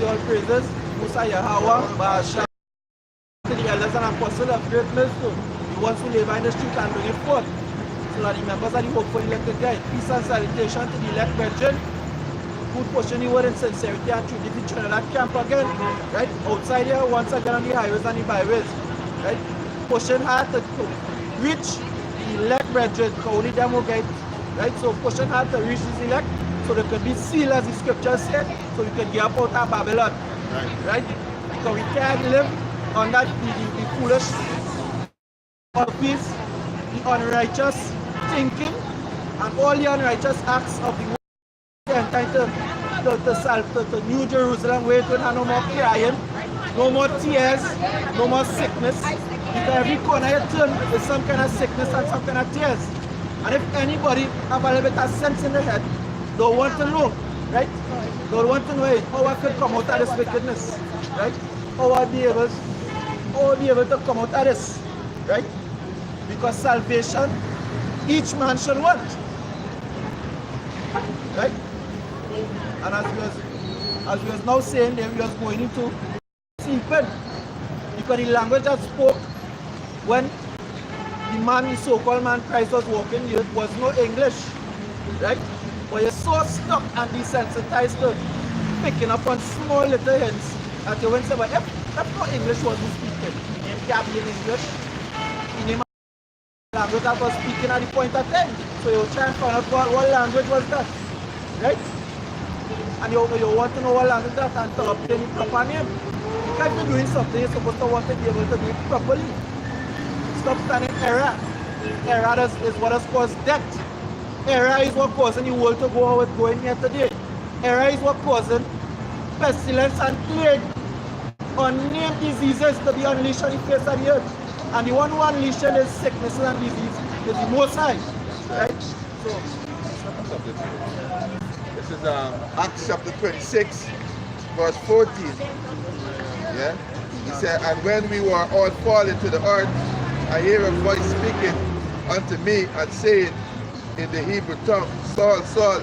say all praises. Musa Yahweh, Ba'asha, to the elders and apostles of Great Millstone, the ones who labor in the street and bring it forth, so that the members of the hopeful elected guide. Peace and salutation to the elect brethren, who pushing the word in sincerity and truth. If you join that camp again, right, outside here, once again on the highways and the byways, right, pushing hard to reach the elect brethren, only them will get, right, so pushing hard to reach these elect, so they can be sealed as the scriptures say, so we can get up out of Babylon, right, because we can't live on that, the foolish, office, the unrighteous thinking, and all the unrighteous acts of the world entitled to New Jerusalem, where it will have no more crying, no more tears, no more sickness. Because every corner you turn is some kind of sickness and some kind of tears. And if anybody have a little bit of sense in the head, don't want to know, right? Don't want to know how I could come out of this wickedness, right? How I be able to come out of this, right? Because salvation, each man should want, right? And as we was now saying, that we was going into sleeping, because the language that spoke when the man, the so-called man Christ was walking the earth, was no English, right? But you're so stuck and desensitized to picking up on small little hints that you went say, but if no English wasn't speaking, the name can't be in English, the name of the language that was speaking at the point of time. So you try and find out what language was that, right? And you want to know what language that and to obtain the proper name. Because if you're doing something, you're supposed to want to be able to do it properly. Stop standing error. Error is what has caused death. Error is what causing the world to go how it's going here today. Error is what causing pestilence and plague, unnamed diseases to be unleashed on the face of the earth. And the one who unleashed is sickness and disease is the Most High. Right? So, this is Acts chapter 26, verse 14. Yeah? He said, and when we were all fallen to the earth, I hear a voice speaking unto me and saying in the Hebrew tongue, Saul, Saul,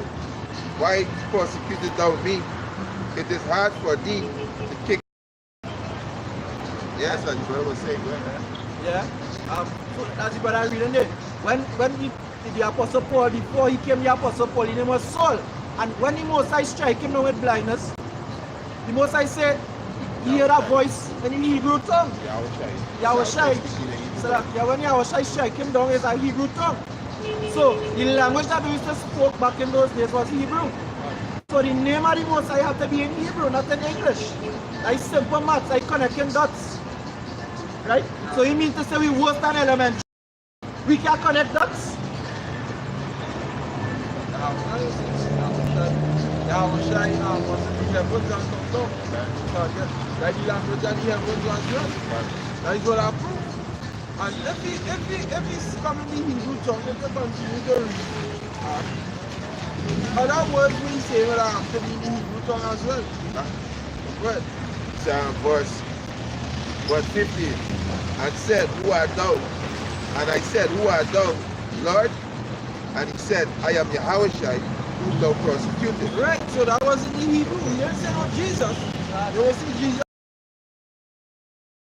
why persecutest thou me? It is hard for thee to kick. Yes, that's what I was saying. Yeah. So that's the brother reading there. When the Apostle Paul, before he came the Apostle Paul, his name was Saul. And when the Most High strike him down with blindness, the Most High said, he heard a voice in the Hebrew tongue. Yahushai. So that when Yahushai strike him down, it's a Hebrew tongue. So the language that we used to spoke back in those days was Hebrew. So the name of the Most High have to be in Hebrew, not in English. That's simple maths, like connecting dots. Right? So you mean to say we worse than elementary? We can connect dots? Yahushai was in the heavens and come down. Like the language of the heavens was yours. That is what I prove. And if he's coming in Hebrew tongue, if you continue to read, other words we say will have to be in the Hebrew tongue as well. What? Verse 15. And said, who art thou? And I said, who art thou, Lord? And he said, I am Yahushai, whom thou persecuted. Right, so that was in the Hebrew. He didn't say no Jesus. You will see Jesus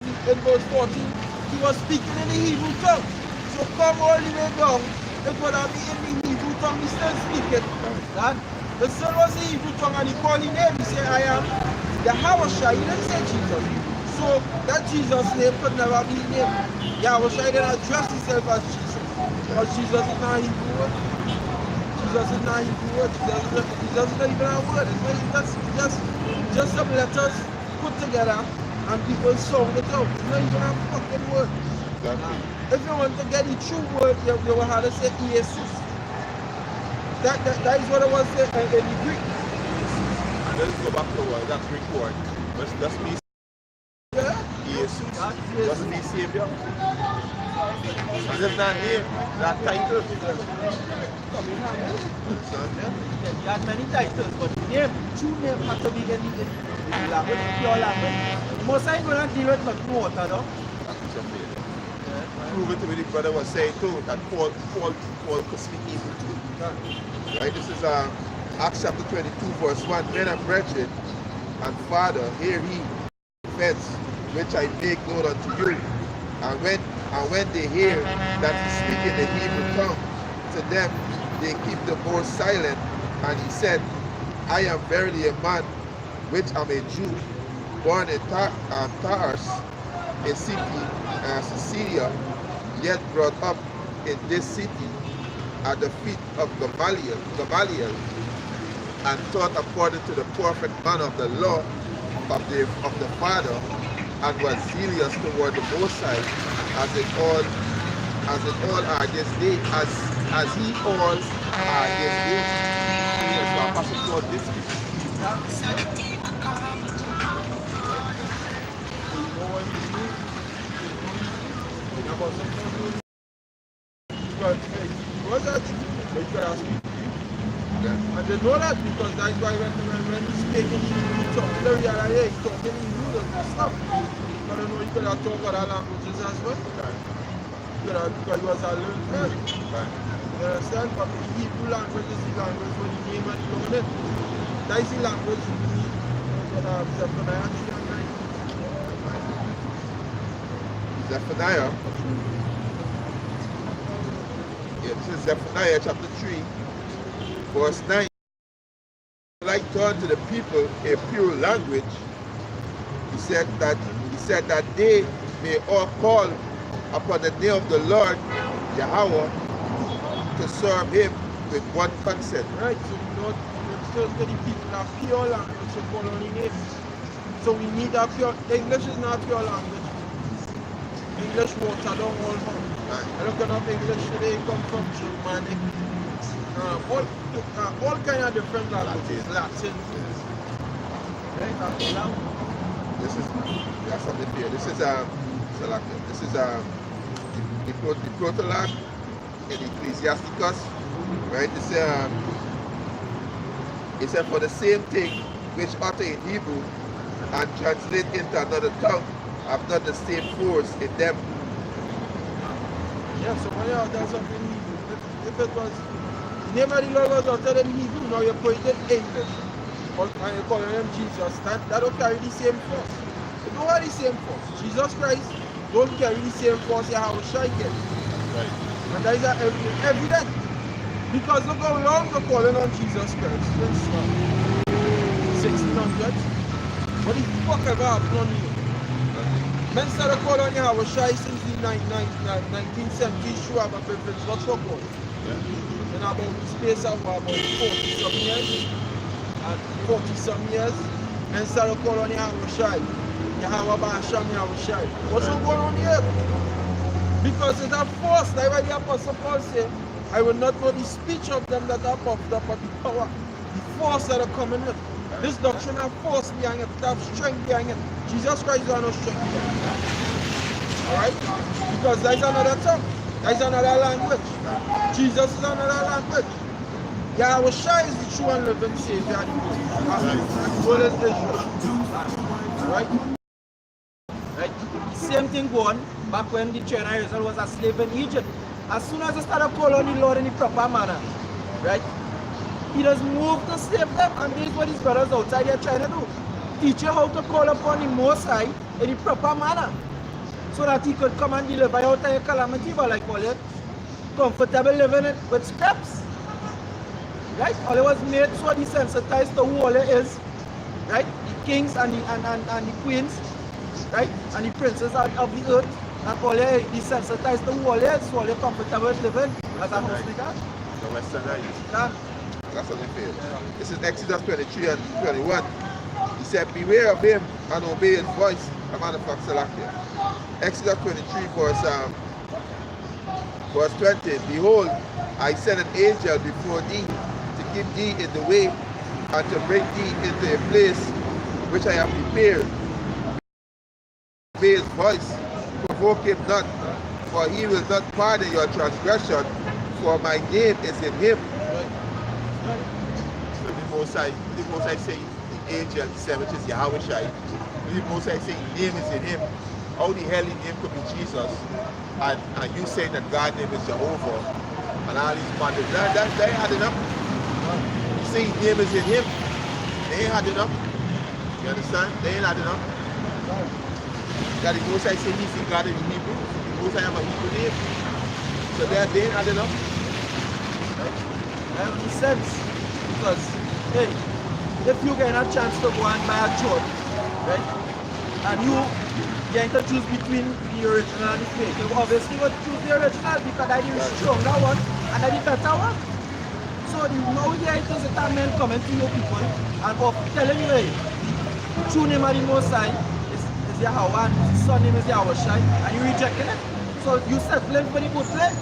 in verse 14. He was speaking in the Hebrew tongue. So come all the way down. It would have been in the Hebrew tongue. He still speaking. Right? The son was the Hebrew tongue and he called his name. He said, I am Yahushai. He didn't say Jesus. So that Jesus name could never be his name. Yahushai didn't address himself as Jesus. Because Jesus is not a Hebrew word. Jesus is not a Hebrew word. Jesus is not even a word. It's just some letters put together and people sound it out. It's not even a fucking word. Exactly. If you want to get the true word, you will have to say Jesus. That is what it was in the Greek. And let's go back to that Greek word. Let's be Jesus. Doesn't he Savior? Is it that name, that title? He had many titles, but the name, true name had to be in the language, pure language. Most I going to deal with much more water, though. Prove it to me, the brother was saying too, that Paul could speak Hebrew too. Right, this is Acts chapter 22, verse 1. Men and brethren, and Father, hear ye offense which I make known unto you. And when they hear that he speak in the Hebrew tongue to them, they keep the more silent. And he said, I am verily a man which am a Jew, born in Tarsus, a city Cilicia, yet brought up in this city at the feet of Gamaliel, and taught according to the perfect manner of the law of the Father, and was zealous toward the Most High, as it all are this day, as he all are this day. Yes, so Apostle Paul this week. And they know that because that's why when he's speaking, he talks to the real area, he's talking in Hebrew and stuff. But I know he could have talked other languages as well. Because he was a learned man. You understand? But the Hebrew language is the language when you name and learn it. That's the language you need. Zephaniah. Yeah, this is Zephaniah chapter 3, verse 9. Like to unto the people a pure language, he said that they may all call upon the name of the Lord Yahweh to serve him with one consent. Right, so we know to the people a pure language to call on his name. So we need a pure. English is not a pure language. English water down all home. I look at English today come from Germanic. All kind of different languages. Latin. Right? This is something here. This is the Protolag in Ecclesiasticus, right? It said for the same thing which utter in Hebrew and translate into another tongue have not the same force in them. Yeah, so when you have done something in Hebrew, if it was the name of the Lord was uttered in Hebrew, now you put it in English, and you call him Jesus, that don't carry the same force. It don't have the same force. Jesus Christ don't carry the same force as how Shai gets. Right. And that is evident. Because look how long they're calling on Jesus Christ. Since 1600. What the fuck ever happened on you? Men started calling on Yahweh Shai since the 19th century. Sure, I'm a privilege. What's for God? In about the space of about 40-some years. And 40-some years. Men started calling on Yahweh Shai. Yahweh Basham, Yahweh Shai. What's going on here? Because it's a force. That's why the Apostle Paul said, I will not know the speech of them that are puffed up, but the power, the force that are coming with. This doctrine of force behind it, have strength behind it. Jesus Christ has no strength behind it. Alright? Because that's another tongue. That's another language. Jesus is another language. Yahweh Shai is the true and living Savior. As well as Israel. Right? Right? The same thing going back when the children of Israel was a slave in Egypt. As soon as they started calling on the Lord in the proper manner, right? He just moved to save them, and this is what his brothers outside there trying to do. Teach you how to call upon the Most High in the proper manner, so that he could come and deliver you out of your calamity, but like call it, comfortable living it with steps. Right? All it was made so desensitized to who all it is, right? The kings and the queens, right? And the princes of the earth. And all you desensitized to who all is, so all you comfortable living as a Muslim. The Westernite. Yeah. That's what they feel. Yeah. This is Exodus 23 and 21. He said, beware of him and obey his voice. A man of Salakia. Exodus 23 verse 20. Behold, I send an angel before thee to keep thee in the way and to bring thee into a place which I have prepared. Obey his voice. Provoke him not, for he will not pardon your transgression, for my name is in him. So the Most High saying the angel, the seven, which is Yahweh Shai. The Most High saying name is in him. How the hell his name could be Jesus? And you saying that God's name is Jehovah and all these matters. That ain't adding up. You say his name is in him. They ain't adding up. You understand? They ain't adding up. That the Most High say he's God in Hebrew. The Most High have a Hebrew name. So they ain't adding up. That makes sense. Because, hey, if you get a chance to go and buy a church, right, and you get to choose between the original and the fake, you obviously would choose the original because that is stronger one and that is better one. So now here it is that men coming to you people and telling you, hey, the true name of the Most High is Yahweh and his son name is Yahushai, and you rejecting it. So you settling for the bootleg,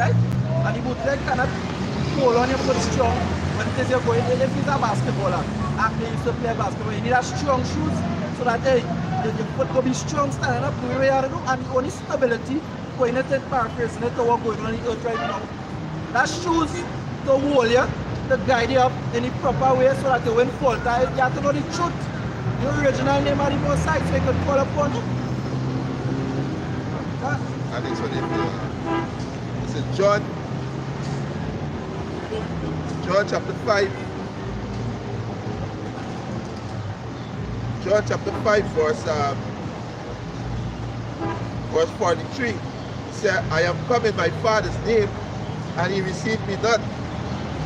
right? And the bootleg cannot hold on your foot strong when it is you're going, if it's a basketballer, after you used to play basketball, you need a strong shoes so that hey, your foot will be strong standing up, doing what you have to do, and the only stability going to take paraphrasing it to what going on the earth right now. That shoes to hold you, to guide you up in the proper way so that you won't falter. You have to know the truth. The original name of the Most High so you can call upon it. And that's what they do. It's in John chapter 5. John chapter 5 verse 43. He said, I am come in my Father's name, and he received me not.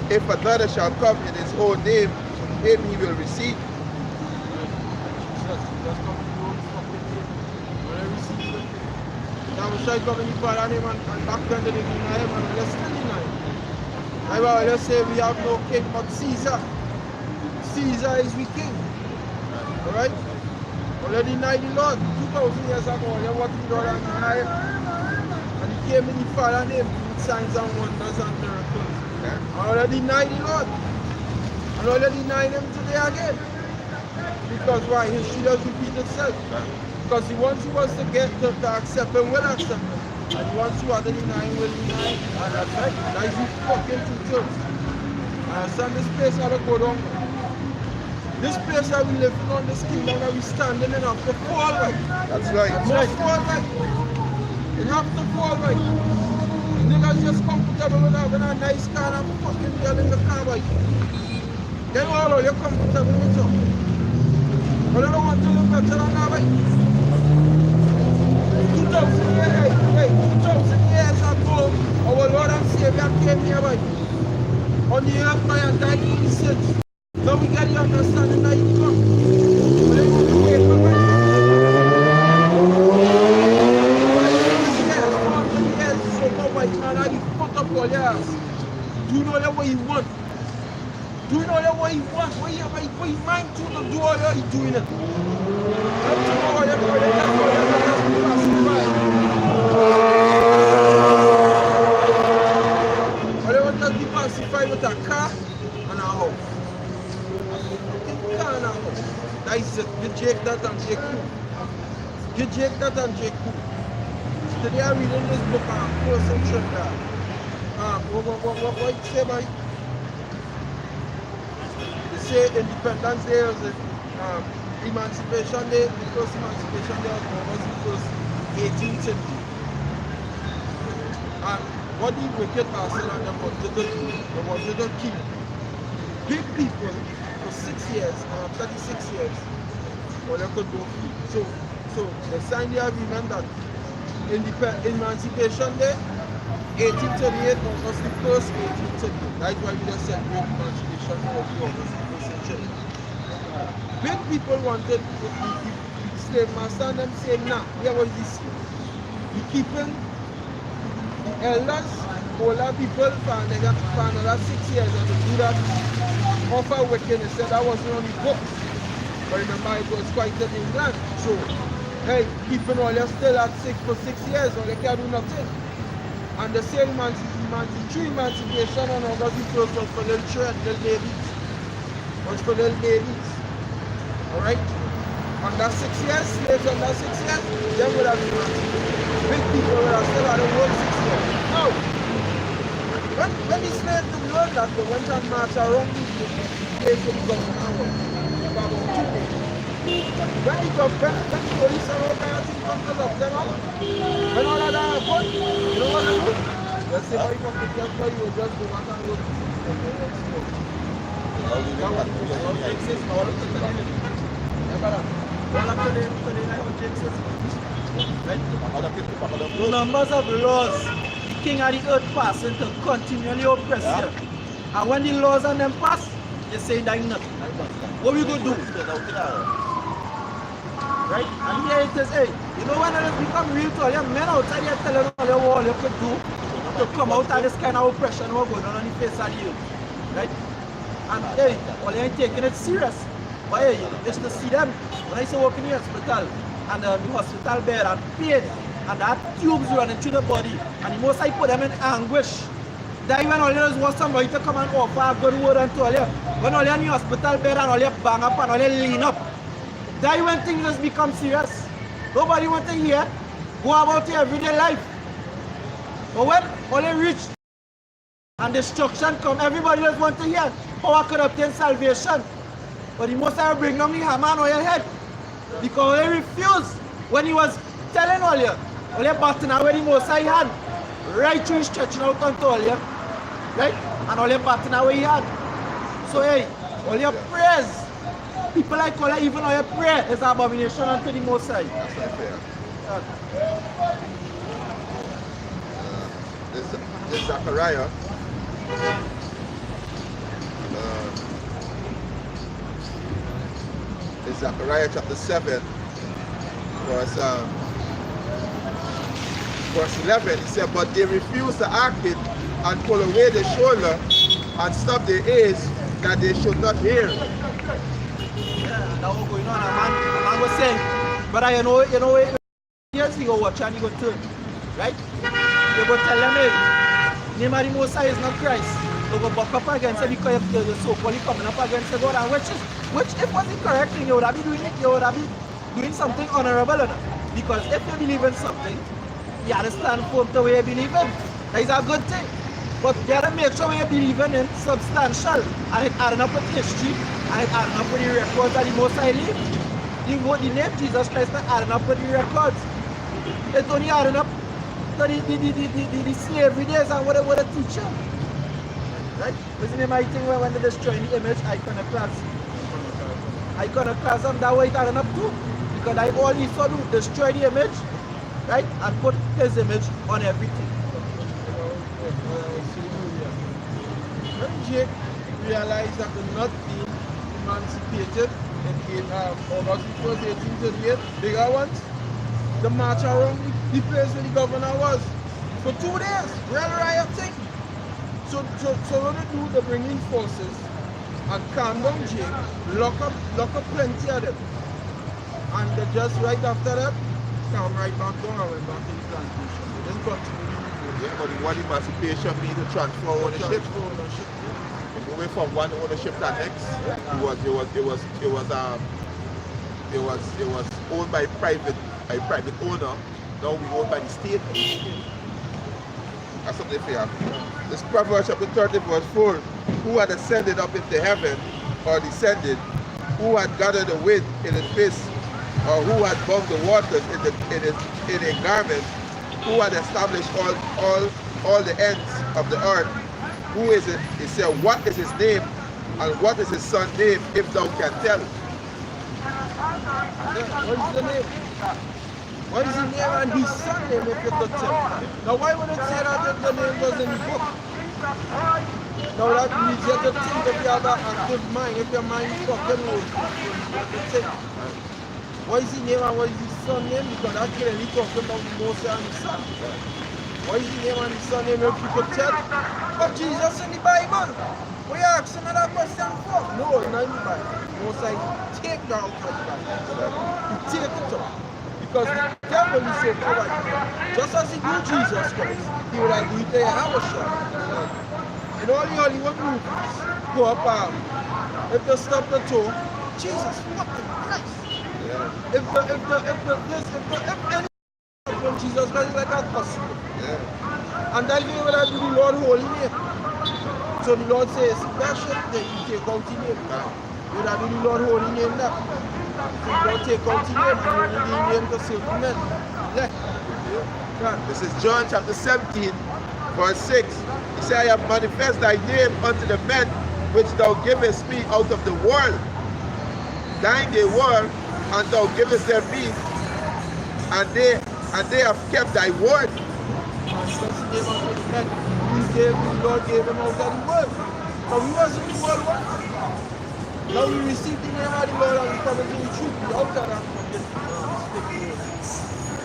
If another shall come in his own name, him he will receive. Now we try to come in the Father name and back then they deny him and we're still denying. I will always say we have no king but Caesar. Caesar is we king. Alright? Already denied the Lord 2,000 years ago. They walked the Lord and denied him. And he came in the Father name with signs and wonders and miracles. Already denied the Lord. And already denied him today again. Because why? History does repeat itself. Because the ones who wants to get to accept him will accept him. And the ones who are to deny him will deny him. And that's right. That is the fucking truth. I understand this place how to go down. This place that we live in on this kingdom that we standing in have to fall right. That's right. It must fall right. It have to fall right. Niggas just comfortable with having a nice car and a fucking girl in the car right. Then all you're comfortable with you. But I don't want to live better than that right. 2,000 years ago, our Lord and Savior came here right. On the earth by and died for the sins. Now we get the understanding that he come. But they want to wait for right. 40 years, so no white man, how you fuck up all yours. Do you know that what he want? Do you know that what he wants? What he mind to do all that he's doing it? All they want to be pacified with a car and a house. A car and a house. That is it. Get Jake that and Jake too. Get Jake that and Jake too. Today I'm reading this book on first section there. What you say about it? Say Independence Day was Emancipation Day. The first Emancipation Day was the first 18th century. And what the wicked bastard and them wanted to do, they wanted to kill big people for 6 years or 36 years, or they could go free. So they signed the agreement that Emancipation Day 1838 was the first 1838. That's why we just celebrate Emancipation Day of the August. Big people wanted the slave master and them saying, nah, here was this. We keeping the elders, older people for another 6 years and to do that offer wickedness. Said that wasn't on the book. But remember it was quite in England. So hey, keeping all your still at 6 for 6 years or they can't do nothing. And the same emancipation on August the 1st was for little children, little babies. Was for little babies. Alright? Under 6 years, slaves under 6 years, they would have been big people would have still had to work 6 years. Now, when the slaves didn't learn that, they went and marched around the place with the government for about 2 days. When the police and all kinds of things come to lock them up, when all of that happened, you know what they do? They say, boy, come to get for you, just go back and work 6 years. The numbers of laws, the king of the earth passing to continually oppress you. And when the laws on them pass, they say that nothing. What we gonna do? Right? And here it is, hey, you know when it become real to all your men outside here telling all you what you could do to come out of this kind of oppression what's going on the face of the earth. Right? And hey, all you ain't taking it serious. But hey, just to see them, when I say walk in the hospital, and the hospital bed and pain, and that tubes running through the body, and the most I put them in anguish. That even all you just want somebody to come and offer a good word unto all you. When all you're in the hospital bed and all you bang up and all you lean up. That when things just become serious. Nobody wants to hear. Go about your everyday life. But when all you reach and destruction come, everybody just wants to hear how I could obtain salvation. But the most I will bring down the hammer on your head. Because they refused when he was telling all you button away the most I had. Right through stretching out onto all you. Right? And all your button away he had. So hey, all your prayers, people like all even all your prayer is an abomination unto the most high. That's not fair. This Zechariah. It's Zechariah chapter 7, verse 11. He said, but they refused to hearken and pull away their shoulder and stop their ears that they should not hear. Yeah, that was going on. A man was saying, but you know, yes, he go watch and he go turn. Right? You go tell them, hey, name of the Most High is not Christ. You go buck up against it because the so-called coming up against the God, and which if wasn't correct thing, you would have been doing it, you would have been doing something honorable enough. Because if you believe in something, you have to stand firm to where you believe in. That is a good thing. But you have to make sure you believe in it substantial, and it adding up with history, and it adding up with the records that the Most High leave. The name Jesus Christ is adding up with the records. It's only adding up to the slavery days and whatever the teacher. Right? Isn't it my thing when they destroy the image, iconoclasm? Iconoclasm, that way it's adding up too. Because I all he saw do, destroy the image, right? And put his image on everything. When Jake realized that they're not being emancipated in August 1st, 1838, bigger ones, the march around the place where the governor was for 2 days, real riot thing. So what they do, they bring in forces and calm down Jake, lock up plenty of them. And they just right after that, come right back down and went back to the plantation. They didn't continue. Yeah, but what emancipation means to transfer ownership. Moving from one ownership to the next. It was owned by private owner. Now we owned by the state. That's something fair. This Proverbs chapter 30 verse 4. Who had ascended up into heaven or descended? Who had gathered the wind in his fist? Or who had bound the waters in a garment? Who had established all the ends of the earth? Who is it? He said, what is his name? And what is his son's name, if thou can tell? What is the name? What is the name and his son name if you could tell? Now why would it say that the name was in the book? Now that means you have to think if you have an active mind, if your mind is fucking old, you have to think. What is the name and what is his son name? Because that's clearly talking about Moses and his son. What is the name and his son name if you could tell? But Jesus in the Bible. We ask another question for? No, not in the Bible. Moses take that out of the Bible. He take it up. Because the devil is so powerful. Just as he knew Jesus Christ, he would have do it to Yahushua. In all the Hollywood movies, go up if they stop the toe, Jesus fucking Christ. Yeah. If when Jesus Christ is like a customer. Yeah. And that day will have to be Lord holy name. So the Lord says, special, then you take out the name. You would have to be Lord holy name now. So you don't take out the name, you only the name to save the men. Yeah. This is John chapter 17, verse 6. He said, I have manifest thy name unto the men which thou givest me out of the world. Thine they were, and thou givest them me, and they have kept thy word. Lord gave him out of the world. But we wasn't the world one. Now we received the name of the Lord and we come into the truth. We out of that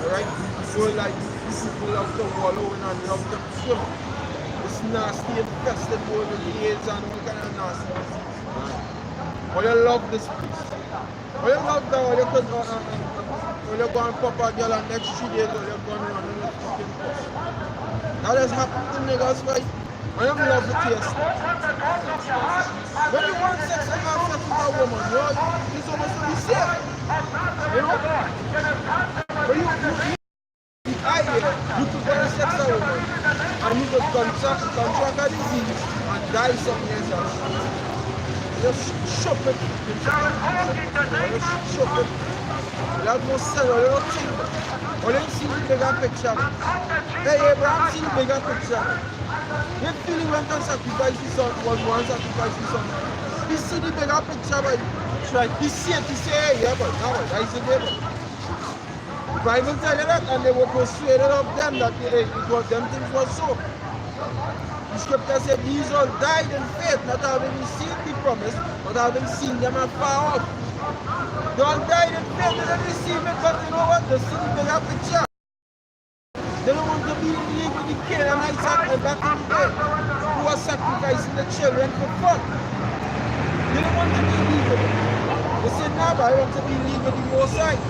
alright? So like these people love to wallow and love to swim. It's nasty infested world with the AIDS and all kind of nasty. Or you love this place. Or you love that, or you could or you go and pop a girl and next 3 days or you go and run in the fucking bus. That has happened to niggas, right? I am love the taste. When you want sex and have sex with a woman, you're supposed to be safe. You know? But you idea, you could go and sex a woman and you could contract a disease and die some years after. Just shove it. Just shove it. You have no cell or no thing. Or you see the bigger picture. Hey, Abraham, see the bigger picture. You feel when can sacrifice his son, one sacrifice his son. He see the bigger picture, but right. He see it, he say, hey, yeah, but now that is the devil. The Bible tell you that, and they were persuaded of them that it was them things was so. The scripture said, these all died in faith, not having received the promise, but having seen them afar off. They all died in faith, they didn't receive it, but you know what? They see the bigger picture. They don't want to be in league with the Canaanites back in the day who are sacrificing the children for fun. They don't want to be in league with them. They say, nah, but I want to be in league with the Most High.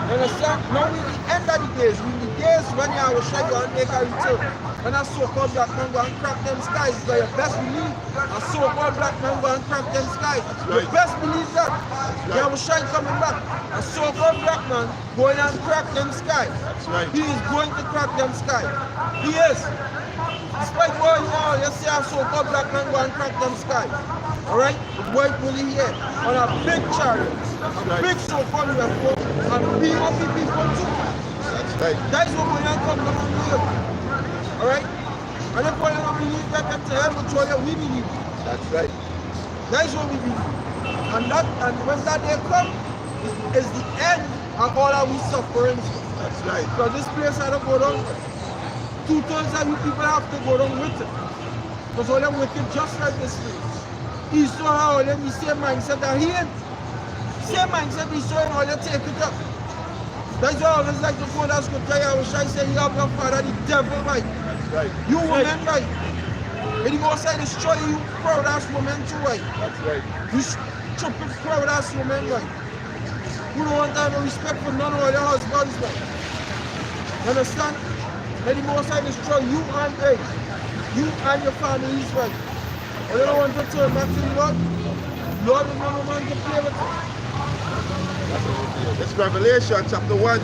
You understand? Now in the end of the days, in the days when you will show you and make a return, when a so-called black man go and crack them skies, so you best believe a so-called black man go and crack them skies. You best believe that. You will show you coming back. A so-called black man going and crack them skies. He is going to crack them skies. He is. Despite what you see a so-called black man go and crack them skies. Alright? The white bully here on a big chariot, a big so-called UFO, and POP people too. That is what we're going to come down and do. Alright? And if we don't believe that, then to hell with you, we believe. That's right. That is what we believe. And when that day comes, is the end of all our sufferings. That's right. Because this place had to go down. 2/3 of you people have to go down with it. Because all them wicked just like this place. He's so how all them the same mindset that he in. Same mindset he's showing all you take it up. That's why I always like to quote that scripture. I wish I say you have your father the devil, right? That's right. You woman, right? And the Most High destroy you, proud ass woman too, right? That's right. You stupid proud ass woman, right? Who don't want to have no respect for none of your husbands, right? You understand? And the Most High destroy you and they. You and your families, right? Or you don't want to turn back to the Lord? Lord is not a man to play with you. It's Revelation chapter 1,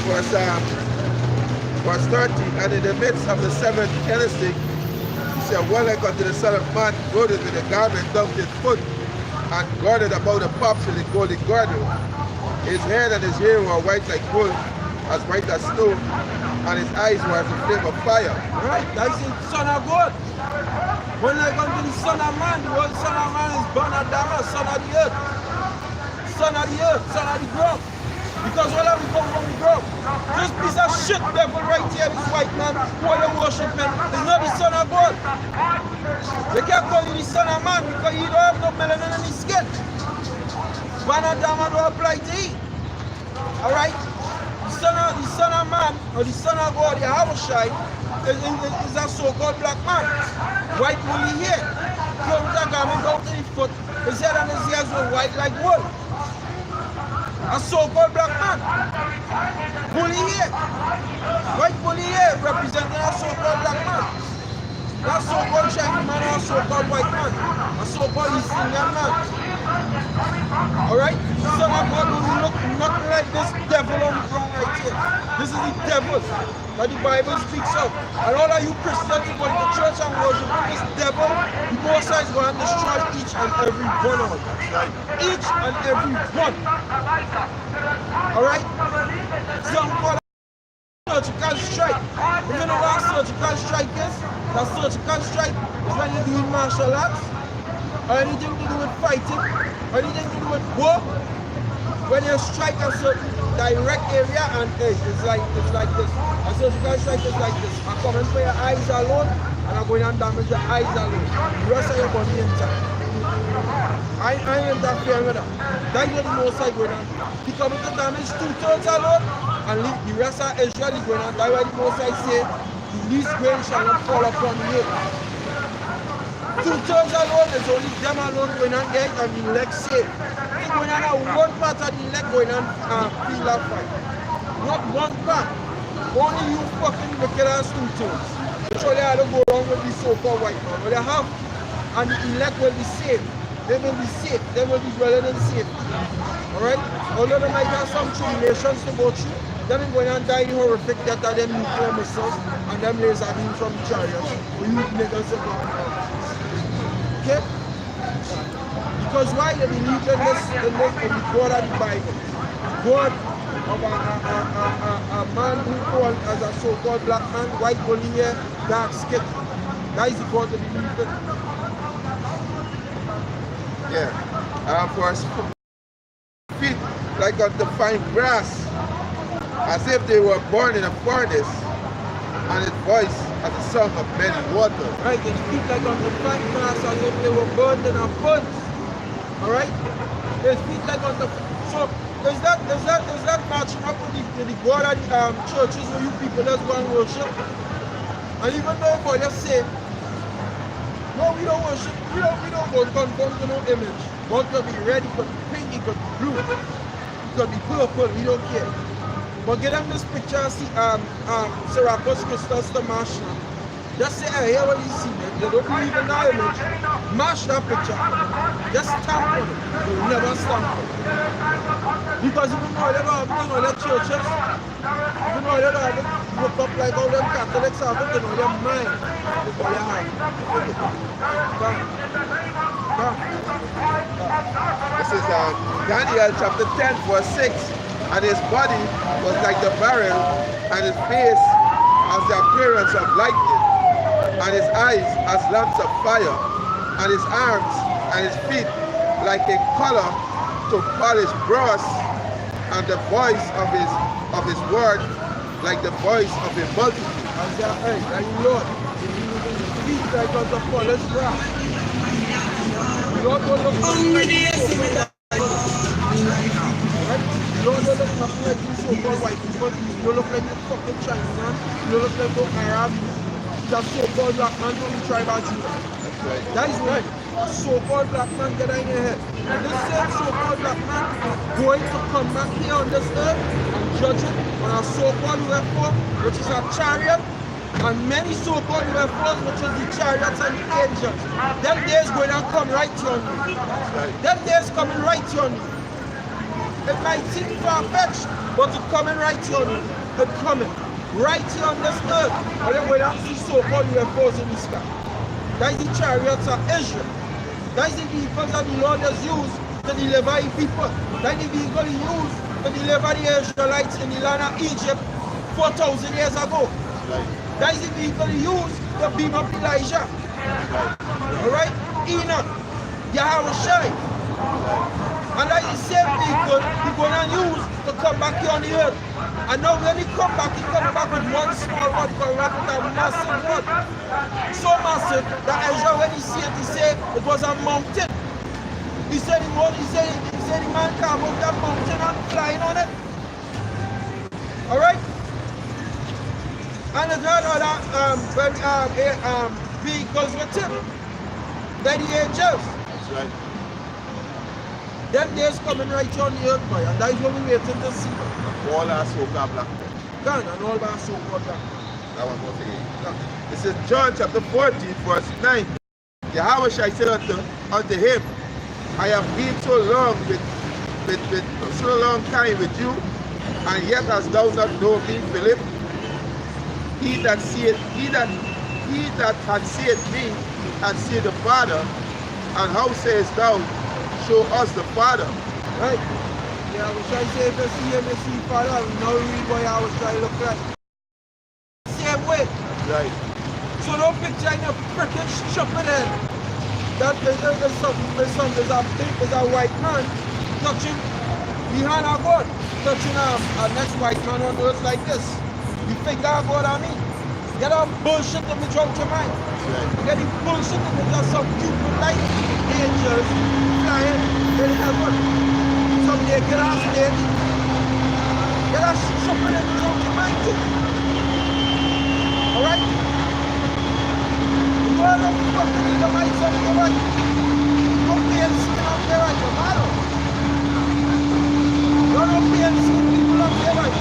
verse 30. And in the midst of the seventh candlestick, he said, one like unto the Son of Man, girded with a garment down his foot, and girded about the paps with a golden girdle. His head and his hair were white like wool, as white as snow, and his eyes were as a flame of fire. Right, that's the Son of God. When like unto the Son of Man, the word Son of Man is born Adama, Son of the earth. Son of the earth, son of the ground. Because all of we come from the ground. This piece of shit devil right here, this white man who are worshiping, is not the Son of God. They can't call you the Son of Man because you don't have no melanin in his skin. Born Adama don't apply to you. Alright? The son of Man, or the Son of God, the Havashai, is a so-called black man. White woolly hair. Clothes with a garment down to his foot. His head and his ears were white like wool. A so-called black man. Woolly hair. White woolly hair representing a so-called black man. Not so-called shiny man or a so-called white man. A so-called East Indian man. Alright? Son of God will look nothing like this devil on the ground right here. This is the devil that the Bible speaks of. And all of you Christians who go to the church and worship this devil, the Most High is going to destroy each and every one of them. Each and every one. Alright? Some call it surgical strike. If you know what surgical strike is, that surgical strike is when you're doing martial arts, or anything to do with fighting, or anything to do with war. when you strike a certain direct area and edge, it's like this. A surgical strike is like this. I'm coming for your eyes alone, and I'm going to damage your eyes alone. The rest of your body intact. I ain't interfering with that. That's what the most I going on. He coming to damage 2/3 alone, and the rest of Israel is going on. That's why the most I say, the least grain shall not fall upon you. 2/3 alone is only them alone going on there and the leg safe. It's going on one part of the leg going on feel of fight. Not one part. Only you fucking wicked ass 2/3. Actually, I don't go wrong with the so-called white man. But they have, and the elect will be safe. They will be safe. They will be dwelling in safety. Alright? Although they might have some tribulations to go through, them is going to die in horrific death of them nuclear missiles and them laser beams from chariots. For you niggas to go. Okay? Because why they believe in this, in the God of the Bible. God of a man who called as a so-called black man, white only hair, dark skin. That is the God they believe in. Yeah. For us feet like on the fine grass, as if they were born in a furnace, and its voice as the sound of many waters. Right, they speak like on the fine grass as if they were burned in a furnace. Alright? They speak like on the... So, there's that matching up with the God of the churches where you people just go and worship. And even though for you say, no, we don't worship, we don't go conform to no image. God could be red, it could be pink, it could be blue, it could be purple, we don't care. But get them this picture and see Serapis Christus the Marshal. Just say, hey, here what you see, man. They don't believe in that image. Mash that picture. Just stamp on it. They'll never stamp on it. Because even though they don't have it in all their churches, even though they don't have it hooked up like all them Catholics have it in all their mind, they all have it. Come. This is Daniel chapter 10 verse 6. And his body was like the barrel, and his face as the appearance of lightning, and his eyes as lamps of fire, and his arms and his feet like a collar to polish brass, and the voice of his word like the voice of a multitude. As their eyes, like Lord, his feet like on the polished brass. Lord will look like Lord don't look nothing like you so-called white people. You don't look like the fucking Chinaman. You don't look like no Arab. That so-called black man from the tribe of Judah. That's right. That is right. A so-called black man get in your head. And this same so-called black man going to come back here on this earth and judge it on a so-called UFO, which is a chariot, and many so-called UFOs, which is the chariots and the angels. Them days going to come right on you. Right. Them days coming right on you. It might seem far-fetched, but it's coming right here on you. It's coming right here on this earth. And then we don't see so-called UFOs in the sky. That is the chariots of Israel. That is the vehicles that the Lord has used to deliver his people. That is the vehicle he used to deliver the Israelites in the land of Egypt 4,000 years ago. Right. That is the vehicle he used to beam up Elijah. Alright? Enoch, Yahushua. And that is the same vehicle he's going to use to come back here on the earth. And now when he come back, he's coming back with one small one, but with a massive one. So massive that Ezra, when he see it, he said it was a mountain. He said the man can't move that mountain and flying on it. Alright? And there's other vehicles with him. They're the angels. That's right. Them days coming right on the earth, boy, and that is what we're waiting to see. All our so-called black men. Gone, and all our so-called black men. That one more thing. This is John chapter 14 verse 9. Yahweh shall say unto him, I have been so long so long time with you, and yet hast thou not known me, Philip? He that hath seen me hath seen the Father, and how sayest thou, show us the Father? Right? Yeah, I was trying to say if you see him, you see Father, and now read what I was trying to look like. Same way. Right. So don't picture in a freaking stupid head that there's a white man touching the the hand of God touching a next white man on earth like this. The finger of God on me. Get off bullshit in the junk your mind. Get the bullshit in the just some cute light angels flying in heaven. Some naked ass lady. Get that something in the junk your mind too. Alright? You are not fucking in the minds of your right. Don't be in skin of their right, your mother. You're not being skin people of their right.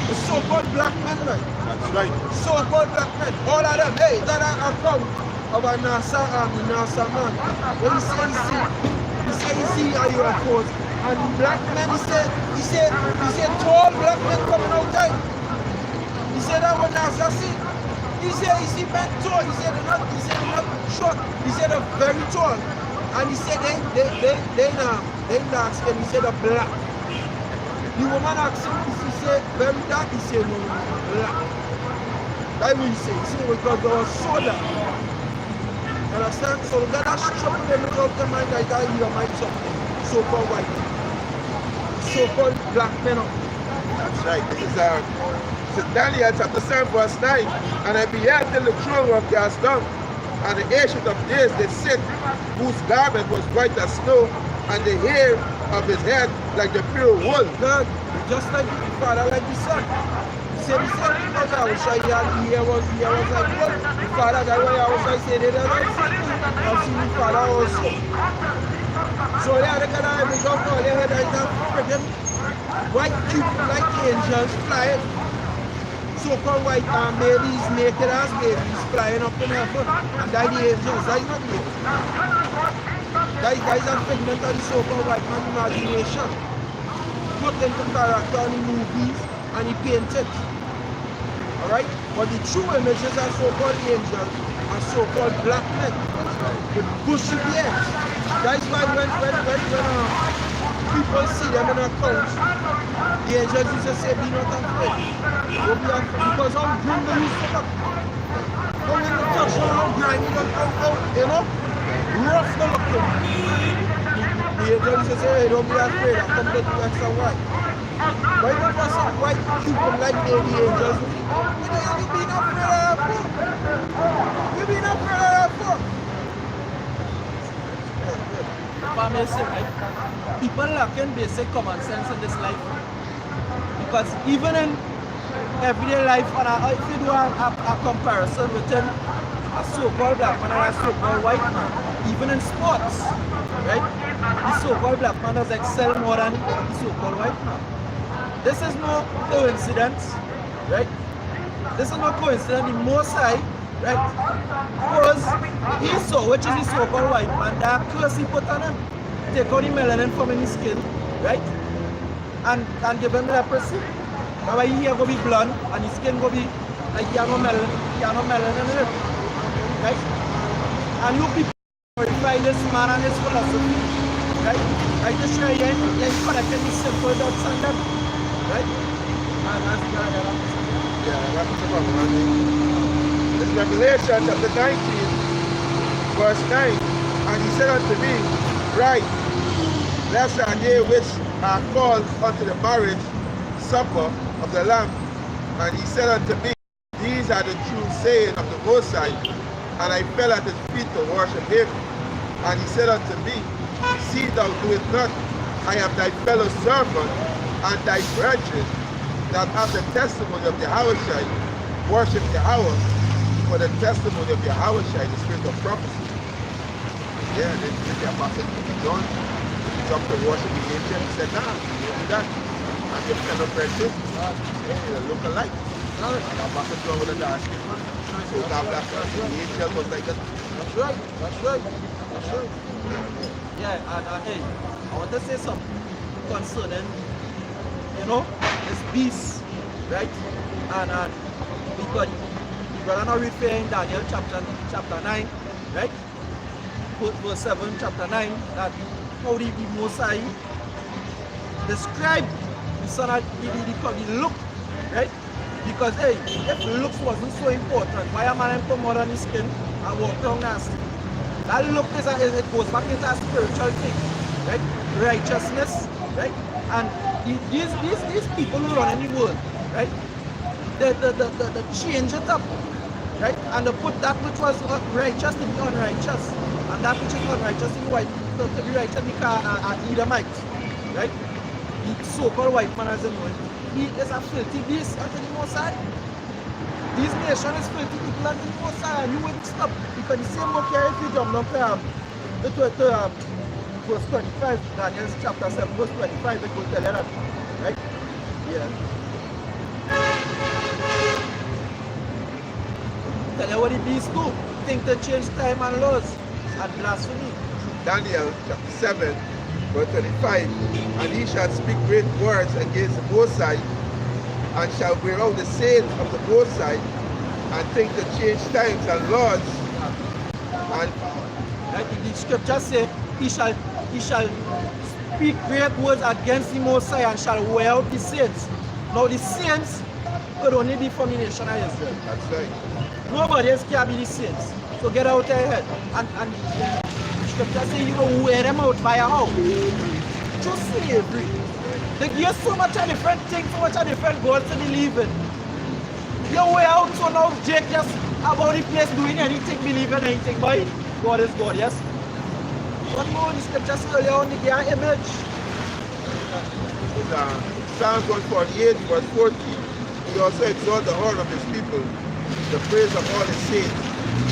The so-called black men, right? That's right. So-called black men, all of them, hey, that are account of a NASA army, NASA man. When he see a UFOs, and black men, he said tall black men coming out there. He said that when NASA see, he see men tall, he said they're not short, he said they're very tall. And he said they not ask him, he said they're black. The woman asked him, he said very dark, he said no, black. That's what he said. He said because they were so dark. You understand? So let us trouble them out of the mind like that you might something. So-called white men. So-called black men. That's right. This is Daniel chapter 7 verse 9. And I beheld till the throne was cast down, and the ancient of days did sit, whose garment was white as snow, and the hair of his head like the pure wool. God, just like the Father, like the Son. He said because I was shy, the hair was like wool. The Father, that's why I was like, say, they don't see me. I've seen the Father also. So they are the kind of image of God, they had that freaking white cube like angels flying. So-called white babies, naked ass babies flying up in heaven. And that the angels, that is not the angels. That is a figment of the so-called white man's imagination. Put into character in the movies and he painted. Alright? But the true images are so-called angels and so-called black men. With bushy beards. That is why when people see them in accounts, the angels used to say, be not afraid. Don't be afraid. Because how grim they used to look. How when you touch them, how grimy they look, you know? Rough they look. The angels used to say, hey, don't be afraid, I come to do X and Y. Why not for some white people like the angels? You being afraid of that for? You being afraid of that for? Right? People lacking basic common sense in this life. Because even in everyday life, and if you do a comparison within a so-called black man and a so-called white man, even in sports, right? The so-called black man does excel more than the so-called white man. This is no coincidence, right? This is no coincidence. The Most High, right, was Esau, which is the so-called white man, that curse he put on him. Take out the melanin from his skin, right? And give him leprosy. Now his hair go be blonde and his skin go be like he has no melanin in it. Right? And you people glorify this man and his philosophy. Right? I just show you correcting the simple dots and them. Right? And that's This Revelation chapter 19, verse 9. And he said unto me, Right, blessed are they which are called unto the marriage supper of the Lamb. And he said unto me, These are the true saying of the Most High. And I fell at his feet to worship him. And he said unto me, See thou do it not. I am thy fellow servant and thy brethren that have the testimony of Yahushua. Worship Yahweh, for the testimony of Yahushua, the spirit of prophecy. Yeah, then the apostle John jumped to worship the angel. He said, nah, you don't do that. And your fellow brethren, they look alike. And the apostle John would have asked him. So God bless us. The angel was like that. That's right. That's right. That's right. yeah, and hey, I want to say something concerning, you know, this beast, right? And because we're going to refer in Daniel chapter 9, right? Verse 7, chapter 9, that how the Most High described the son of the look, right? Because hey, if looks wasn't so important, why a man come out on his skin and walk down nasty? That look it goes back into a spiritual thing, right? Righteousness, right? And these people who run in the world, right? They change it up, right? And they put that which was righteous to be unrighteous, and that which is unrighteous to be righteous because an Edomite, right? The so-called white man, as you know, he is a filthy beast unto the Most High. This nation is filthy people unto the Most High, and you wouldn't stop because the same book here, if you jump down to verse 25, Daniel chapter 7, verse 25, it will tell you that, right? Yeah. Tell you what the beast do. Think to change time and laws and blasphemy. Daniel chapter 7, verse 25. And he shall speak great words against the Most High, and shall wear out the saints of the Most High, and think to change times and laws. And like the scripture say, he shall speak great words against the Most High and shall wear out the saints. Now the saints could only be from the nation of Israel. that's right. Nobody else can be the saints. So get out of your head. And the scripture say you will wear them out by how? Through slavery. They give you so much of different things, so much of different goals to believe in. You wear out, so now Jake just about the place doing anything, believing anything, boy. God is God, yes? But no, the scripture say earlier on, they are image. In Psalms 148, verse 14, he also exalts the horn of his people, the praise of all his saints,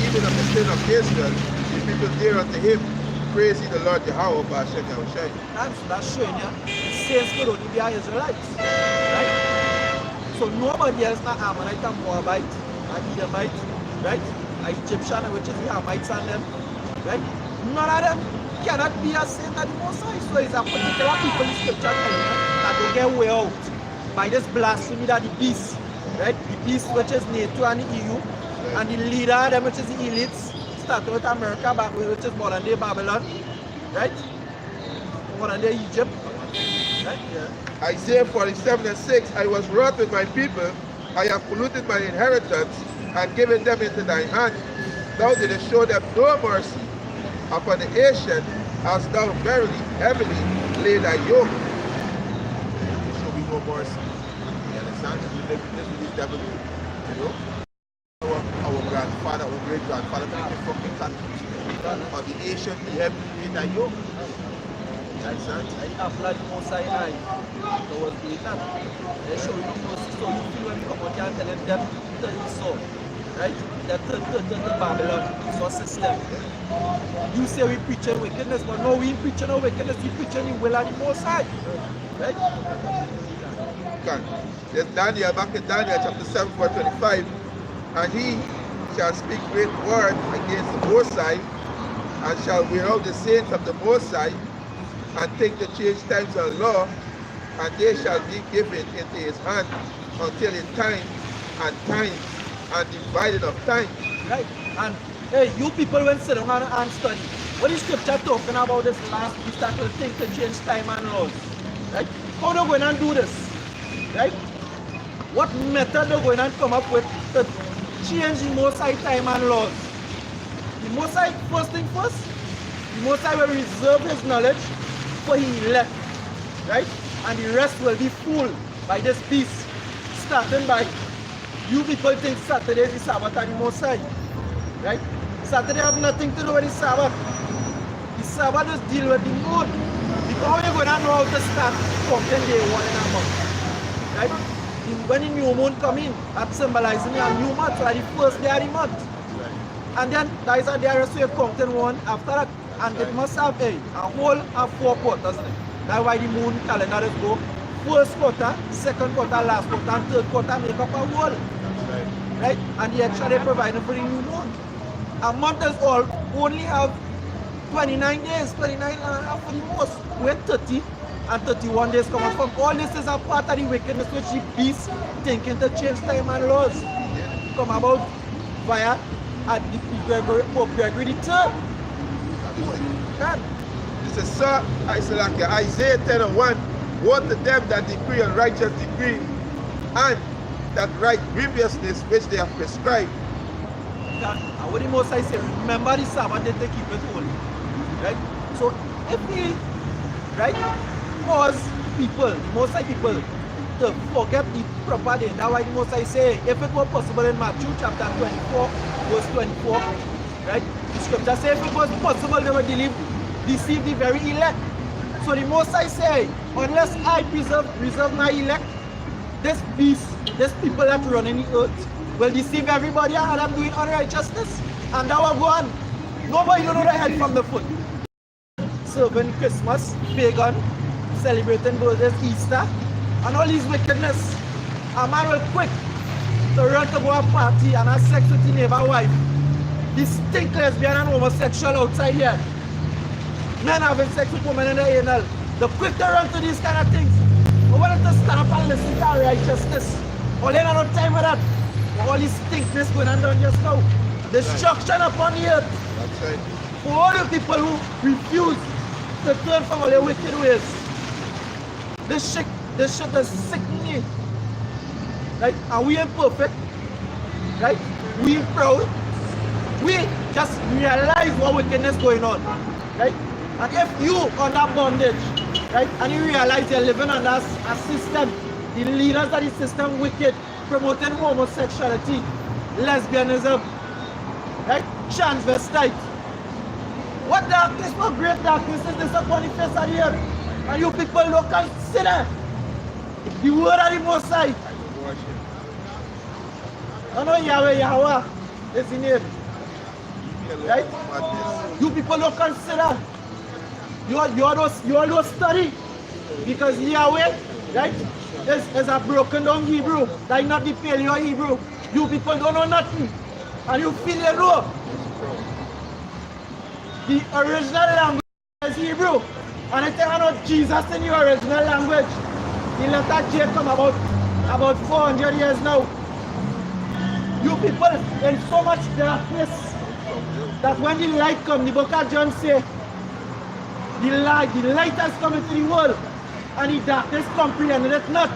even of the sin of Israel, the people dear unto him, praise ye the Lord Jehovah Ba'ashem Yahushai. That's showing you, the saints could only be Israelites, right? So nobody else, not Ammonite and Moabite, and Edomite, right? And Egyptian, which is the Hamites and them, right? None of them cannot be a saint at the Most High. So it's a particular people in scripture telling you that they get way out by this blasphemy that the beast, right? The beast which is NATO and the EU, and the leader of them which is the elites, starting with America, which is modern day Babylon, right? Modern day Egypt, right? Yeah. Isaiah 47 and 6, I was wroth with my people, I have polluted my inheritance, and given them into thine hand. Thou didst show them no mercy. Upon the ancient, as thou verily heavily laid thy yoke. You show me no mercy. You understand? You live with this devil, you know? Our grandfather, our great grandfather, from the country. On the ancient, he heavily laid thy yoke. You understand? I applied the Most High eye. So was doing that. They show you mercy, so you feel when you come out here and tell them that Esau, right? That Babylon, Esau system. You say we preaching wickedness, but no, we ain't preaching no wickedness, we preaching the will of the Most High. Right? Okay. There's Daniel, back in Daniel chapter 7, verse 25. And he shall speak great words against the Most High, and shall wear out the saints of the Most High, and think to change times and law, and they shall be given into his hand until in time and times and divided of time. Right? And hey, you people when sit down and study, what is scripture talking about this last we start to think to change time and laws? Right? How they going and do this? Right? What method they going and come up with to change the Most High time and laws? The Most High, first thing first, the Most High will reserve his knowledge for he left. Right? And the rest will be fooled by this beast. Starting by you people think Saturday is the Sabbath and the Most High. Right? Saturday have nothing to do with the Sabbath. The Sabbath just deal with the moon. Because you're going to know how to start counting day one in a month. Right? When the new moon come in, that symbolizing a new month, so the first day of the month. And then there is a day rest you're counting one after that. And it must have a whole of 4 quarters. That's why the moon calendar is go first quarter, second quarter, last quarter, and third quarter make up a whole. Right? And the extra they provided for the new moon. A month is all only have 29 days, 29 and a half for the most. Where 30 and 31 days come out from. All this is a part of the wickedness which the beast thinking to change time and laws. Come about via at the Pope Gregory III. This is Sir Isaiah 10 and 1. Woe to them that decree unrighteous decree, and that write grievousness which they have prescribed. And what the Most High say, remember the Sabbath day to keep it holy. Right? So if we, right, cause people, Most High people, to forget the proper day. That's why the Most High say, if it were possible in Matthew chapter 24, verse 24, right? The scripture says if it was possible, they would deceive the very elect. So the Most High say, unless I reserve my elect, this beast, this people that run in the earth, will deceive everybody and I'm doing unrighteousness. And that will go on. Nobody don't know the head from the foot. Serving Christmas, pagan, celebrating birthdays, Easter, and all these wickedness. A man will quick to run to go a party and have sex with his neighbor wife. This stink lesbian and homosexual outside here. Men having sex with women in the anal. The quick to run to these kind of things. We want to stand up and listen to righteousness. All in no time for that. All this stinkness going on down just now. Destruction upon the earth. That's right. For all the people who refuse to turn from all their wicked ways. This shit is sickening. Right? And we ain't perfect. Right? We ain't proud. We just realize what wickedness going on. Right? And if you under bondage, right, and you realize you're living under a system, the leaders of the system wicked, promoting homosexuality, lesbianism, right, transvestite. What darkness, what great darkness is this upon the face of the earth? And you people don't consider the word of the Most High. I know Yahweh is the name. Right? You people don't consider. You all don't study. Because Yahweh, right, is a broken down Hebrew. Like not the Paleo Hebrew. You people don't know nothing. And you feel you know. The original language is Hebrew. And I tell you know Jesus in the original language. The letter J come about 400 years now. You people in so much darkness that when the light comes, the book of John say, the light has come into the world and the darkness comprehended it not.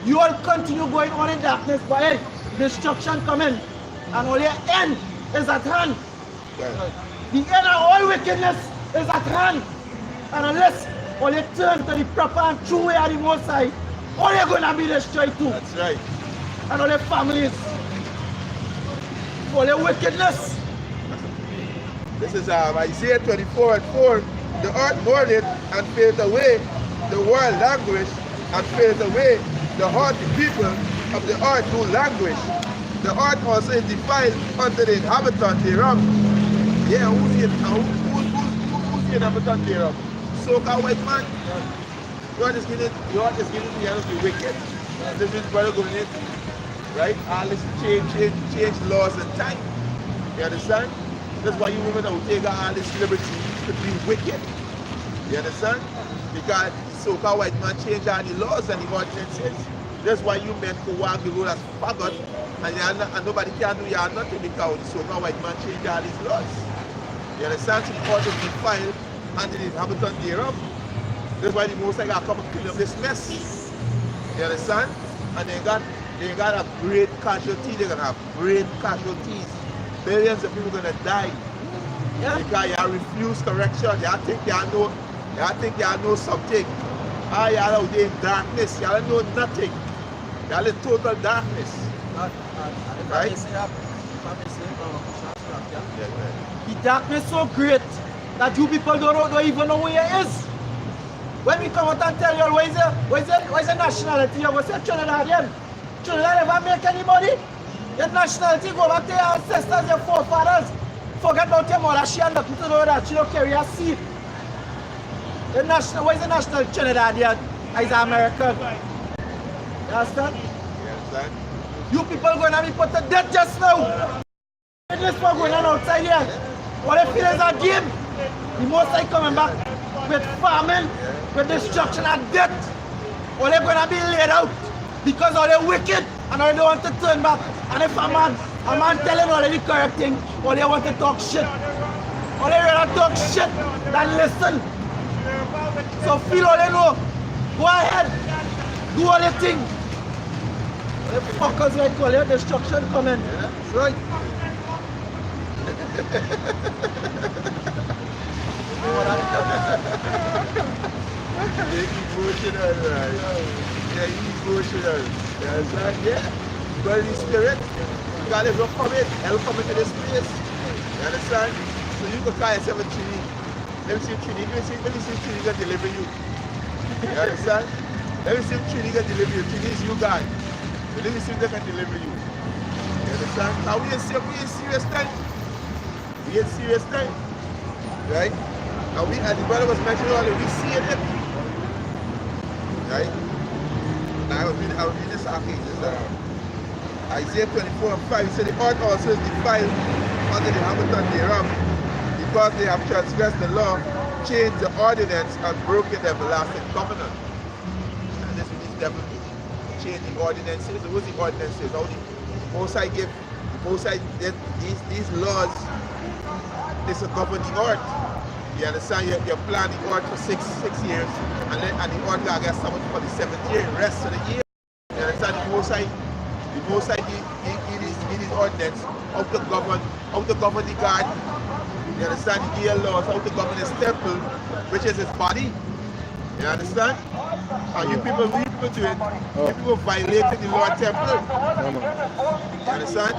You all continue going on in darkness, but hey, destruction coming and all your end is at hand. The end of all wickedness is at hand. And unless all you turn to the proper and true way of the Most High, all you're going to be destroyed too. That's right. And all your families. All your wickedness. This is Isaiah 24:4. The earth mourned and faded away, the world language and faded away, the heart the people of the earth do languish. The earth also is defiled unto the inhabitant thereof. Yeah, who's the inhabitant thereof? So-called white man. You are just giving the end of the wicked. This is brother going in. Right? All this change laws and time. You understand? That's why you women will take all this liberty to be wicked. You understand? Because so-called white man change all the laws and the ordinances. That's why you men go walk the road as faggot and nobody can do nothing because the so-called white man change all these laws. You understand? So the earth is defiled and the inhabitant thereof. That's why the Most High got to come and clean up this mess. You understand? And they got a great casualty. They're gonna have great casualties. Millions of people gonna die. Yeah. Because you refuse correction. You think you know something. Y'all out there in darkness. Y'all know nothing. Y'all in total darkness. Right? The darkness so great that you people don't even know where it is. When we come out and tell you what is the nationality, you go say Trinidadian. Trinidad never make anybody. Your nationality go back to your ancestors, your forefathers. Forget about your mother, she had nothing to do with that. She don't carry a seed. What is the national Trinidadian? Is American. You understand? You people going to be put to death just now. This is going on outside here. What if it is a game? The Most High coming back with famine, with destruction and death. All they're going to be laid out because all they're wicked and all they want to turn back. And if a man telling all the correct thing, all they want to talk shit. All they rather talk shit than listen. So feel all they know. Go ahead. Do all the thing. The fuckers like all your destruction coming. That's right. Emotional, right? Yeah, emotional. You understand? Yeah. But in the spirit, God is not coming. Hell coming to this place. You understand? So you can call yourself a Trini. Let me see Trini. Let me see Trini can deliver you. You understand? Let me see if Trini can deliver you. Trini is you, God. But let me see if they can deliver you. You understand? Now we in serious time. We in serious time. Right? Now we, as the brother was mentioning earlier, we see it. Right? Now I will read this article. Isaiah 24 and 5. He said, the earth also is defiled under the inhabitant thereof, because they have transgressed the law, changed the ordinance, and broken the everlasting covenant. And this is devil change the ordinances. So what's the ordinances? How the Mosai give, these laws, this will govern the earth. You understand? You plan the earth for six years, and the earth will get someone for the 7th year, rest of the year. You understand? The Mosai give these ordinance, how to govern the garden. You understand? The year laws, how to govern his temple, which is his body. You understand? And you people do it. You people violating the Lord temple. You understand?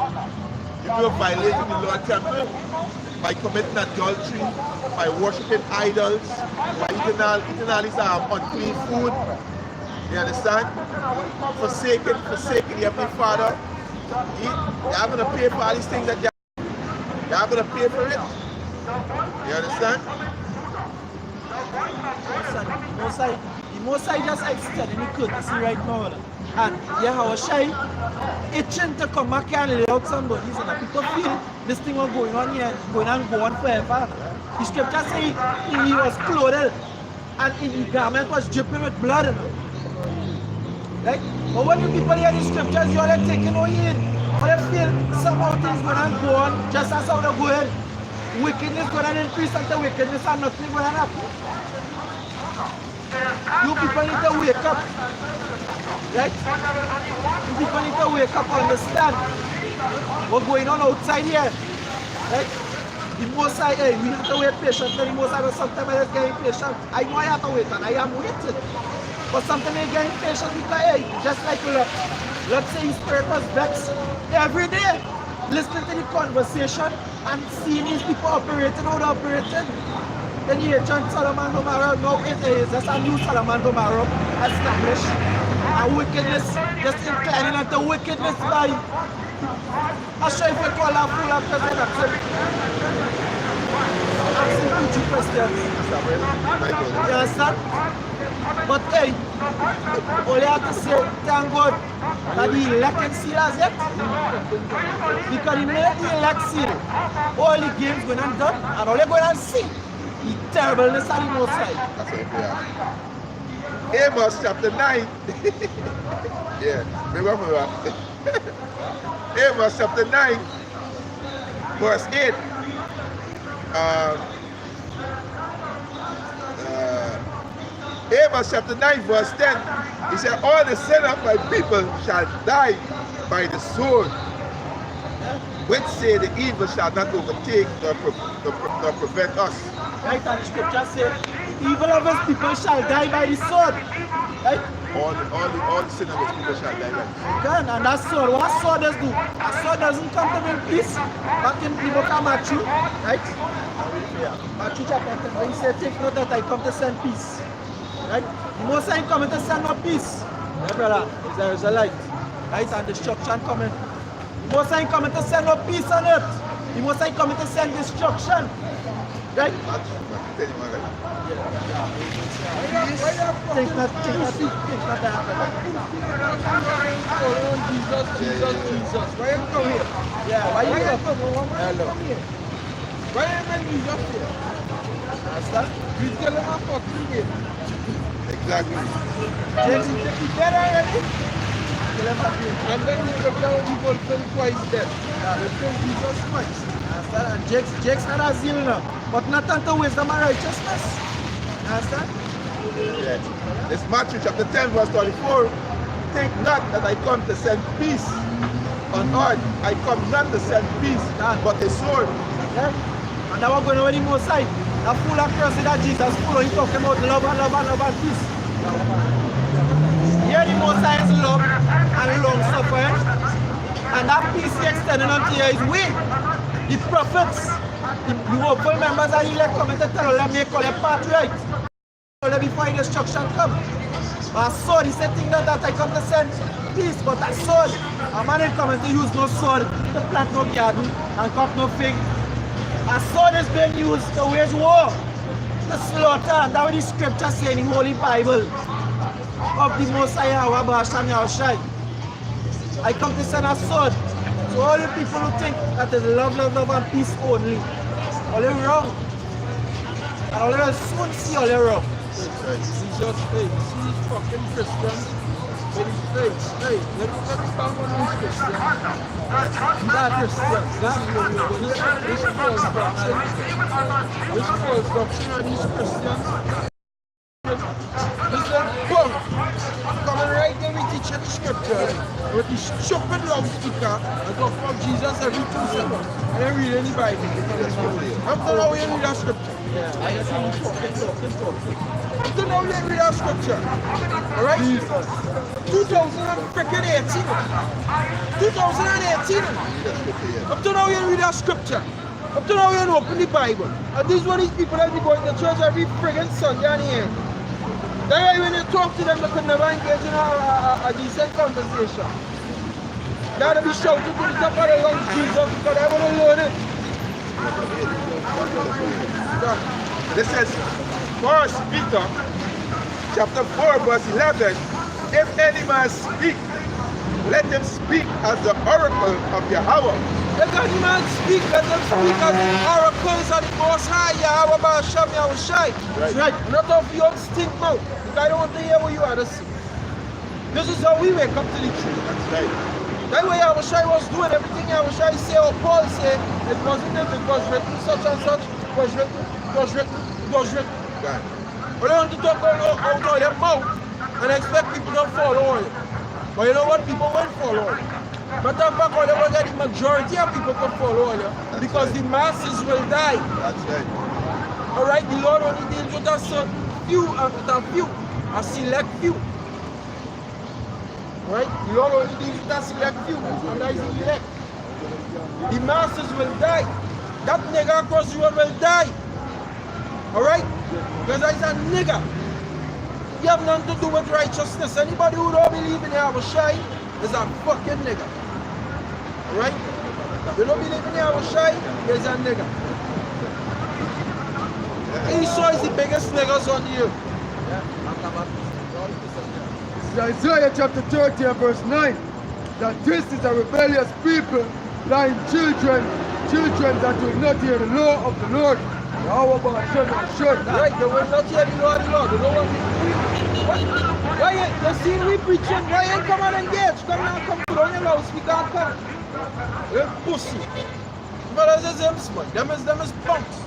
You people violating the Lord temple by committing adultery, by worshiping idols, by eating all these unclean food. You understand? Forsaking the Heavenly Father. You're going to pay for all these things that you're going to pay for it. You understand? The Mosai just extending the courtesy right now. And Yahawashi itching to come back and lay out somebody. And people feel this thing was going on here, going on forever. The scripture says he was clothed and his garment was dripping with blood. Right? But when you people hear the scriptures, you're like taking on in. But you feel somehow things going to go on just as how they're going. Wickedness going to increase until wickedness and nothing going to happen. You people need to wake up. Right? You people need to wake up and understand what's going on outside here. Right? The Mosai, we need to wait patiently. The Mosai, but sometimes I just get impatient. I know I have to wait and I am waiting. But sometimes I get impatient because, just like let's say his spirit was vexed every day, listening to the conversation and seeing these people operating, how they're operating. Then you hear John Solomon Gomorrah, now it is just a new Solomon Gomorrah established. And wickedness, just inclining into wickedness by I show if you call a fool of person asking 2 questions. You understand? But hey, all you have to say, thank God that the elect can seal as yet. Because the minute the elect seal, all the games going on done, and all you're going to see the terribleness of the Most High. That's it, yeah. Amos chapter 9. Yeah, remember that. Amos chapter 9, verse 8. Amos chapter 9, verse 10. He said, all the sin of my people shall die by the sword, which say the evil shall not overtake nor prevent us. Right, and the scripture says, the evil of his people shall die by the sword. Right? All the sin of his people shall die by the sword. Again, and that sword, what sword does do? A sword doesn't come to bring peace. Back in the book of Matthew, right? Matthew chapter 10, he said, take note that I come to send peace. Right? The Most High coming to send no peace. Yeah, brother, there is a light. Right? And destruction coming. The Most High coming to send no peace on earth. The Most High coming to send destruction. Right? Think not that. Jesus. Why you come here? Yeah, why you come? Hello. Why you Jesus here? Understand? You tell him I'm fucking here. Exactly. James, you take it dead already? And then you come down and you go twice dead. Yeah, they kill Jesus twice. And Jake's not a zeal now, but not unto wisdom and righteousness. Understand? Yeah. It's Matthew chapter 10, verse 34. Think not that I come to send peace on earth. I come not to send peace, but a sword. Yeah. And that was going on with the Most High. The full accuracy that Jesus full, he talking about love and love and love and peace. Here the Most High is love and long suffering. And that peace he extending unto you is we, the prophets, the hopeful members of the elect coming to tell them make all their part right. Before the destruction come. But a sword, he said things that I come to send peace, but a sword, a man ain't coming to use no sword to plant no garden and cut no fig. A sword is being used to wage war, to slaughter, and that's what the scripture say in the Holy Bible of the Most High Yahweh Basham Yahushai. I come to send a sword to all the people who think that is love, love, love and peace only. All they wrong. And all they will soon see all they wrong. Jesus, hey, see these fucking Christians with his face. Hey, let me stand on these Christians. Not Christians, not this false doctrine. This false doctrine of these Christians. Listen, boom! Coming right there, we teach the scriptures with the stupid loudspeaker and talk about Jesus every 2 seconds. And then read any Bible. I'm telling how we read that scripture. I just want to talk. I'm telling how we read that scripture. Alright? 2018. 2018. I'm telling how we read that scripture. I'm telling how we open the Bible. And this is what these people that be going to church every friggin' Sunday and here. That's why when you talk to them, they could never engage in a decent conversation. They gotta be shouting to the top of the lungs, Jesus, because they want to learn it. This is 1 Peter chapter 4 verse 11. If any man speak, let him speak as the oracle of Yahweh. Let any man speak, let them speak as the oracles of the Most High, Yahweh Basham Yahushai. Right. Not of your stink mouth, because I don't want to hear what you are to say. This is how we wake up to the truth. That's right. That way Yahushai was doing everything Yahushai say or Paul say, it wasn't him, it was written such and such, it was written. God. But they want to talk out of their mouth and expect people to follow you. But you know what? People won't follow you. Matter of fact, whatever that the majority of people can follow you because the masses will die. That's right. Alright, the Lord only deals with a select few. Right? The Lord only deals with a select few, and that is the elect. The masses will die. That nigger across the road will die. Alright? Because that is a nigger. You have nothing to do with righteousness. Anybody who don't believe in Yahushai is a fucking nigger. Alright? You don't believe in Yahushai, is a nigger. Esau is the biggest niggers on the earth. Isaiah chapter 30 and verse 9, that this is a rebellious people, lying children that will not hear the law of the Lord. Right, they will not hear the law of the Lord. They don't want to. Why you see we preaching? Why ain't come and engage? Come now, come to the loudspeaker and come. They're pussy. Brothers and sisters, them is punks.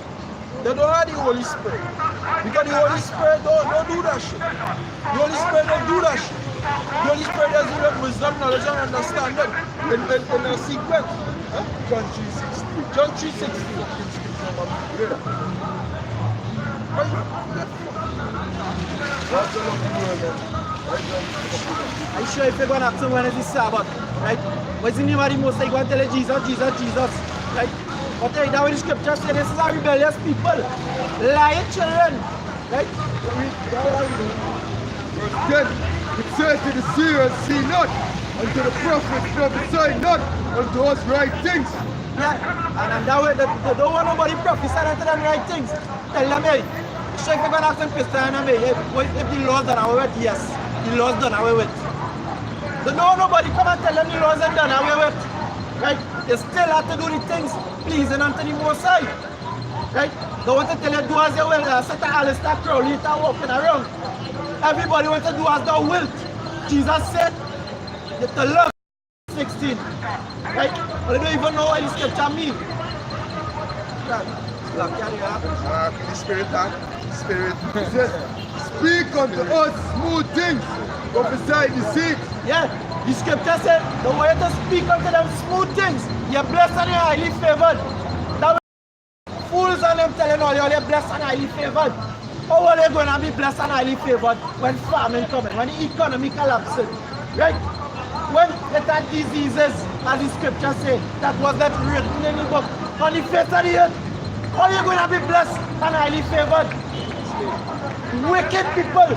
They don't have the Holy Spirit. Because the Holy Spirit don't do that shit. The Holy Spirit don't do that shit. The Holy Spirit has given wisdom, knowledge, and understanding in a sequence. Huh? John 3:16. John 3:16. I'm sure if you're going to ask someone it's the Sabbath, right? What's the name of the Most High? You're going to tell Jesus, right? But that way the scripture says this is a rebellious people, lying children, right? Verse 10, it says to the seers, see not, and to the prophets prophesy not, unto us right things. Yeah, and that way they don't want nobody prophesying unto them right things. Tell them, hey, so if you're going to ask them Christian, hey, if the law's done away with, yes, the law's done away with. They don't want nobody come and tell them the laws are done away with. Right? They still have to do the things pleasing unto the Most High. Right? They want to tell you do as you will. Set Alistair Crowley walking around. Everybody wants to do as thou wilt. Jesus said to love 16. Right? But they don't even know what the scripture means. The Spirit, Spirit. It says, speak unto us smooth things, prophesy deceit. Yeah. The scripture said, the way to speak unto them smooth things, you're blessed and you're highly favored. That way, fools and them telling all you're blessed and highly favored. How are they going to be blessed and highly favored when famine coming, when the economy collapses, right? When it had diseases, as the scripture say, that was not written in the book, on the face of the earth, how are you going to be blessed and highly favored? Wicked people,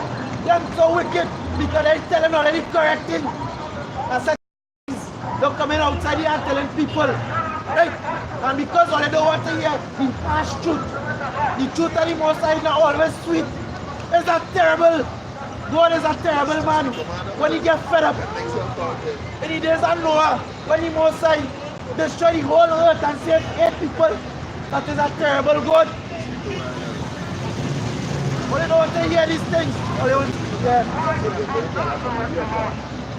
them so wicked, because they're telling already correct thing. I said, they're coming outside here and telling people, right? And because all they don't want to hear the harsh truth, the truth of the Most High is not always sweet. It's a terrible, God is a terrible man when he gets fed up. In the days of Noah, when the Most High destroyed the whole earth and saved 8 people, that is a terrible God. But they don't want to hear these things. All they want to hear.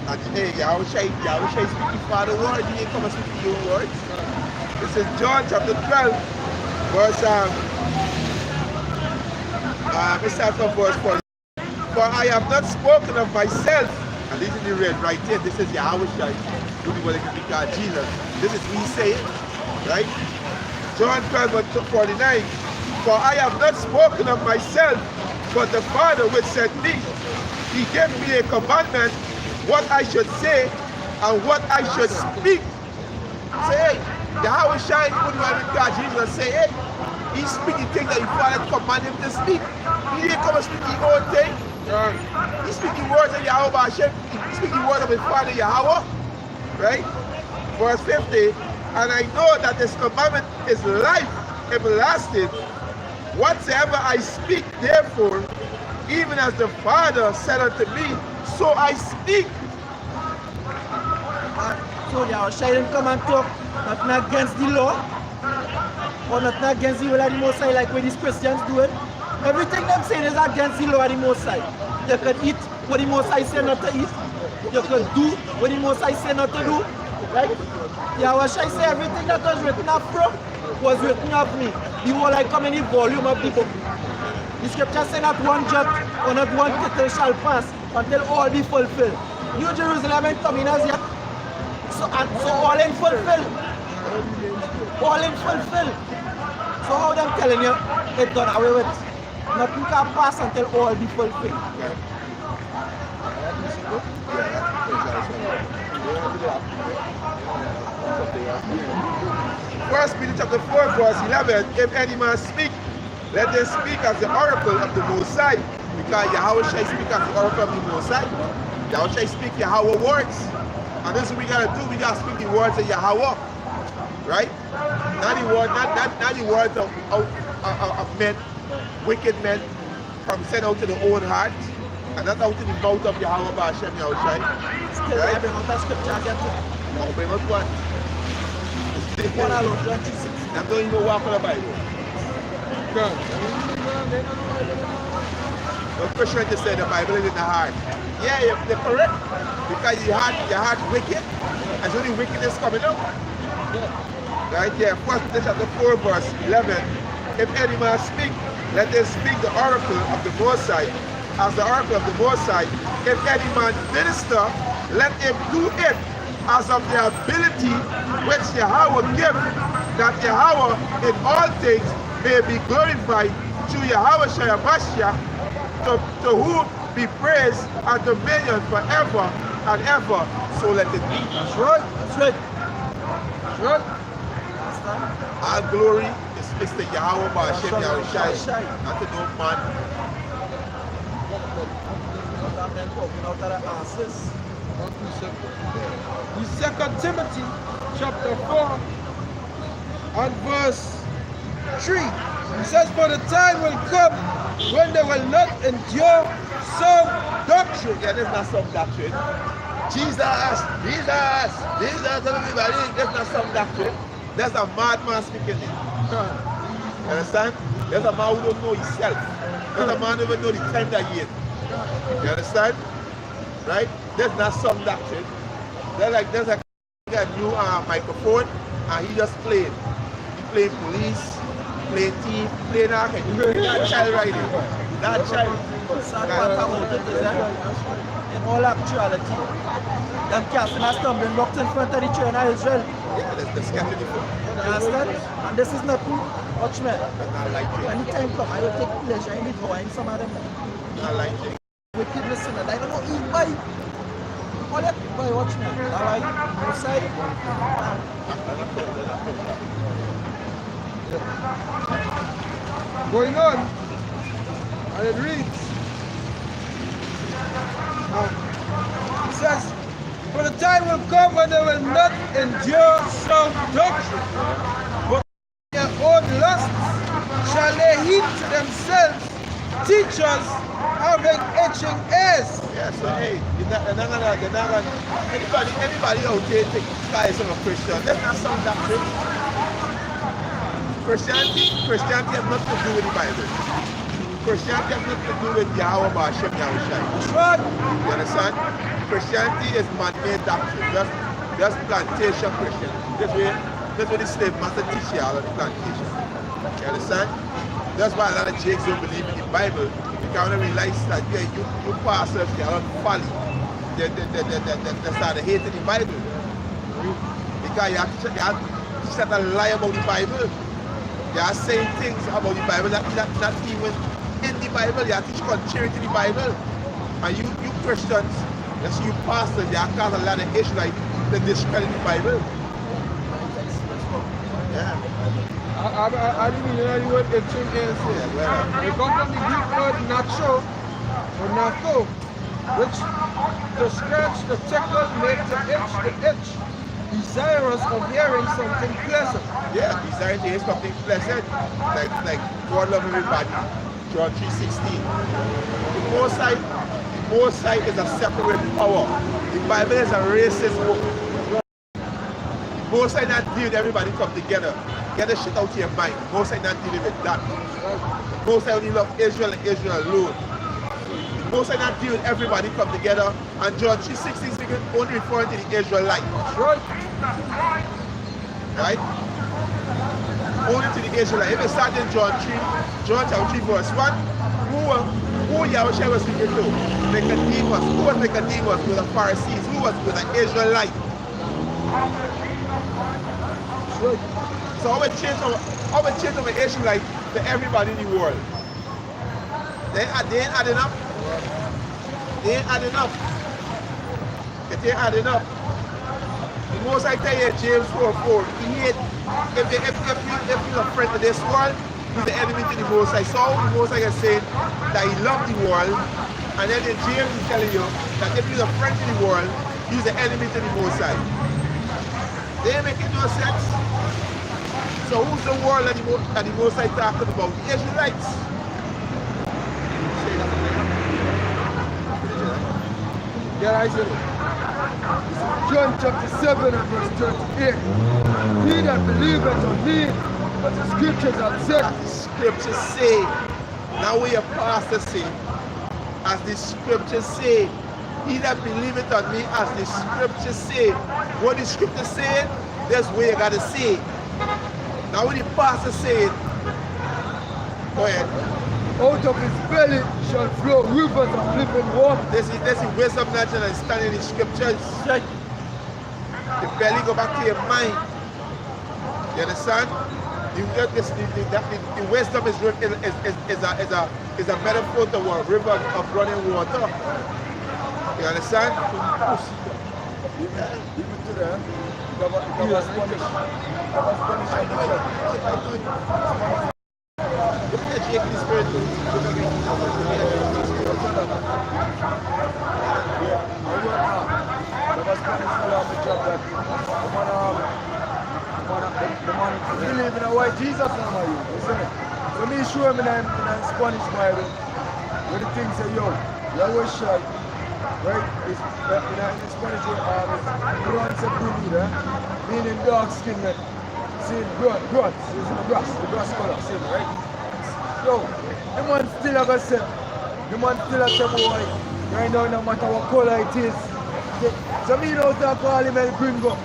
And hey, Yahweh Shai speaking for the word, you ain't come and speak your words. This is John chapter 12, verse we start from verse 4. For I have not spoken of myself, and this is the red right here, this is Yahweh Shai, who the one that called Jesus. This is me saying, right? John 12, verse 49. For I have not spoken of myself, but the Father which sent me. He gave me a commandment, what I should say and what I should speak. Say, hey, Yahweh Shai, who the one that called Jesus, say, hey, he's speaking things that the Father commanded him to speak. He didn't come and speak his own thing. He's speaking words of Yahweh Hashem. He's speaking words of his Father Yahweh. Right? Verse 50. And I know that this commandment is life everlasting. Whatsoever I speak, therefore, even as the Father said unto me, so I speak. So Yahweh Shai didn't come and talk nothing against the law, or nothing against the will of the Most High like what these Christians do it. Everything them saying is against the law of the Most High. You could eat what the Most High say not to eat. You could do what the Most High say not to do. Right? Yahweh Shai say everything that was written up from was written of me. The whole I come in the volume of the book. The scripture say not one jot or not one tittle shall pass until all be fulfilled. New Jerusalem ain't coming as yet. So all in fulfilled. All in fulfilled. So how them telling you it done away with? Nothing can pass until all be fulfilled. First Peter chapter 4, verse 11. If any man speak, let them speak as the oracle of the Most High. Because Yahweh Shai speak as the oracle of the Most High. Yahweh Shai speak Yahweh words. And this is what we gotta do. We gotta speak the words of Yahweh. Right? Not the words of men, wicked men, from sent out to the own heart, and not out to the mouth of Yahweh B'Hashem Yahweh Shai. Still right? I bring out that scripture again too. No, bring out one. One alone, 26. Them don't even walk on the Bible. No Christian to say the Bible is in the heart. Yeah, they're correct. Because your heart wicked, and so the wickedness coming up. Right there, 1 Peter chapter 4, verse 11. If any man speak, let them speak the oracle of the Most High, as the oracle of the Most High. If any man minister, let him do it as of the ability which Yahweh give, that Yahweh in all things may be glorified through Yahweh Shai Mashiach, to whom be praise and dominion forever and ever. So let it be. That's right. That's right. That's right. Our glory is to Yahweh B'Hashem Yahweh Shai, not to no man. In 2 Timothy chapter 4 and verse 3, it says, for the time will come when they will not endure sound doctrine. Yeah, there's not some doctrine. Jesus, everybody, there's not some doctrine. There's a madman speaking it. You understand? There's a man who don't know himself. There's a man who don't know the time that he is. You understand? Right? There's not some doctrine. There's a new microphone and he just playing. He playing police, playing thief, playing architect. That child right there. That child. In all actuality, them casting a stumbling blocks in front of the children of Israel. Yeah, let's get to the phone. understand? And this is nothing. Watch me. Not like it. When the time comes, I will take pleasure in devouring some of them. Not like it. Wickedness in it. I don't know, eat by. All that by watch me. Alright, outside. Going on, and it reads, it says, for the time will come when they will not endure sound doctrine, but their own lusts shall lay heed to themselves, teachers having itching ears. Yeah, so hey, they're not gonna, anybody out there think Sky is a Christian. That's not some doctrine. Christianity has nothing to do with the Bible. Christianity has nothing to do with Yahweh Hashem Yahushai. That's right. You understand? Christianity is man-made doctrine. Just plantation Christianity. That's what the slave master teach you all of the plantation. You understand? That's why a lot of Jakes don't believe in the Bible. Because they realize that you pastors, they are folly. They start hating the Bible. Because you have to teach that a lie about the Bible. They are saying things about the Bible that not even in the Bible. They are teaching contrary to the Bible. And you Christians, that's you pastors, they are causing a lot of issues like they discredit the Bible. Yeah. I didn't even know the word itching ears is. They come from the Greek word nacho, or nato, which to scratch, to tickle, make to itch, desirous of hearing something pleasant. Yeah, desire to hear something pleasant, like God love everybody. John 3:16. The Most High is a separate power. The Bible is a racist book. The Most High not deal with everybody come together. Get the shit out of your mind. The Most High not dealing with that. The Most High only love Israel and Israel alone. The Most High not deal with everybody come together. And John 3:16 is only referring to the Israelite. Right? Only to the Israelite. If it starts in John chapter 3 verse 1, who Yahushua was speaking to? Nicodemus. Who was Nicodemus? With the Pharisees. Who was with the Israelite? So I would change our Israelite to everybody in the world. They ain't adding up. They ain't adding up. It ain't adding up. The Most I tell you, James 4:4, he hate, if you're a friend of this world, he's the enemy to the Most High. So the Most High is saying that he loves the world, and then in James is telling you that if you're a friend to the world, he's the enemy to the Most High. They ain't making no sense. So who's the world that the Most High talking about? The Israelites. Yeah, I said it. John chapter 7 and verse 38. He that believeth on me, as the scriptures have said. As the scriptures say. Now we are pastor say. As the scriptures say. He that believeth on me, as the scriptures say. What the scriptures say, that's where you gotta say. Now when the pastor say it, go ahead. Out of his belly shall flow rivers of living water. This is wisdom natural and standing in the scriptures. The belly go back to your mind. You understand? The wisdom is a metaphor to a river of running water. You understand? Believe in a white Jesus now, you see. So me show him in a Spanish Bible where the thing say, yo, Yahushua, right? It's in a Spanish runs a brunida, meaning dark skin, man. See, grass, it's in the grass color, see, right? So, the man still have a say, boy, right now, no matter what color it is. So me don't call him El Gringo.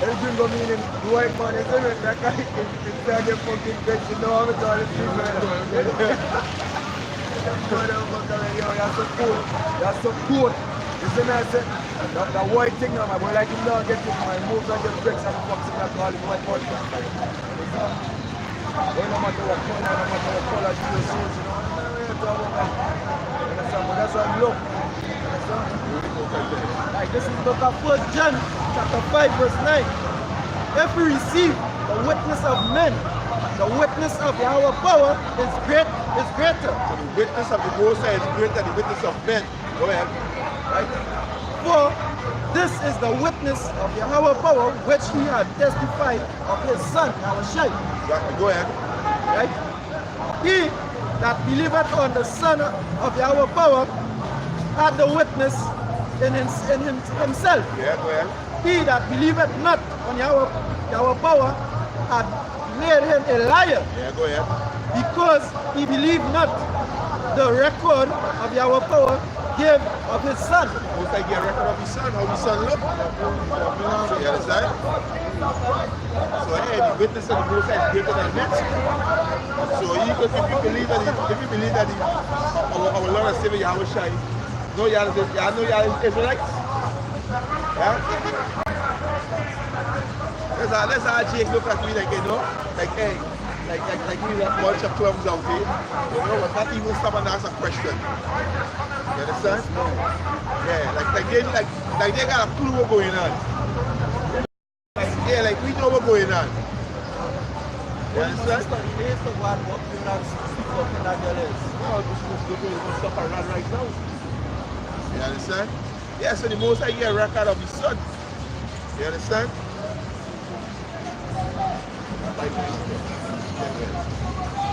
El Gringo meaning the white man, isn't it? That guy, instead of the fucking bitch, you know how to call it people. You're so cool. You see me, I said, The white thing now, my boy, like him don't get it, my moves and just breaks and fucks him like all the white boy. Boy, no matter what color, no matter what color, you see, you know, but that's why I'm low. Like this is the book of 1 John chapter 5 verse 9. If we receive the witness of men, the witness of our power is greater. The witness of the Most High is greater than the witness of men. Go ahead. Right? For this is the witness of Yahweh power which he had testified of his son, Yahushua. Exactly. Go ahead. Right? He that believeth on the Son of Yahweh power had the witness in himself. Yeah, go ahead. He that believeth not on Yahweh power had made him a liar, Yeah, go ahead. because he believed not the record of Yahweh power gave of his son. Most High get a record of his son, how his son look. So you understand? So hey, the witness of the Most High is greater than men. So if you believe that our Lord and Savior Yahushua, know y'all Israelites? Yeah? Let's how Jake look at me like, you know, like hey, like we a bunch of clubs out here. You know, but not even stop and ask a question. You understand? Yeah, like they got a clue what's going on. Yeah, like we know what's going on. You understand? You understand? Yeah, so the Most High get a record of his son. You understand?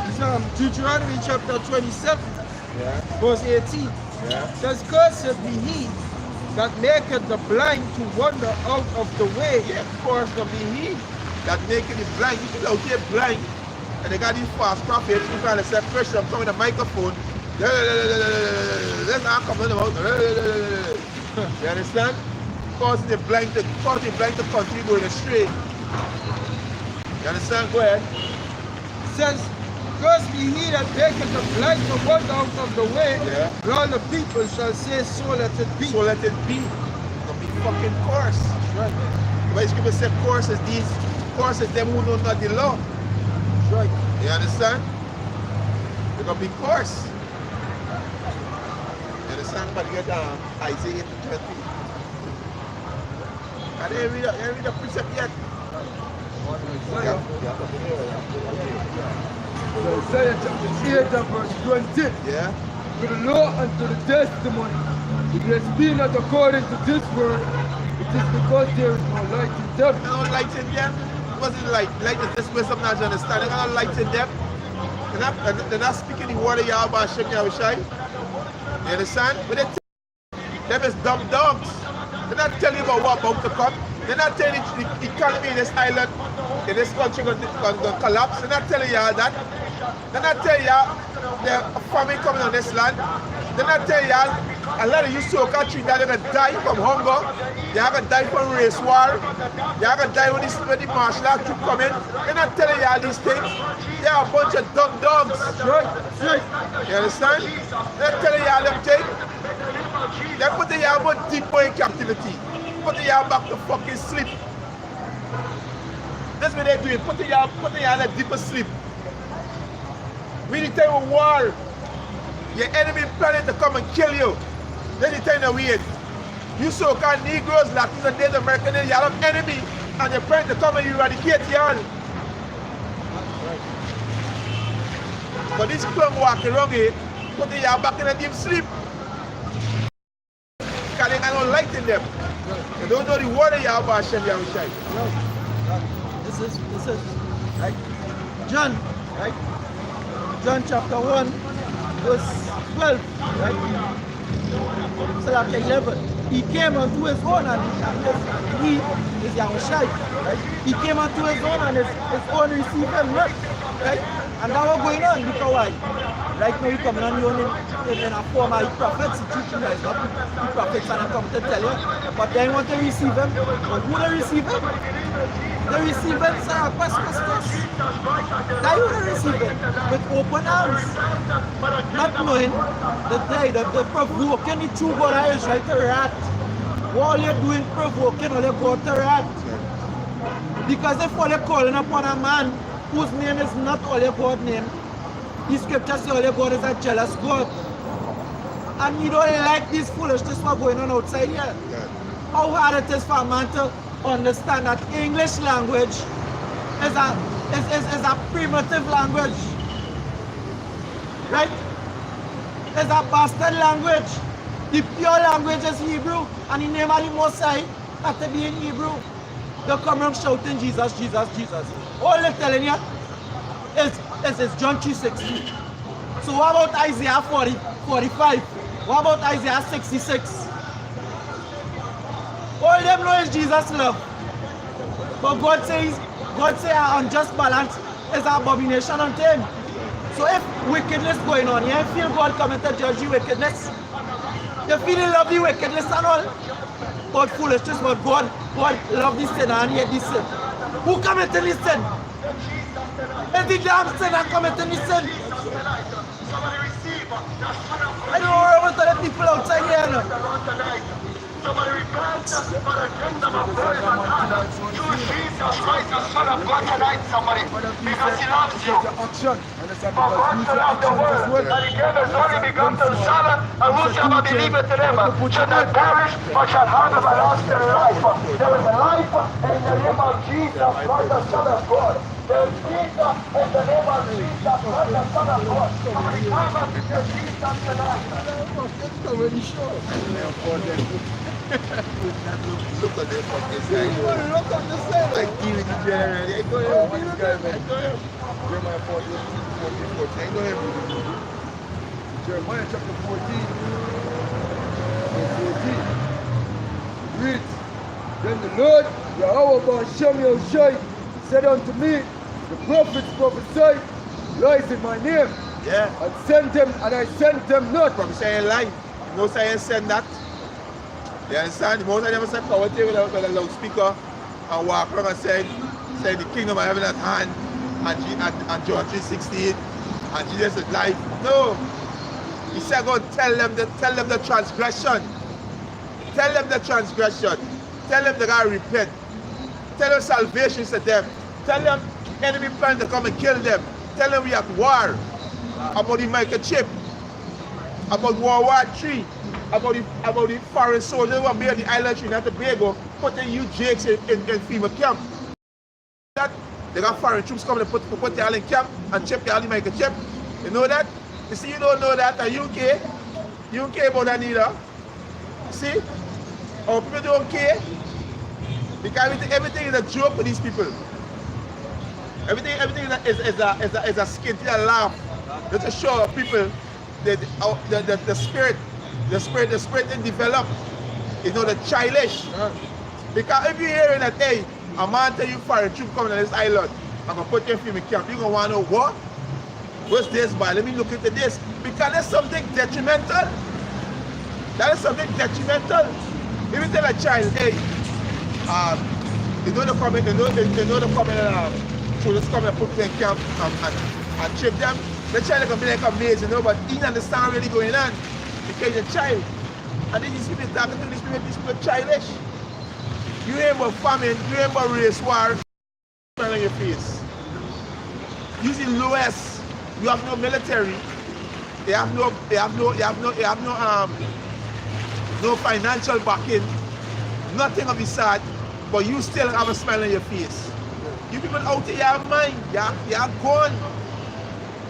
It's Deuteronomy chapter 27, Yeah. verse 18. Yeah. It says, cursed be he that maketh the blind to wander out of the way. Yeah, of course, of the he that naked is blind. You people out here blind, and they got these false prophets who trying to say pressure up on the microphone. Let's not come about. You understand? Causing the blind to continue going astray. You understand? Go ahead. It says, cursed be he that maketh the blind to wander out of the way. Yeah. And all the people shall say, so let it be. So let it be. It's gonna be fucking course. Right. The scripture said courses, these courses, them who know not the law. Right. You understand? They're gonna be course. You understand? But you get Isaiah 8:20. I didn't read the precept yet. Isaiah chapter 8 and verse 20. Yeah. To the law and to the testimony, if it has been not according to this word, it is because there is no light in them. There's no light in them. What's it like? Light is this way, some not understand. There's no light in them. They're not speaking the word of Yahweh Hashem Yahushai. You understand? But them is dumb dogs. They're not telling you about what about to come. They're not telling you the economy in this island, in this country going to collapse. They're not telling you all that. They're not telling you there's a famine coming on this land. They're not telling you a lot of you so-called that they're going to die from hunger. They're going to die from race war. They're going to die when the martial law keep coming. They're not telling you all these things. They're a bunch of dumb dogs. Right. You understand? They're telling you all them things. They're putting you about deeper in captivity. Putting you back to fucking sleep. That's what they're doing. Putting you in a deeper sleep. We need to tell you war. Your enemy planning to come and kill you. Then you tell them weird. You so-called Negroes, Latinos, and Native Americans, you have an enemy and they're planning to come and eradicate you all. But this clown walking around here, putting you back in a deep sleep. Because they got no light in them. They don't know the word of Yahweh Hashem Yahushai. This is right. John, right? John chapter 1, verse 12, right? So chapter 11. He came unto his own and he is Yahushai, right? He came unto his own and his own received him not, right? And that was going on because why? Right now you coming on your own in a form of prophets, he teaching you, not the prophets and come to tell you. But they want to receive him. And who they receive him? They receive him, Sarah Pascas. They who they receive him with open arms. Not knowing that they, the provoking the true God of Israel to wrath. All you're doing provoking all your God to wrath. Because if all you're calling upon a man whose name is not all your God name, the scripture says all your God is a jealous God. And you don't like this foolishness what's going on outside here. How hard it is for a man to understand that English language is a primitive language. Right? It's a bastard language. The pure language is Hebrew, and the name of the Most High has to be in Hebrew. They come around shouting Jesus, Jesus, Jesus. All they're telling you is John 3:16. So what about Isaiah 45? What about Isaiah 66? All them know is Jesus love. But God says an unjust balance is an abomination unto him. So if wickedness going on, you feel God coming to judge you wickedness. You feel he love the wickedness and all. But foolishness, but God love this sin and hate this sin. Who committed this sin? It's the damn sin that committed this sin. I don't know what other people outside here. No? Somebody repent for the kingdom of God is at hand. Choose Jesus Christ, the Son of God tonight, somebody, because he loves you. For God to love the world, that he gave his only begotten Son, and whosoever believeth in him should not perish, but shall have everlasting life. There is a life in the name of Jesus Christ, the Son of God. There is Jesus in the name of Jesus Christ, the Son of God. Somebody come up to Jesus tonight. It's already sure. Look at this fucking side. Look on the side. I deal with you already. I know him. I know him. Jeremiah 14. I know him. Jeremiah chapter 14. Verse 14. Read. Then the Lord, Yahweh God Shem Yoshai, said unto me, the prophets prophesied lies in my name. Yeah. And I sent them not. Prophesy a lie. No science said that. You understand? The most I never said power take with a loudspeaker and walk around and say the kingdom of heaven at hand and John 3:16 and Jesus is life. No. He said go tell them the transgression. Tell them the transgression. Tell them they gotta repent. Tell them salvation is to them. Tell them enemy plan to come and kill them. Tell them we at war. About the microchip. About World War III. About the foreign soldiers who are being the island Trinidad and Tobago, putting you Jakes in FEMA camp. That they got foreign troops coming to put the all in camp and chip the all in microchip. You know that? You see, you don't know that at UK. You don't care about that neither. You see? Our people don't care. Because everything is a joke with these people. Everything is a skit, a laugh. Just to show people the spirit didn't develop. You know, the childish. Because if you're hearing that, hey, a man tell you foreign troop coming on this island, I'm gonna put you in FEMA camp, you're gonna wanna know what? What's this by? Let me look into this. Because there's something detrimental. That is something detrimental. If you tell a child, hey, you know the comment, so just come and put them in camp and trip them. The child can be like amazing, you know, but he doesn't understand really going on because he's a child. And then these people talking to these people are childish. You hear about famine, you hear about race war, on your face. Using lowest, you have no military, they have no financial backing, nothing of the sort, but you still have a smile on your face. You people out there, your mind, you're gone.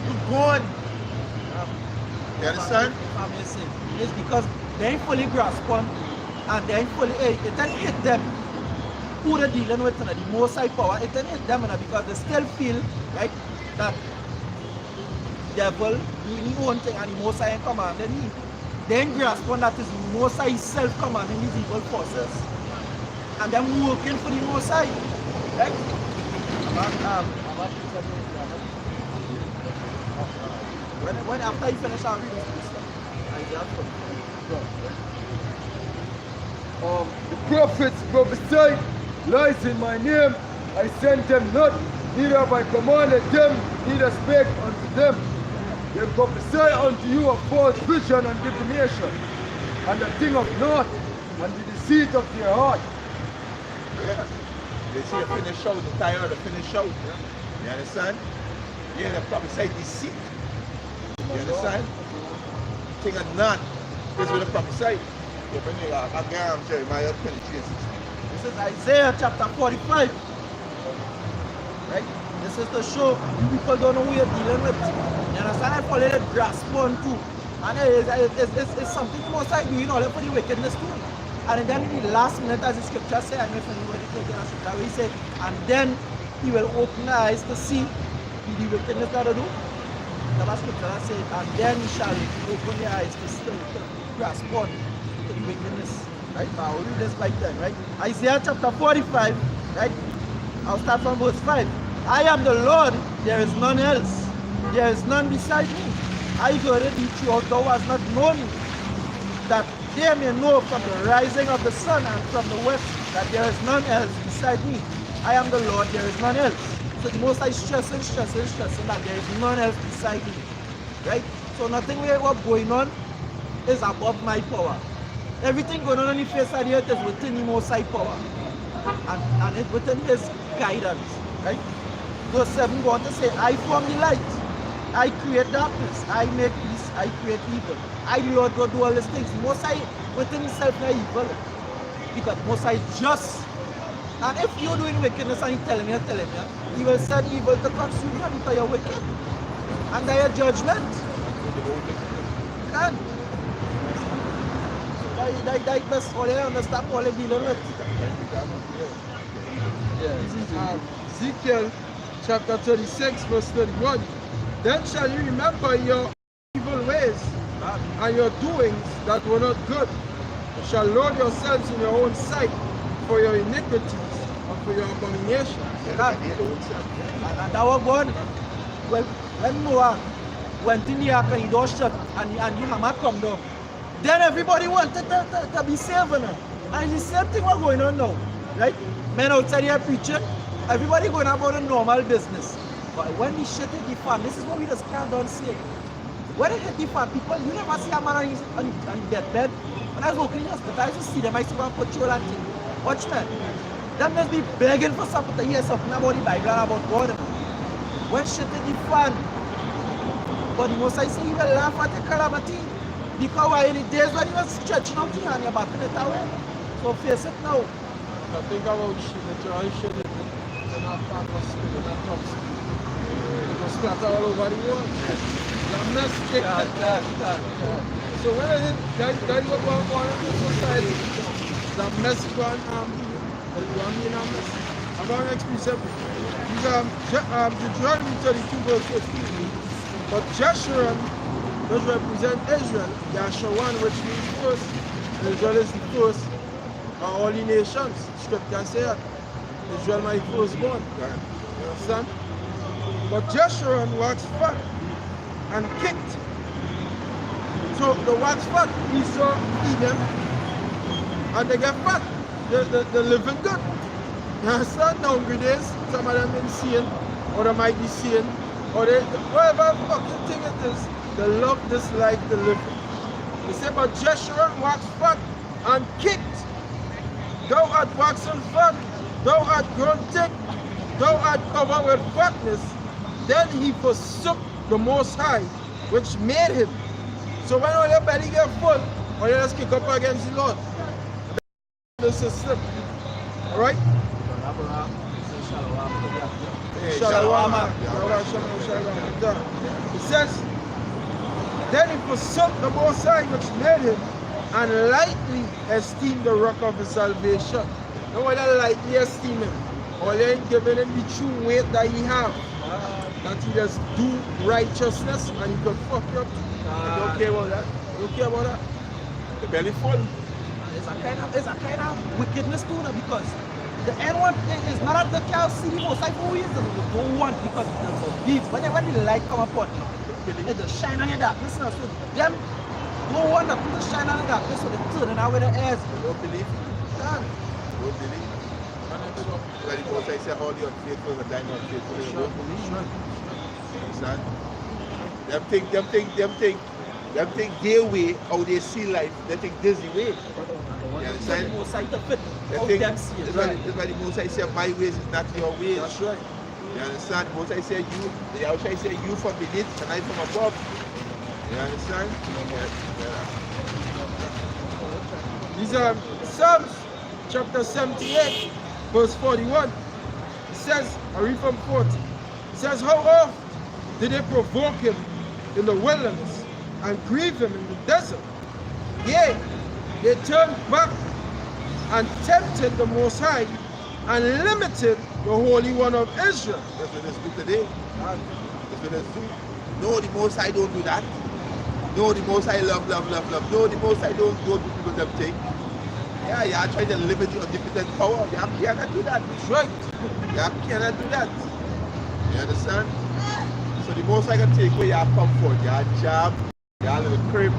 You're gone. You understand? It's because they ain't fully grasped on and they ain't fully, it ain't hit them who they're dealing with, the most high power, it ain't hit them because they still feel, right, that devil doing his own thing and the most high ain't commanding him. They ain't grasp on that is the most high self-commanding these evil forces. And them working for the most high. Right? When after you finish our reading, the prophets prophesied lies in my name. I sent them not, neither have I commanded them, neither spake unto them. They prophesy unto you a false vision and divination, and the thing of naught, and the see it up to your heart. Yeah. They see the finish out, the tire, the finish out. You understand? Yeah, they prophesy deceit. You understand? Thing of none is what they prophesy. You bring it again, Jeremiah 23. This is Isaiah chapter 45. Right? This is to show you people don't know who you're dealing with. You understand? I follow the grasp on too. And it's something the Most High do in order for the wickedness too. And then in the last minute, as the scripture says, I don't know if anybody take the scripture where he said, and then he will open the eyes to see the wickedness that I do. The scripture says, and then he shall open the eyes to see, to grasp on to the wickedness. Right? I will read this like that, right? Isaiah chapter 45, right? I'll start from verse 5. I am the Lord, there is none else. There is none beside me. I girded thee throughout, thou hast not known me, that they may know from the rising of the sun and from the west that there is none else beside me. I am the Lord, there is none else. So the Most High stressing that there is none else beside me. Right? So nothing what's going on is above my power. Everything going on the face of the earth is within the Most High power. And it's within his guidance. Right? Verse 7 go on to say, I form the light. I create darkness. I make peace. I create evil. I, Lord, God, do all these things. Most High within himself is evil. Because Most High is just. And if you're doing wickedness and you're telling me, he will send evil to consume you because you're wicked. Under your judgment. Can. That's all I understand, all I dealing with. Ezekiel chapter 36 verse 31. Then shall you remember your evil ways and your doings that were not good. You shall load yourselves in your own sight for your iniquities and for your abominations. And that was God. Well, when Noah went in the ark and the door shut and the hammer come down, then everybody wanted to be saved. And the same thing was going on now. Right? Men outside here preaching, everybody going about a normal business. But when the shit hit the fan, this is what we just can't don't say. When it hit the fan, people, you never see a man on deathbed. When I was working in the hospital, I used to see them, I used to go and patrol and thing. Watch them. Them must be begging for something to hear something about the Bible and about God. When shit hit the fan, but the Most I say he will laugh at the calamity. Because why in the days when you were stretching out your hand, you're backing it away. So face it now. I think about shit, the joy shit, and our fan was spinning and top spinning. It was splatter all over the world. The mess kicked it. So when I did, that was going on in the society. The mess gone, in a mess. I'm going to explain something. Deuteronomy 32 verse 15. But Jeshurun does represent Israel, Yashawan, which means first. And Israel is the first of all the nations. Scripture says Israel my firstborn. You understand? But Jeshurun waxed fat and kicked. So the waxed fat, we saw feed them and they get fat. They're living good. You understand? Now hungry days, some of them insane, or they might be sane, or they, whatever fucking thing it is, they love this life they live. They say, but Jeshurun waxed fat and kicked. Thou art waxen fat, thou art grown thick, thou art covered with fatness. Then he forsook the Most High, which made him. So when all your belly get full, or you just kick up against the Lord, the system. Alright? It says, then he forsook the Most High, which made him, and lightly esteemed the rock of his salvation. No one lightly esteem him. Or they ain't giving him the true weight that he have. That he just do righteousness and he can fuck you up. You don't care about that? You don't care about that? The belly full. It's a kind of wickedness too, because the N1 is not that they can't see the Most High for reason. They don't want because the beats. But when the light come upon you, it just shine on your darkness. So them don't want to put the shine on the darkness, so they turn it out with their ears. You don't believe? Done. You don't believe? Like the Most High say, all the unfaithful and die not faithful. You don't believe? Understand? Them think their way, how they see life, they think Disney way. You You It's for the understand? Most High to fit The out thing- them see it. That's why the Most High said, my ways is not your ways. That's right. You understand? Most High said, you, the Yahushua said, you from beneath and I from above. You understand? These are Psalms chapter 78, verse 41. It says, I read from 40. It says, how oft did they provoke him in the wilderness and grieve him in the desert? Yea, they turned back and tempted the Most High and limited the Holy One of Israel. That's what let's do today. That's what let's do. No, the Most High don't do that. No, the Most High love. No, the Most High don't do people them thing. Yeah, you are trying to limit your omnipotent power. You cannot do that. That's right. You cannot do that. You understand? So the Most High can take away your comfort, your job, your little crib,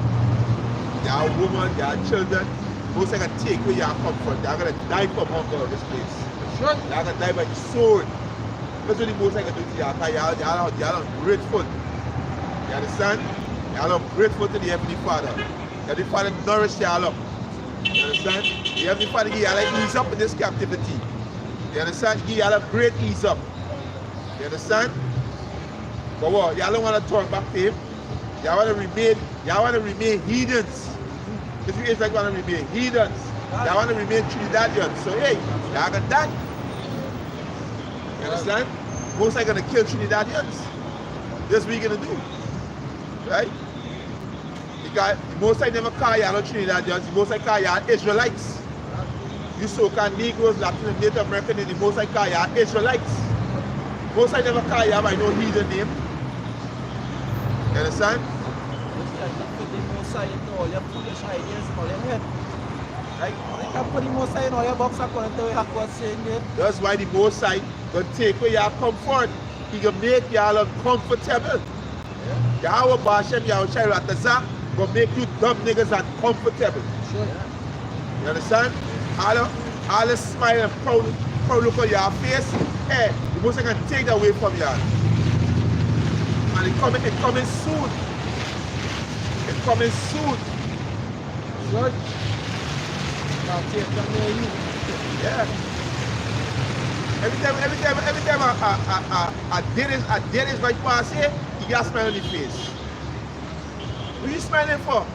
your woman, your children. The Most High can take away your comfort. You're going to die from hunger in this place. That's right. You're going to die by the sword. That's what the Most High can do to you. You're ungrateful. You understand? You're ungrateful to the Heavenly Father. The Heavenly Father nourish you all up. You understand? The Heavenly Father give you all ease up in this captivity. You understand? Give you all a great ease up. You understand? But what? Y'all don't want to turn back to him. Y'all want to remain heathens. This is like want to remain heathens. Y'all want to remain Trinidadians. So hey, y'all gonna die. You understand? Most are gonna kill Trinidadians. That's what you're gonna do. Right? Because the Most High never call y'all Trinidadians, the Most High call y'all Israelites. You so-called Negroes, Latin and Native American, the Most High call y'all Israelites. Most High never call y'all by no heathen name. You understand? It's like you put the Most High into all your foolish ideas in all your head. Right? You can put the Most High in all your box according to what God saying there. That's why the Most High gonna take away your comfort. He gonna make y'all uncomfortable. Yahweh Bashem, Yahweh Shai Ratazah, gonna make you dumb niggas uncomfortable. Sure. You understand? All the smile and proud look on your face, hey, the Most High gonna take that away from y'all. And it's coming soon. It's coming soon. Right. Now take them near you. Yeah. Every time a dead is right past here, you got a smile on your face. What are you smiling for?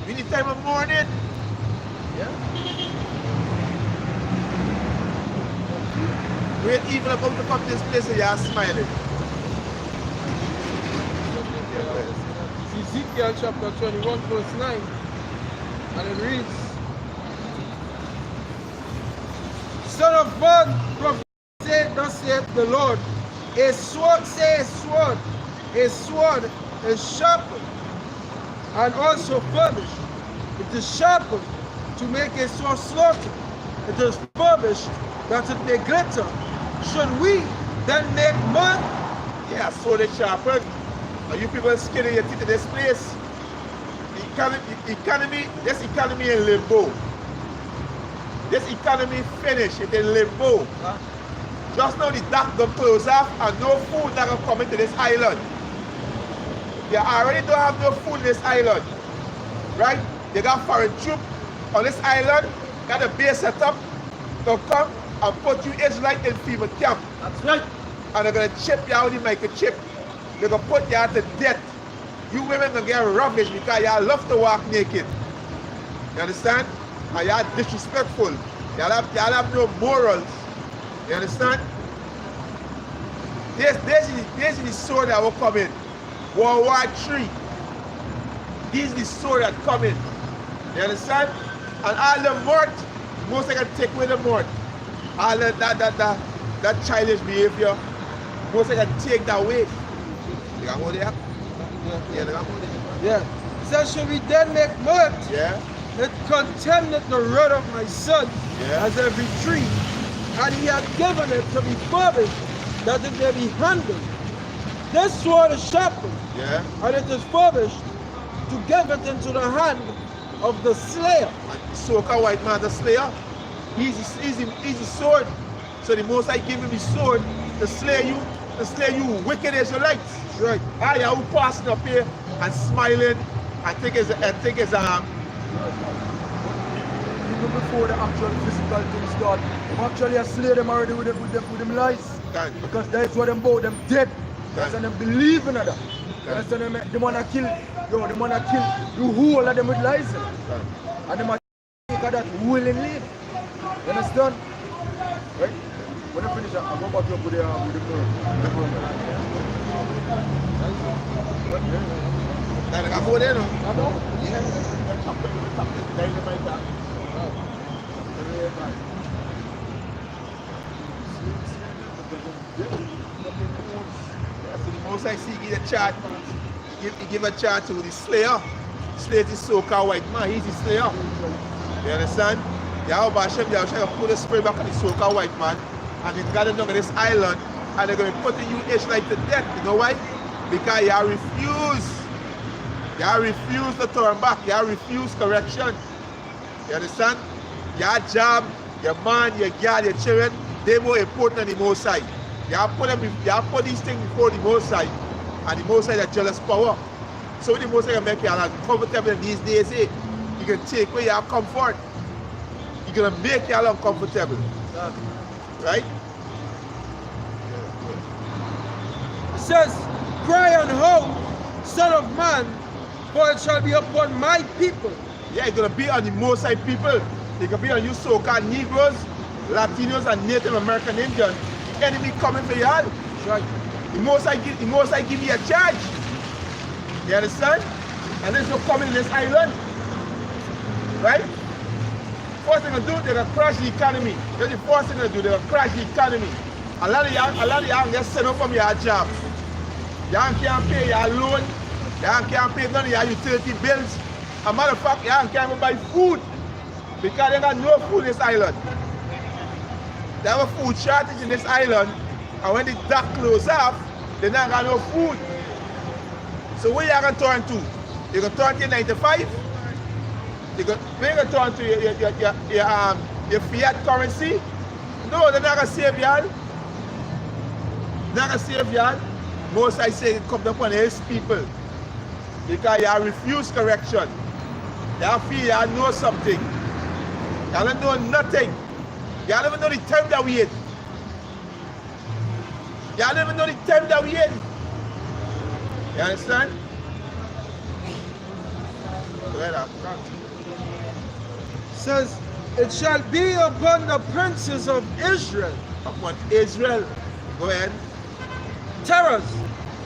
Any time of morning? Yeah. Great evil about to come to this place and you're smiling. Ezekiel chapter 21 verse 9, and it reads, Son of man, prophesy, thus saith the Lord, a sword, say a sword is sharpened and also furbished. It is sharpened to make a sword slaughter. It is furbished that it may glitter. Should we then make mud? Yeah, so they sharpen. Are you people scared your teeth in this place? This economy in limbo. This economy finished, it's in limbo. Just now the dock got closed off and no food not gonna come into this island. They already don't have no food in this island. Right? They got foreign troops on this island, got a base set up, they'll come and put you Israelite in FEMA camp. That's right. And they're gonna chip you out with the microchip. They're gonna put you out to death. You women gonna get rubbish because y'all love to walk naked. You understand? And y'all disrespectful. Y'all have no morals. You understand? This is the sword that will come in. World War III. This is the sword that come in. You understand? And all the mort, most I can take away the mort. All that childish behavior, most I can take that away. You got more there? Yeah, they got more there. Yeah. It says, should we then make mud? Yeah. It contemneth the rod of my son Yeah. as every tree, and he hath given it to be furbished, that it may be handled. This sword is sharpened, Yeah. and it is furbished to give it into the hand of the slayer. And so-called white man, the slayer, he's the sword. So the Most High give him the sword to slay you wicked Israelites. Right. Ah, yeah, who passing up here and smiling and think his Even before the actual physical thing start, I'm actually a slave them already with them lies. Because that's what them both them dead. That's what them believe in that. That's what them wanna kill, them wanna kill the whole of them with lies. And them take that willingly. You understand? Right? When I finish, I'll go back up with the I'm over there now. Most I see give a chart, he give a chart to the slayer. Slayer is so-called white man, he's the slayer. You understand? Yahweh Hashem, they are trying to put the spirit back on the so-called white man, and they've got them down on this island, and they're going to put the Israelite to death. You know why? Because you refuse. You refuse to turn back. You refuse correction. You understand? Your job, your man, your girl, your children, they're more important than the Most High. You put these things before the Most High, and the Most High is jealous power. So the Most High can make you uncomfortable in these days. You can take away your comfort. You're going to make you uncomfortable. Right? It says, cry and hope, Son of Man, for it shall be upon my people. Yeah, it's going to be on the Most High people. It can be on you so-called Negroes, Latinos, and Native American Indians. The enemy coming for y'all. Right. The Most High give you a charge. You understand? And then you're coming in this island. Right? First thing to do, they're going to crash the economy. That's the first thing to do, they're going to crash the economy. A lot of y'all get sent up from your job. Y'all can't pay your loan. Y'all can't pay none of your utility bills. As a matter of fact, y'all can't even buy food because they got no food in this island. They have a food shortage in this island, and when the dock close off, they not got no food. So where y'all gonna turn to? You gonna turn to 95? Where you gonna turn to your fiat currency? No, they're not gonna save y'all. They're not gonna save y'all. Most I say it comes upon his people. Because y'all refuse correction. Y'all feel y'all know something. Y'all don't know nothing. Y'all don't even know the time that we in. Y'all don't even know the time that we in. You understand? Go ahead, Says, it shall be upon the princes of Israel. Upon Israel. Go ahead. Terrors,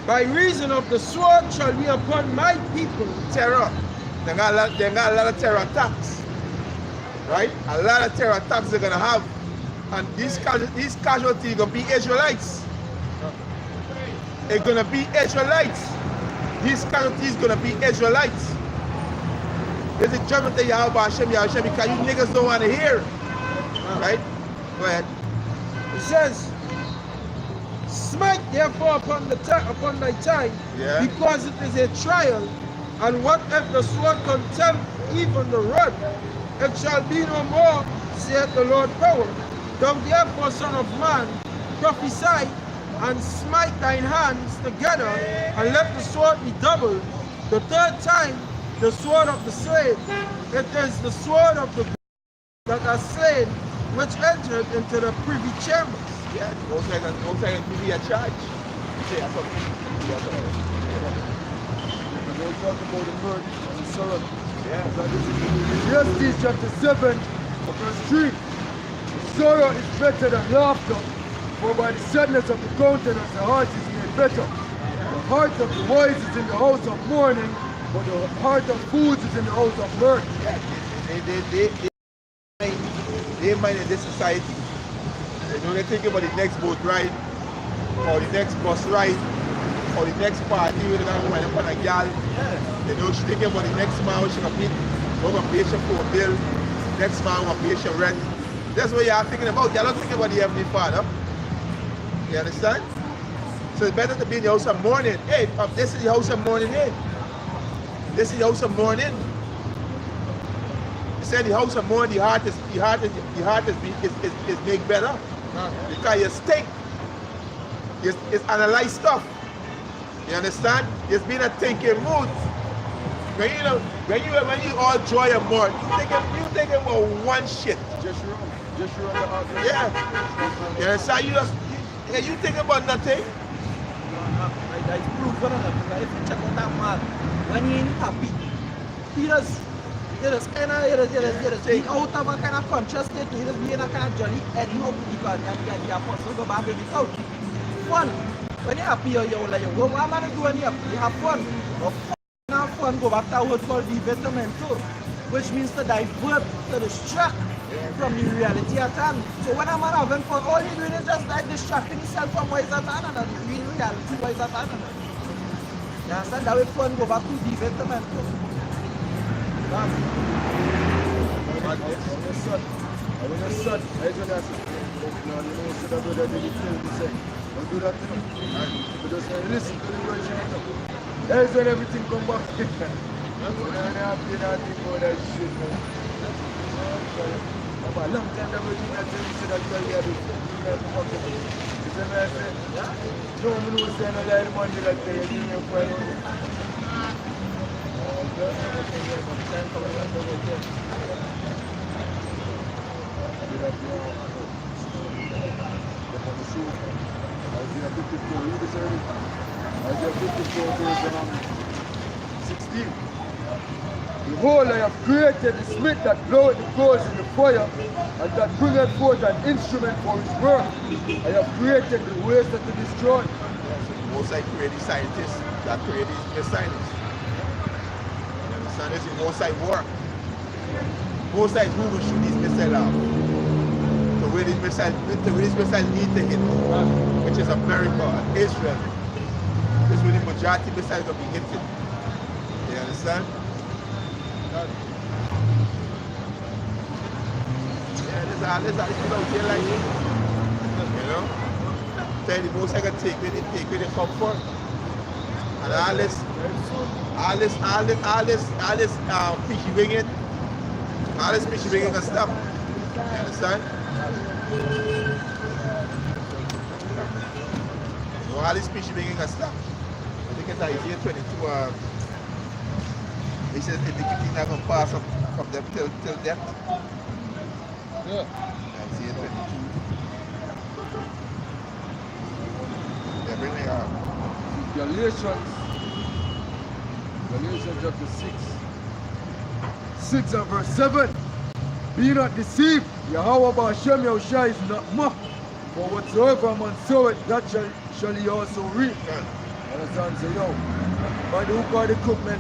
by reason of the sword, shall be upon my people. Terror. They got a lot of terror attacks. Right? A lot of terror attacks they're going to have. And these casualties are going to be Israelites. It's going to be Israelites. These casualties are going to be Israelites. There's a judgment that Yahweh Hashem, because you niggas don't want to hear. Right? Go ahead. It says, smite therefore upon thy time, because it is a trial, and what if the sword contempt even the rod? It shall be no more, saith the Lord power. Thou therefore, son of man, prophesy, and smite thine hands together, and let the sword be doubled. The third time, the sword of the slain, it is the sword of the that are slain, which entered into the privy chambers. Yeah, most like give you a charge. We're going to talk about the murder and the sorrow. Yeah. So this is Ecclesiastes chapter 7, verse 3. The sorrow is better than laughter, for by the sadness of the countenance the heart is made better. The heart of the wise is in the house of mourning, but the heart of fools is in the house of mirth. They mind in this society. They think about the next boat ride, or the next bus ride, or the next party where they're going to wind up on a gal. They don't think about the next man which can meet, we're going to pay you for a bill, next man we're going to pay you rent. That's what you're thinking about. You're not thinking about the Heavenly Father. You understand? So it's better to be in the house of mourning. Hey, this is the house of mourning, hey. This is the house of mourning. He said the house of mourning, the heart is made better. Because you think, it's analyze stuff. You understand? It's been a thinking mood. But you know, When you all joy and mourn, you thinking about one shit. Just run the argument. Yeah. Yeah, so you thinking about nothing. That's proven enough. If you check out that man, when he ain't happy, he just kind of being out of a kind of conscious state. He just being a kind of jolly anyhow because the apostle go back with it out. Fun. When you're happy, you're like, you go, what man do when you're happy? You have fun. But have fun, go back to a word called divertimento, which means to divert, to distract from the reality at hand. So when a man having fun, all he's doing is just like distracting himself from what is at hand and the real reality what is at hand. You understand? That way fun go back to divertimento. Don't do that to them. But just listen to the words right now. That is when everything come back. You don't have to think about that shit, man. For a long time, that was that you said that you had to fuck it. You see what I said? No one knows saying a lot of money that they are giving you for it. Isaiah 54, read this early. Isaiah 54 verse 16. Behold, I have created the smith that bloweth the coals in the fire, and that bringeth forth an instrument for his work. I have created the waste to destroy. Most I created scientists that created the scientists. You understand? This is most I work. Most I who will shoot these missiles out. So where this missile need to hit, which is America and Israel. This is where the majority missiles will be hitting. You understand? Yeah, this is out here like this. You know? Tell the most I can take with the comfort. And all this fishy winging, all this fishy winging and stuff. You understand? So all this fishy winging and stuff. I think it's Isaiah 22. He says if the king not gonna pass up from them till death. Yeah. Isaiah 22. Yeah, bring me out. Galatians chapter 6. 6 and verse 7. Be not deceived, Yahweh Ba'ashem Yahushua is not mocked. For whatsoever man soweth, that shall he also reap. You understand? So yo, by the hook or the crook, man,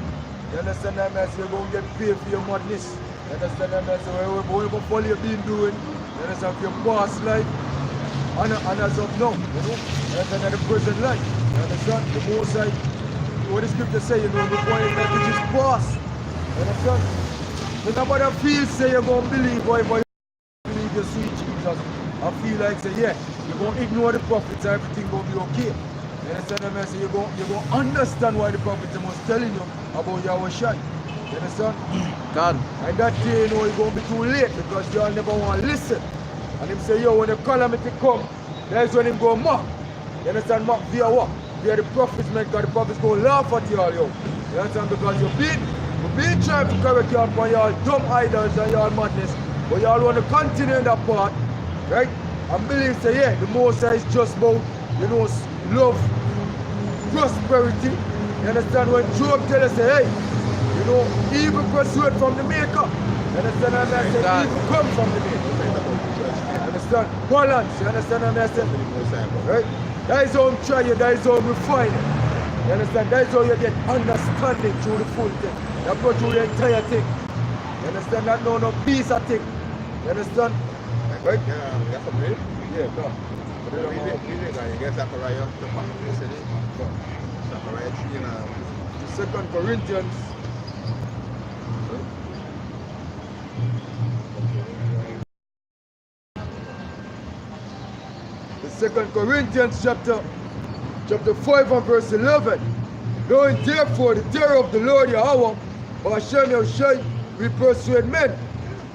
you understand that, man? So you're going to get paid for your madness. You understand that, man? So whatever folly you've been doing, you understand, for your past life, and as of now, you know, you understand, that the present life, you understand, the most side, what the scripture say, you know, the point which is past, you understand? So nobody feels say you're going to believe, boy, you believe you see Jesus. I feel like say, yeah, you're going to ignore the prophets, everything going to be okay. You understand what I say? You're going to understand why the prophet was telling you about Yahushua. You understand? God. And that day, you know, it's going to be too late because y'all never want to listen. And him say, yo, when the calamity come, that's when him go mock. You understand? Mock via what? Via the prophets, man, because the prophets go laugh at y'all, yo. You understand? Because you've been trying to correct y'all for y'all dumb idols and y'all madness. But y'all want to continue in that part, right? And believe, say, yeah, the Most High is just about, you know, love, prosperity. You understand? When Job tell us, say, hey, you know, evil pursued from the maker. You understand what I say? Evil come from the maker. You understand? Balance. You understand what I say? Right? That is how I'm trying, that is how I'm refining. You understand? That is how you get understanding through the full thing. You go through the entire thing. You understand? That no piece of thing. You understand? Right? Yeah, some real? Yeah, come. You get Zachariah, the pastor yesterday. Zachariah 3 and 2 Corinthians. The 2 Corinthians chapter 5 and verse 11. Knowing therefore the terror of the Lord Yahweh, Ba'ashem Yahushua, we persuade men,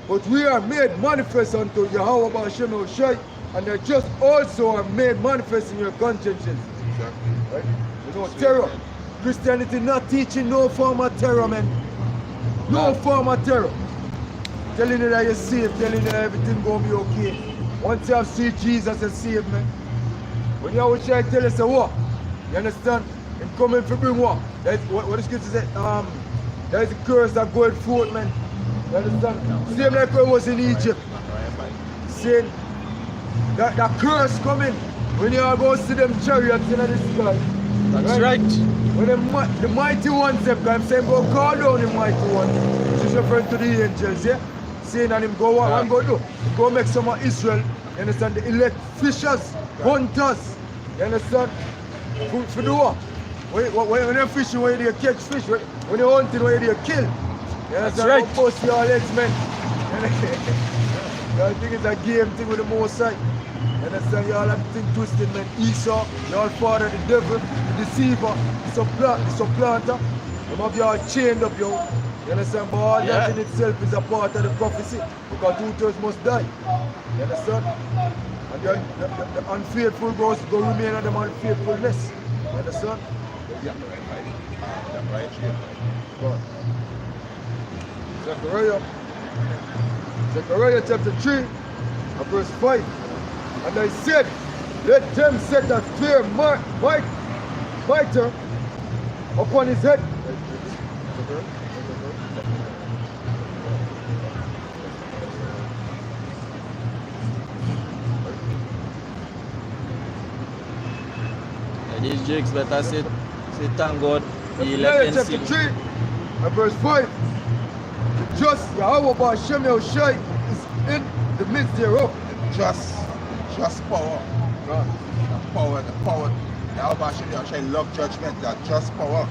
but we are made manifest unto Yahweh Ba'ashem Yahushua, and they just also are made manifest in your consciences. Exactly. Right? You know, terror. Christianity not teaching no form of terror, man. No form of terror. Telling you that you're safe, telling you that everything gonna be okay. Once you have seen Jesus and saved me, when you always try to tell us what, you understand? Him coming for bring what? That's what the scripture said. That is the curse that going forth, man. You understand? Same like when I was in Egypt. Saying that curse coming when you are going to see them chariots in the sky. That's right. When the mighty ones, I'm saying go call down the mighty ones. Which is referring to the angels, yeah? Saying that him go what I'm going to do? Go make some of Israel, you understand? The elect fishers, hunters, you understand? For do what? When you're fishing, when you catch fish, when you're hunting, when you kill. You understand? That's right. Don't post your legs, man. You think it's a game thing with the Most High. You understand? You all have thing twisted, man. Esau, you all father the devil, the deceiver, the supplanter. Some of you are chained up, yo. You understand? But all that in itself is a part of the prophecy. Because 2/3 must die. You understand? And the unfaithful go remain on them unfaithfulness. You understand? Yeah. Right. Go on. Zechariah chapter 3 and verse 5. And I said, let them set a fair mitre upon his head. And these jigs better say thank God. Zechariah chapter 3 and verse 5. The just Yahweh Ba'Shem Yahushai is in the midst thereof. Just power. God. The power. Yahweh Hashem Yahushai love judgment, that just power.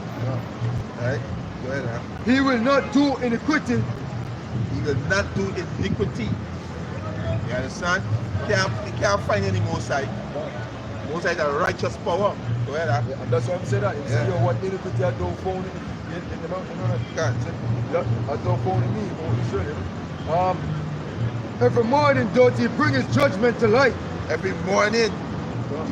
Right? Go ahead, man. He will not do iniquity. He will not do iniquity. You understand? You can't find any Most High. Most High is a righteous power. Go ahead, man. And that's what I'm saying. That. You see what iniquity I don't found in the mountain. I don't found in me. Every morning, don't he bring his judgment to light? Every morning,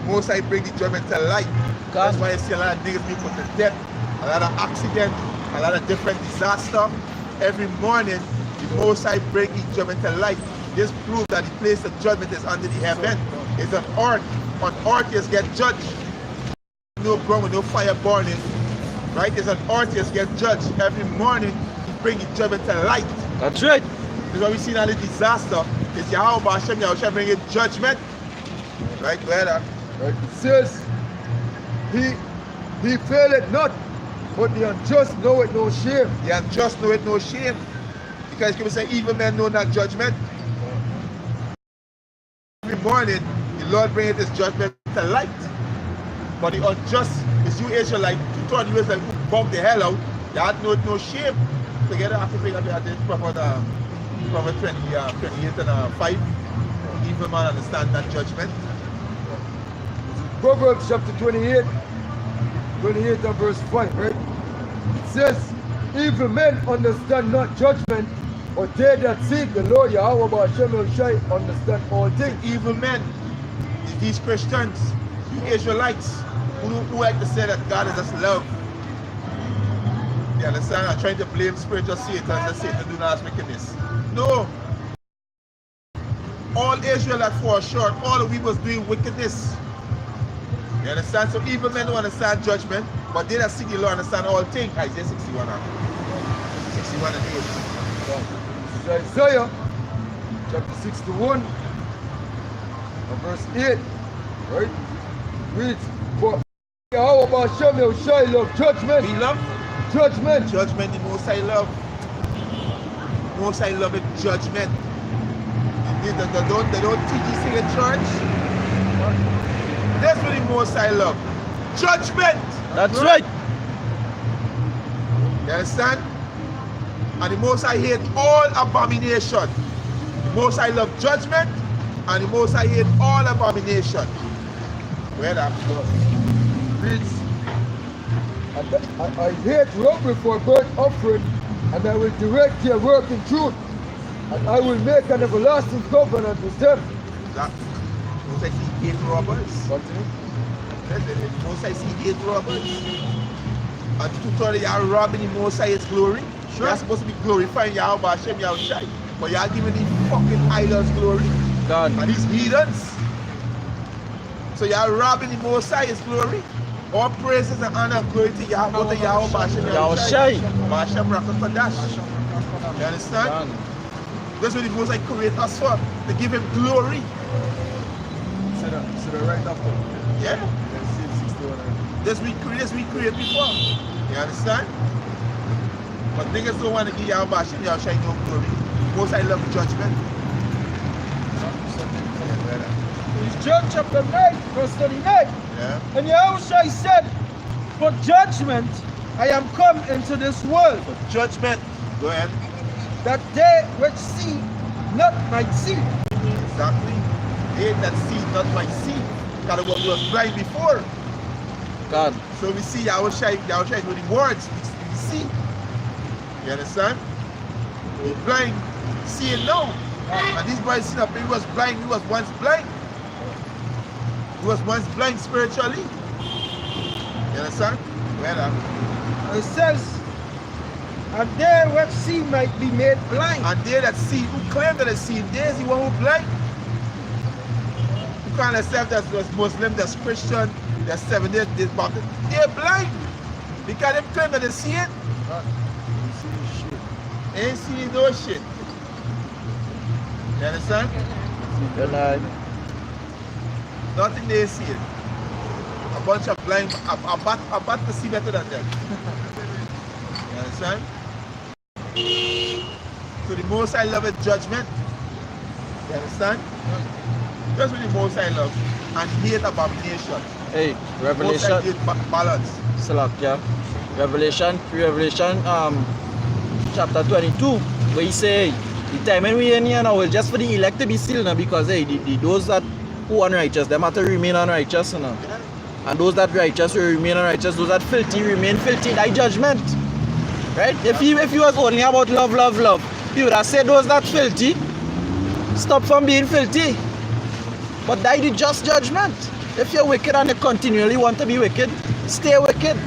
Most High bring the judgment to light. That's why you see a lot of niggas being put to death, a lot of accidents, a lot of different disaster. Every morning, the Most High bring the judgment to light. This proves that the place of judgment is under the heaven. It's on earth. On earth, you get judged. No ground with no fire burning. Right? It's on earth, you get judged. Every morning, he bring the judgment to light. That's right. Because what we see now the disaster is Yahweh Ba'Shem Yahushai bringing judgment. Right? Go ahead. Right. It says, he faileth not, but the unjust know it no shame. The unjust know it no shame. Because people say evil men know not judgment. Every morning, the Lord bringeth his judgment to light. But the unjust is you Israelite, 200 years like bump the hell out, that know it no shame. Together after bring up the Proverbs 28 and 5. Evil man understand that judgment. Proverbs chapter 28 and verse 5, right? It says, evil men understand not judgment, but they that seek the Lord Yahweh Ba'Shem Yahushai understand all things. Evil men is these Christians, you Israelites, who like to say that God is just love. You understand? I'm trying to blame spiritual Satan and say Satan do not have wickedness. No. All Israelites fall short. All the people doing wickedness. You understand? So evil men don't understand judgment, but they that seek the Lord understand all things. Isaiah 61 and 8. This is Isaiah chapter 61 and verse 8. Right? Reads, for Yahweh Ba'Shem Yahushai love judgment. We love Judgment. judgment, the Most High love. Most High love it, judgment. They don't teach this thing in church. That's what the Most High love. Judgment. That's right. You understand? And the Most High hate all abomination. The Most High love judgment, and the Most High hate all abomination. Where that Reads, I hate robbery for burnt offering, and I will direct their work in truth, and I will make an everlasting covenant with them. That Most High see hate robbers. Continue. Most High see hate robbers. And 230 are robbing the Most High's glory. Sure. You're supposed to be glorifying Yahweh Hashem Yahushai. But you're giving these fucking idols glory. God. And these heathens. So you're robbing the Most High's glory. All praises and honor and glory to Yahweh, to Yahweh Hashem Yahushai. Hashem Rakakadash. You understand? God. That's what the Most High created us for. To give him glory. So the right after. Yeah. This we create before. You understand? But niggas don't want to give Yahweh Hashem Yahushai no glory. Most I love judgment. It's John chapter 9, verse 39. Yeah. And Yahushua said, for judgment I am come into this world, For judgment. Go ahead. that they which see not might see. Exactly. They that see not might see. Because what was blind before. God. So we see Yahushai with the words. We see. You understand? He's blind, seeing now. And this boy seen up, he was blind, he was once blind. He was once blind spiritually. You understand? Well, It says, and they which see might be made blind. and they that see, who claim that they see, they is the one who blind. You can't accept that as Muslim, that's Christian, that's 7 days, this Baptist. They're blind. Because they claim that they see it. They ain't seeing no shit. You understand? Good night. Nothing they see it. A bunch of blind, a bat to see better than them. You understand? So the Most High love is judgment. You understand? That's what the Most High love. And hate abomination. Hey, Most Revelation. High hate balance. Salak, Revelation chapter 22, where he say, the time when we in here now is just for the elect to be sealed now, because hey, those that who unrighteous, them have to remain unrighteous now. And those that righteous will remain unrighteous, those that filthy remain filthy, thy judgment. Right? If he was only about love, he would have said those that filthy, stop from being filthy. But die the just judgment. If you're wicked and you continually want to be wicked, stay wicked.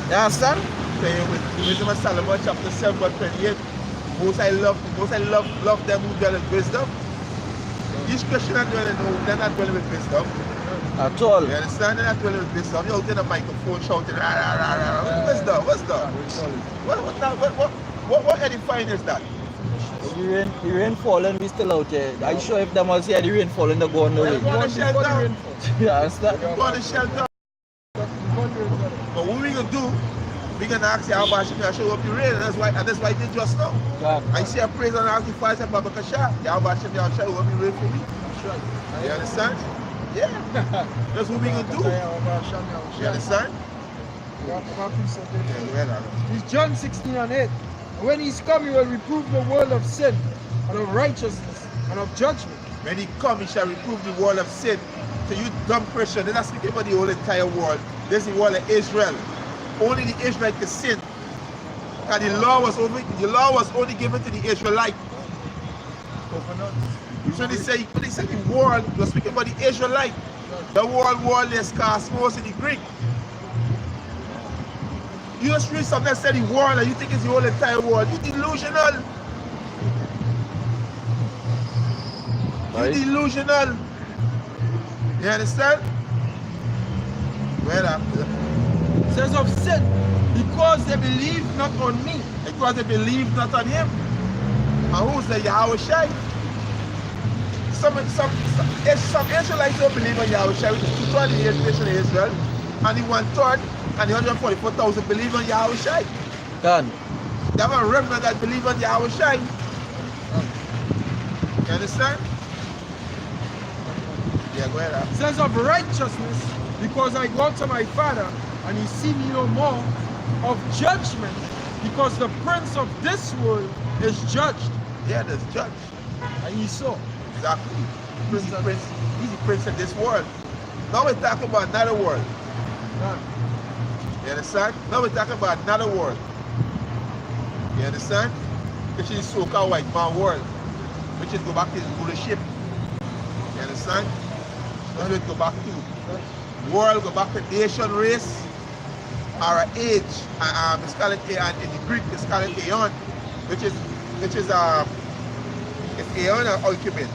You understand? Wisdom of Solomon chapter 7 verse 28. Most I love them who dwell in wisdom. These Christians are dwelling, they're not dwelling with wisdom. At all. You understand? They're not dwelling with wisdom. You're out in a microphone shouting, rah, rah, rah, rah. Wisdom. What edifying is that? The rain falling, we still out here. Are you sure if them all see the rain falling, they go on the way? You go on the shelter. You understand? You go on the shelter. But what we gonna do? We gonna ask you how much you show up the rain, and that's why I did just now. God. I see a praise and ask you for say Baba Kasha. How much you show up the rain for me? You understand? Yeah. That's what we gonna do. You understand? It's John 16 and 8. And when he's come, he will reprove the world of sin and of righteousness and of judgment. When he come, he shall reprove the world of sin. So you dumb Christian, they're not speaking about the whole entire world. This is the world of Israel. Only the Israelites can sin. And the law was only given to the Israelite. So they say the world, you're speaking about the Israelite. The world is cosmos in the Greek. You just read something that said the world and you think it's the whole entire world. You're delusional. You're delusional. You understand? Well, It says of sin, because they believe not on me. because they believe not on him. And who's the Yahushai? Some Israelites don't believe on Yahushai, which is 228 nation of Israel, and the 1/3 and the 144,000 believe on Yahushai. Done. They have a remnant that believe on Yahushai. You understand? Yeah, go ahead. It says of righteousness, because I go to my Father, and he see me no more. Of judgment, because the prince of this world is judged. Yeah, there's judge. And he saw. Exactly. He's the prince of this world. Now we're talking about another world. You understand? Now we're talking about another world. You understand? Which is so-called white man world. Which is go back to his rulership. You understand? That's what go back to. World, go back to nation, race. or an age. It's called in the Greek it's called aeon, which is it's aeon or oikomen.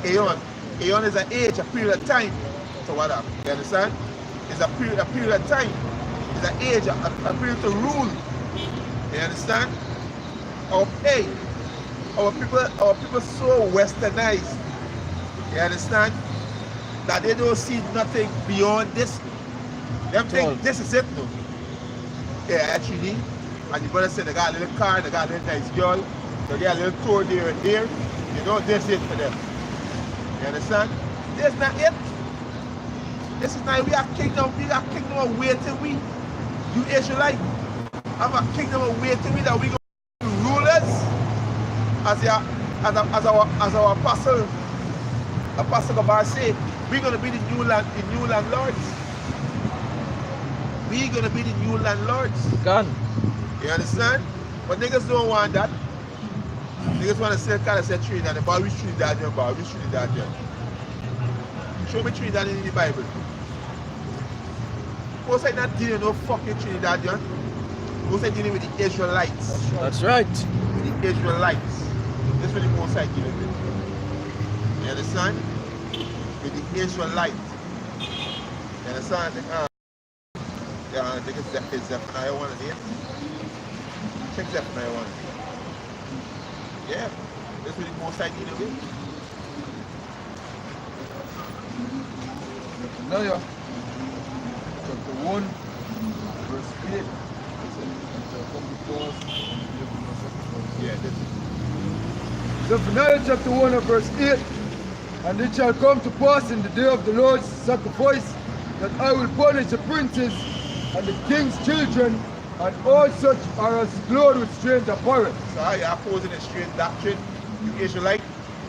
Aeon. Aeon is an age, a period of time. So what up? You understand? It's a period of time. It's an age, a period to rule. You understand? Our people so westernized. You understand? That they don't see nothing beyond this. They think this is it though. Yeah, actually. And the brother said they got a little car, they got a little nice girl, they got a little tour there and there. You know, this is it for them. You understand? This is not it. This is not, we are kingdom of waiting we. You Israelite have a kingdom of waiting we that we go to rulers as our apostle Gabar said, we're gonna be the new landlords. We're gonna be the new landlords. Gone. You understand? But niggas don't want that. Niggas want to say kind of say Trinidad, but we Trinidad, but we Trinidad. Show me Trinidad in the Bible. Most I not dealing with no fucking Trinidad, most I dealing with the Israelites. That's right. The Israelites. That's what the most I dealing with. You understand? With the Israelites. You understand? I think it's Zephaniah 1 and 8. Check Zephaniah 1. Yeah, that's what the most I dealing with. Zephaniah chapter 1, verse 8. Yeah, this is. Zephaniah chapter 1 and verse 8. And it shall come to pass in the day of the Lord's sacrifice that I will punish the princes and the king's children and all such are as clothed with strange apparel. So how you opposing a strange doctrine, you Israelite,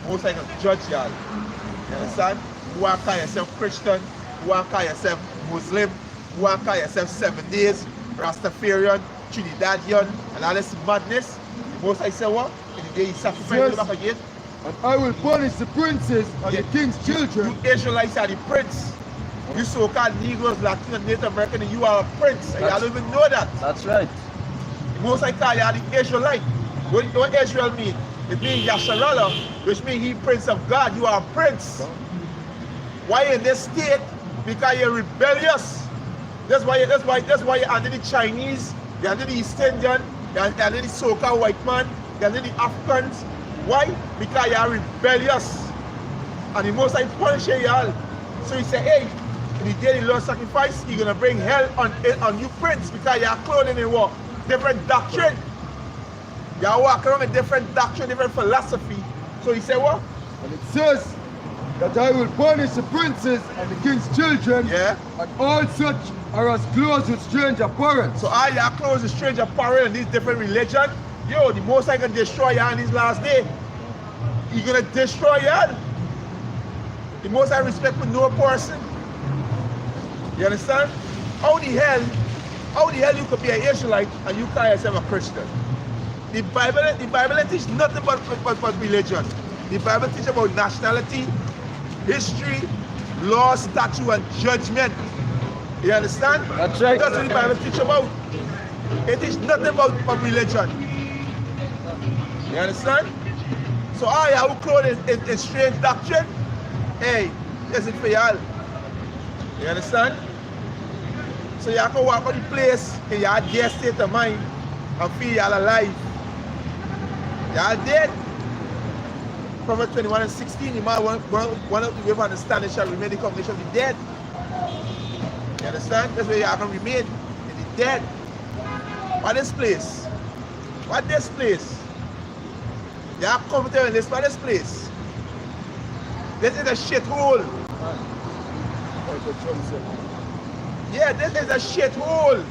most like a judge y'all. You understand? You want to call yourself Christian, you want to call yourself Muslim, you want to call yourself 7 days, Rastafarian, Trinidadian, and all this madness. Most I say what? In the day you sacrifice back again. And I will punish the princes and the king's children. You Israelites are the prince. You so-called Negroes, Latino, and Native American, you are a prince. And y'all don't even know that. That's right. Most I call you the Israelite. What Israel mean? It means Yasharallah, which means he prince of God. You are a prince. Why in this state? Because you're rebellious. That's why you're under the Chinese, you're under the East Indian, you're under the so-called white man, you're under the Africans. Why? Because you're rebellious. And the most I punish y'all. So he said, hey, in the day of the Lord's sacrifice, you're gonna bring hell on you prince because you're clothing in what? Different doctrine. You're walking around with different doctrine, different philosophy. So he said what? And it says that I will punish the princes and the king's children, yeah, and all such are as clothed with strange apparel. So all your clothes with strange apparel and these different religion, yo, the most I can destroy you on this last day. You're gonna destroy you. The most I respect for no person. You understand? How the hell you could be an Israelite and you call yourself a Christian? The Bible teaches nothing but religion. The Bible teaches about nationality, history, law, statute, and judgment. You understand? That's right. That's what the Bible teaches about. It teaches nothing about religion. You understand? So all y'all who clothed in strange doctrine, hey, this is for y'all. You understand? So y'all can walk on the place in your dear state of mind and feel y'all alive. Y'all dead. Proverbs 21 and 16, the man one of the way of understanding shall remain the congregation of the dead. You understand? That's where y'all can remain in the dead. What this place? What this place? Y'all comfortable in this place. This is a shithole. Yeah, this is a shithole.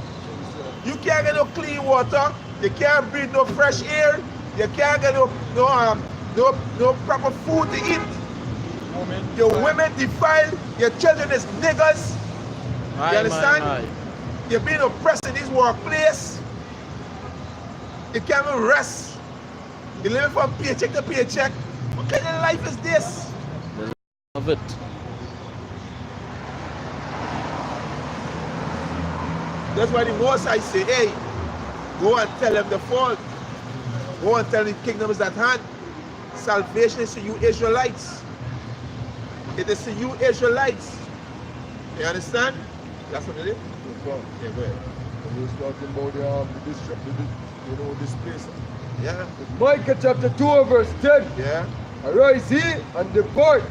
You can't get no clean water. You can't breathe no fresh air. You can't get no proper food to eat. Your women defiled. Your children is niggas. You understand? You're being oppressed in this workplace. You can't even rest. You're living from paycheck to paycheck. What kind of life is this? Of it. That's why the Most I say, hey, go and tell them the fault. Go and tell the kingdom is at hand. Salvation is to you Israelites. It is to you Israelites. You understand? That's what it is? Yeah, go ahead. He was talking about the district, this place. Yeah. Micah chapter 2 verse 10. Yeah. Arise ye and depart,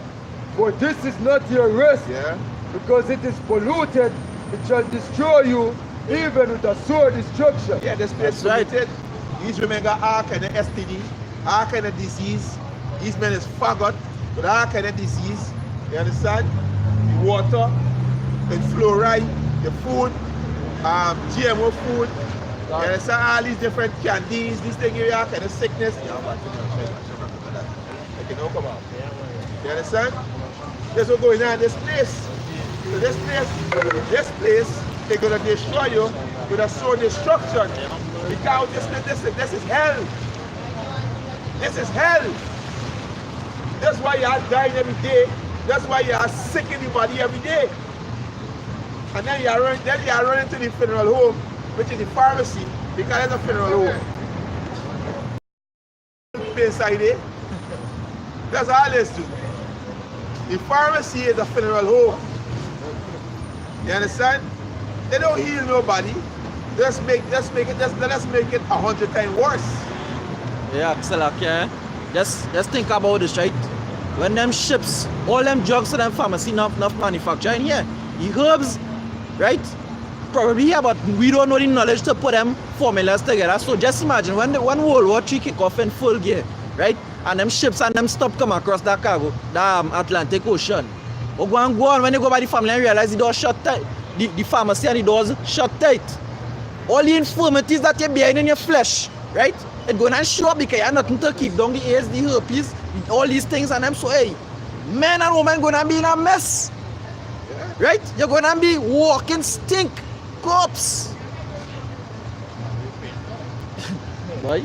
for this is not your rest, Yeah. because it is polluted. It shall destroy you, even with a sore destruction. Yeah, this place is polluted. These women got all kind of STD, all kind of disease. These men is faggot with all kind of disease. You understand? The water, the fluoride, the food, GMO food. You understand? All these different candies, these things give you all kind of sickness. You know, come on. You understand? That's what's going on in this place. So this place, they're gonna destroy you with a sore destruction. Because this is hell. This is hell. That's why you are dying every day. That's why you are sick in your body every day. And then you are running to the funeral home, which is the pharmacy, because it's a funeral home. Inside it. That's all this do. The pharmacy is a funeral home. You understand? They don't heal nobody. Let's make it 100 times worse. Yeah, Xelakia, just think about this, right? When them ships, all them drugs to them pharmacy enough manufacturing here. The herbs, right? Probably here, but we don't know the knowledge to put them formulas together. So just imagine when World War III kick off in full gear, right? And them ships and them stuff come across that cargo, that Atlantic Ocean. But go on, when they go by the family and realize the doors shut tight, the pharmacy and the doors shut tight. All the infirmities that you behind in your flesh, right? It's going to show up because you have nothing to keep down the AIDS, the herpes, all these things, and them. So, hey, men and women going to be in a mess, right? You're going to be walking stink corpse. Boy.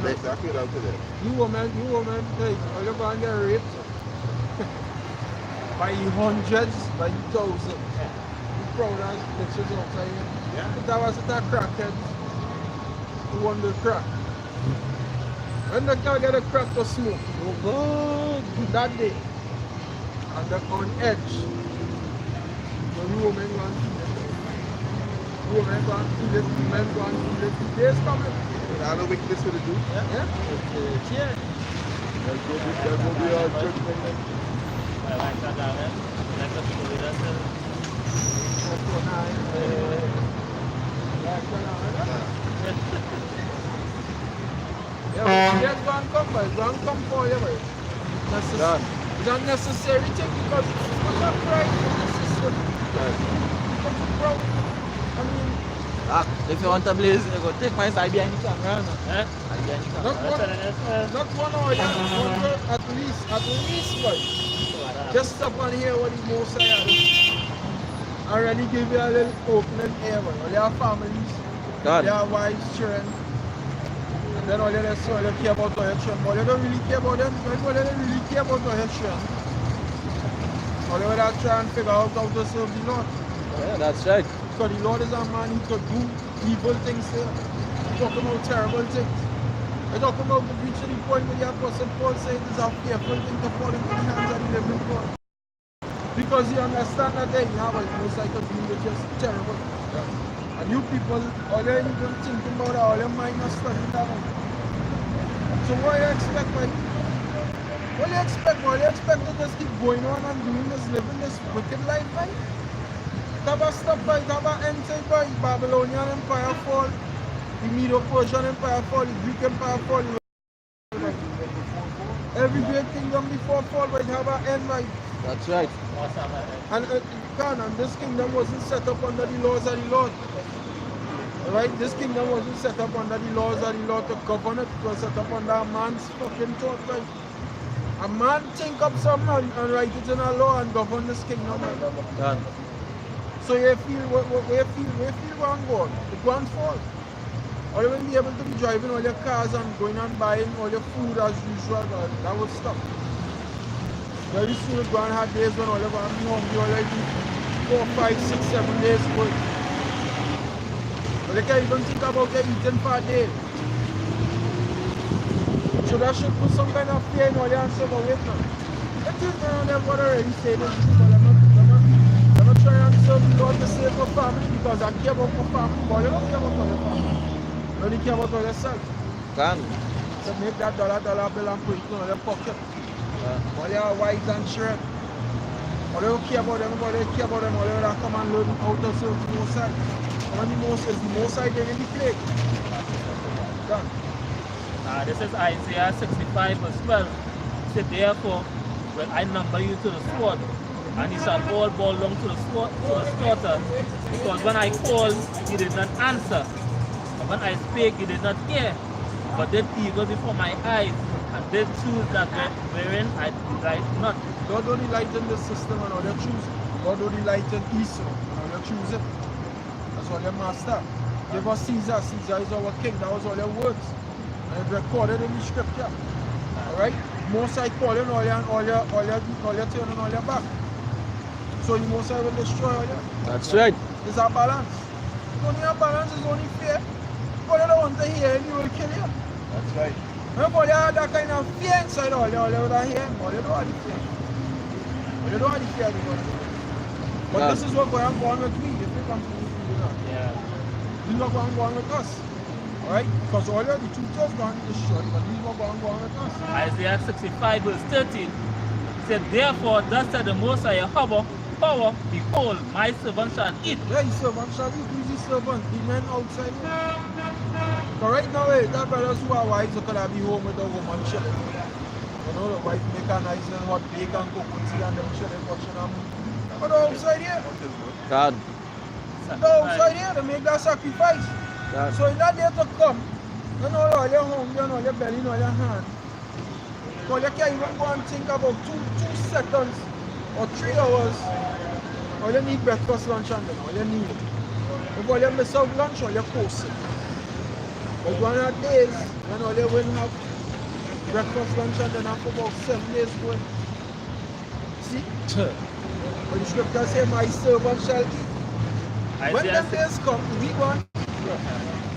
Exactly what I'm saying. You woman, like, all you going to get raped by hundreds, by thousands. You proud as bitches outside here. Yeah. If that was a crackhead who won the crack. When the guy get a crack to smoke, oh God, that day, and they're on edge, the woman going to feel it. The woman going to feel it, the men going to feel it. The day's coming. I know wickedness will do. Yeah? Yeah. That will be our judgment. Yeah, but it's going to come, but it's going to come for you, but it's not necessary thing because it's not right in the system. Because it's broke. I mean, If you want to blaze, you go take my side behind the camera. No? Behind the not camera. 1 hour, yeah, at least, but just stop and hear what the most I already give you a little opening air, but all your families, God. their wives, children, and then all you just all you care about all your children, but you don't really care about them, because you don't really care about all your children. All you would try and figure out how to serve the Lord. Yeah, that's right. Because the Lord is a man who could do evil things here. He's talking about terrible things. He's talking about the reach to the point where the Apostle Paul says it is a fearful thing to fall into the hands of the living God. Because you understand that they have a most like a being which is terrible. And you people, all you even thinking about all your mind is studying that one. So what do you expect, man? What do you expect? What do you expect to just keep going on and doing this, living this wicked life, man? Taba stop by, Taba enter by Babylonian Empire fall, the Medo-Persian Empire fall, the Greek Empire fall. Every great kingdom before fall, but Taba end by. That's right. And this kingdom wasn't set up under the laws of the Lord. Right? This kingdom wasn't set up under the laws of the Lord to govern it. It was set up under a man's fucking thought, right? A man think up something and write it in a law and govern this kingdom. Right? Done. So you feel one God, it won't fall. Or you will be able to be driving all your cars and going and buying all your food as usual, but that would stop. Very soon it's going to have days when all you're going to be hungry already 4, 5, 6, 7 days work. But they can't even think about their eating for a day. So that should put some kind of fear in all your answer about it now. It is none of them what already say this, but I'm not trying to serve the Lord to save my family because I care about my family, but you don't care about all your family. You only care about all yourself. Can. So make that dollar bill and put it in your pocket. All your wives and children. All they don't care about them, all they care about them, all they will come and learn how to serve the Most High. And the Most High they really play. Done. This is Isaiah 65 verse 12. It said, therefore, when I number you to the sword, and ye shall all bow down to the slaughter, because when I called, ye did not answer, and when I spake, ye did not hear, but did evil before my eyes, and did choose that wherein I delight not. God don't delight in the system and all they choose. God don't delight in Esau and all they choose it. That's all their master. Give us Caesar. Caesar is our king. That was all their words. And it's recorded in the scripture. Alright? Most I call you all your turn and all your back. So the Most High will destroy all you. That's right. It's a balance. It's only a balance, it's only fair. All you don't want to hear him, he will kill you. That's right. If all you have that kind of fear inside all you would hear him, all you don't have the fear. All you don't have the fear anymore. But Yeah. this is what going on with me, if you come to me, you know. Yeah. This is what going on with us. Alright? Because all the truth is going to destroy, but this is what going on with us. Isaiah 65 verse 13. It said, therefore, thus said the Most High Yahweh, power, behold, my servant shall eat. Yeah, his servant shall eat. Who is his servant? The men outside here. But right now, that brothers who are wives are going to be home with the woman children. You know, the wife make a nice and hot bake and cook and tea and them children watching them. But the outside here, God. the outside here, they make that sacrifice. God. So in that day to come, you know all your hungry and all your belly and all your hand. So you can't even go and think about two seconds or 3 hours. All you need breakfast, lunch and dinner. All you need. If all you miss out lunch, all you post it. But one of the days, when all you will have breakfast, lunch and dinner for about 7 days going. See? But the scripture says, my servant shall eat. When Isaiah, them days come, we want.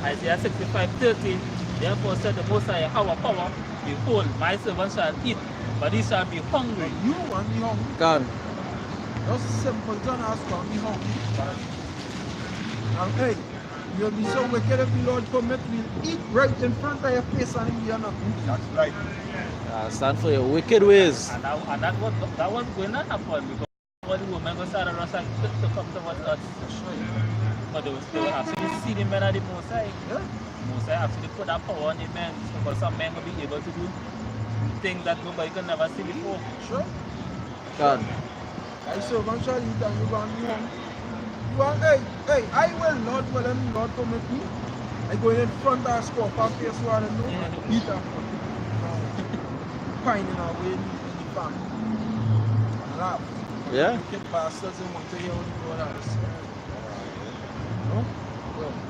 Isaiah 65:13. Therefore said the Most High Yahweh, power, behold, my servant shall eat, but he shall be hungry. You want me hungry. Can. Just simple, don't ask for me hungry. And hey, you'll be so wicked if the Lord permit me eat right in front of your face and you are not eating. That's right. Stand for your wicked ways. And that was going to happen because all the women go start to rush and to come towards us. But they will actually see the men of the Most High. Yeah? Most High actually put that power on the men because some men will be able to do things that nobody can never see before. Sure. God. I servant shall eat and you want me hungry. You want, hey, I will not, well then Lord permit me. I go in front of a scope and face what I know, eat and pining away in the family. And laugh. Yeah. Wicked bastards and want to hear what the Lord has to say. No?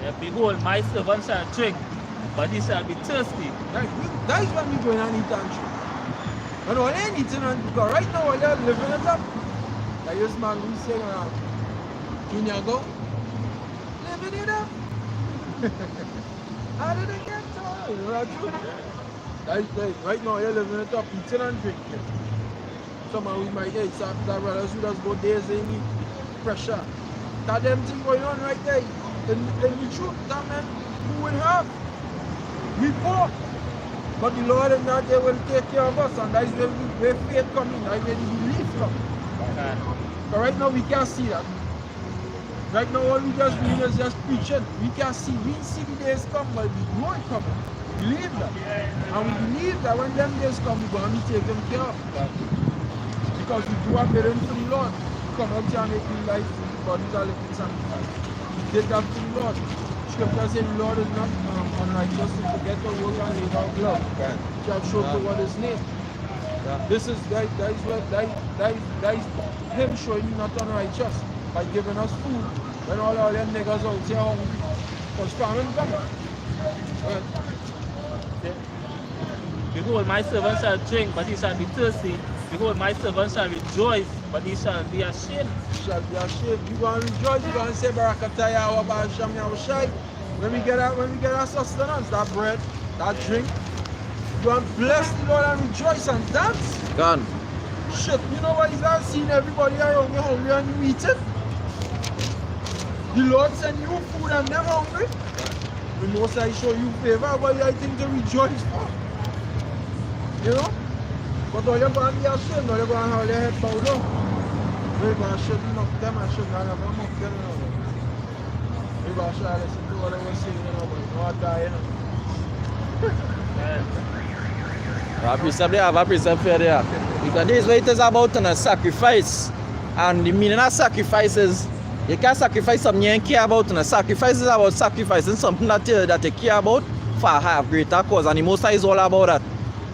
Yeah, behold, my servant shall drink, but he shall be thirsty. That is when we go in and eat and drink. And all they eating and because right now all they're living it up. Like this man who say in your go, living it up. How did they get to? You know that true? Right now you're living it up, eating and drinking. Someone with my age, that brothers who just go days in the pressure. That them thing going on right there. In the truth, that man who will have. We poor. But the Lord is not there will take care of us, and that is where faith comes in, that is where the belief comes. But right now we can't see that. Right now all we just doing is just preaching. We can't see. We see the days come, but we know it coming. We believe that. And we believe that when them days come, we're going to be taken care of. Because we do our bidding for the Lord. We come out here and make the life, bodies are living sacrifice. We did that for the Lord. Scripture says the Lord is not unrighteous to forget the work and labor of love. He have shown to what his name. This is that is him showing you not unrighteous by giving us food when all them niggas out here hungry. Because famine coming. Behold, my servant shall drink, but he shall be thirsty. Behold, my servant shall rejoice, but he shall be ashamed. You shall be ashamed. You're going to rejoice. You're going to say, Barakataya, Wabasham, Yahushai. when we get our sustenance, that bread, that drink, go and bless the Lord and rejoice and dance. Gone. Shit, you know what is that? Seeing everybody around you hungry and you eat it. The Lord send you food and they're hungry. The Most High show you favor, but I think to rejoice for. You know? But all you're going to be ashamed, all you're going to have your head bowed down. You're going to should knock them and should not have them up there. You're going to try to listen to what I was saying, you know, but you're not dying. Our precept there, have a precept for there. Because this is what it is about on a sacrifice. And the meaning of sacrifice is you can't sacrifice something you don't care about. And a sacrifice is about sacrificing something that you care about for a higher, greater cause. And the Most High is all about that.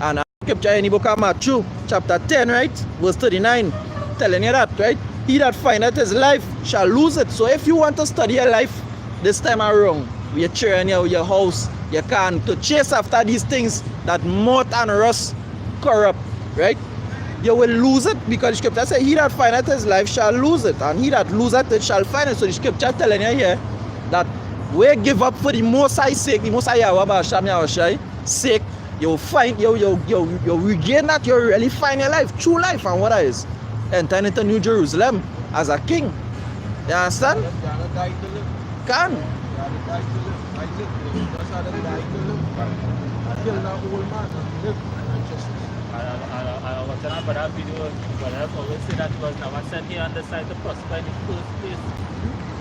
And scripture in the book of Matthew, chapter 10, right? Verse 39, telling you that, right? He that findeth his life shall lose it. So if you want to study your life this time around, with your children, your house, you can to chase after these things that moth and rust corrupt, right? You will lose it because the scripture says, he that findeth his life shall lose it, and he that loseth it shall find it. So the scripture telling you here that we give up for the Most High sake, the Most High Yahweh sake, you'll find, you regain that, you really find your life, true life, and what that is. Entering into New Jerusalem as a king. You understand? Can. I was telling about that video, but I always say that was never sent here on the side to prosper in the first place.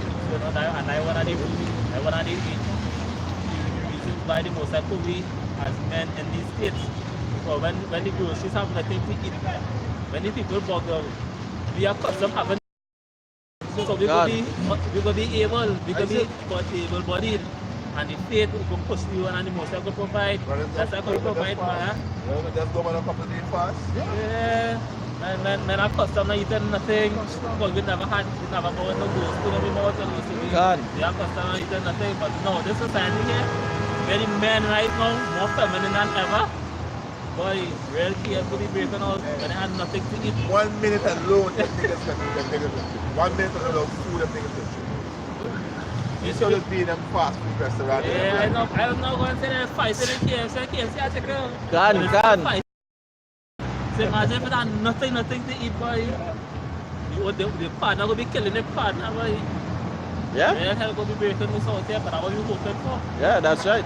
So, you know, and I want to reasons why the Most High put we as men in these states. Because when the groceries have nothing to eat, when the people bugger, we are custom having. So we could be able-bodied. And the faith will push you and the Most High will provide. That's how we provide, man. Just go on a couple of days fast. Yeah. And our custom eating nothing. Because we never bought no ghost. We never bought no ghost. We have custom eating nothing. But no, this society here, many men right now, more feminine than ever. Boy, real careful to be breaking out when they had nothing to eat. 1 minute alone, the niggas can 1 minute alone, food and niggas can. You should have been in a fast food restaurant. Yeah, I don't know going to say they're fighting in KFC, I check it out. Can. So imagine if it had nothing to eat, boy. The partner will be killing the partner, boy. Yeah? Yeah, hell will be breaking us out here, but I was hoping for. Yeah, that's right.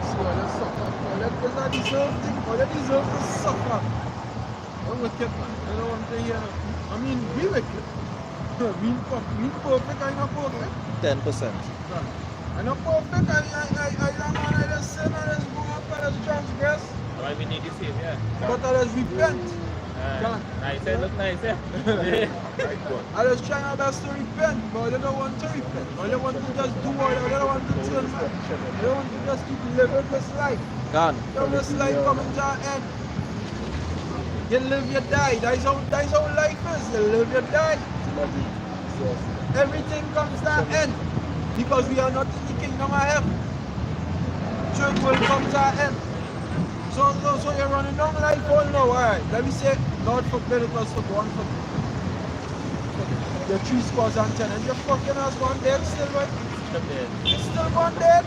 So let's suffer. Let's not deserve things, but they deserve to suffer. I'm wicked, man. I don't want to hear. I mean, we wicked. We perfect, I'm not perfect. 10%. I'm not perfect, I just sin, I just go up, I just transgress. Why we need to save, yeah. But I just repent. Nice, look nice, yeah. I just try my best to repent, but I don't want to repent. I don't want to just do what I don't want to turn back. I don't want to just keep living this life. Can. This life coming to an end. You live, you die. That's how life is. You live, you die. Everything comes to an end because we are not in the kingdom of heaven. Church will come to an end. So you're running down life all now. Alright, let me say, Lord forbid it was for one for the 3 scores and 10, and your fucking husband dead still, right? Still one dead.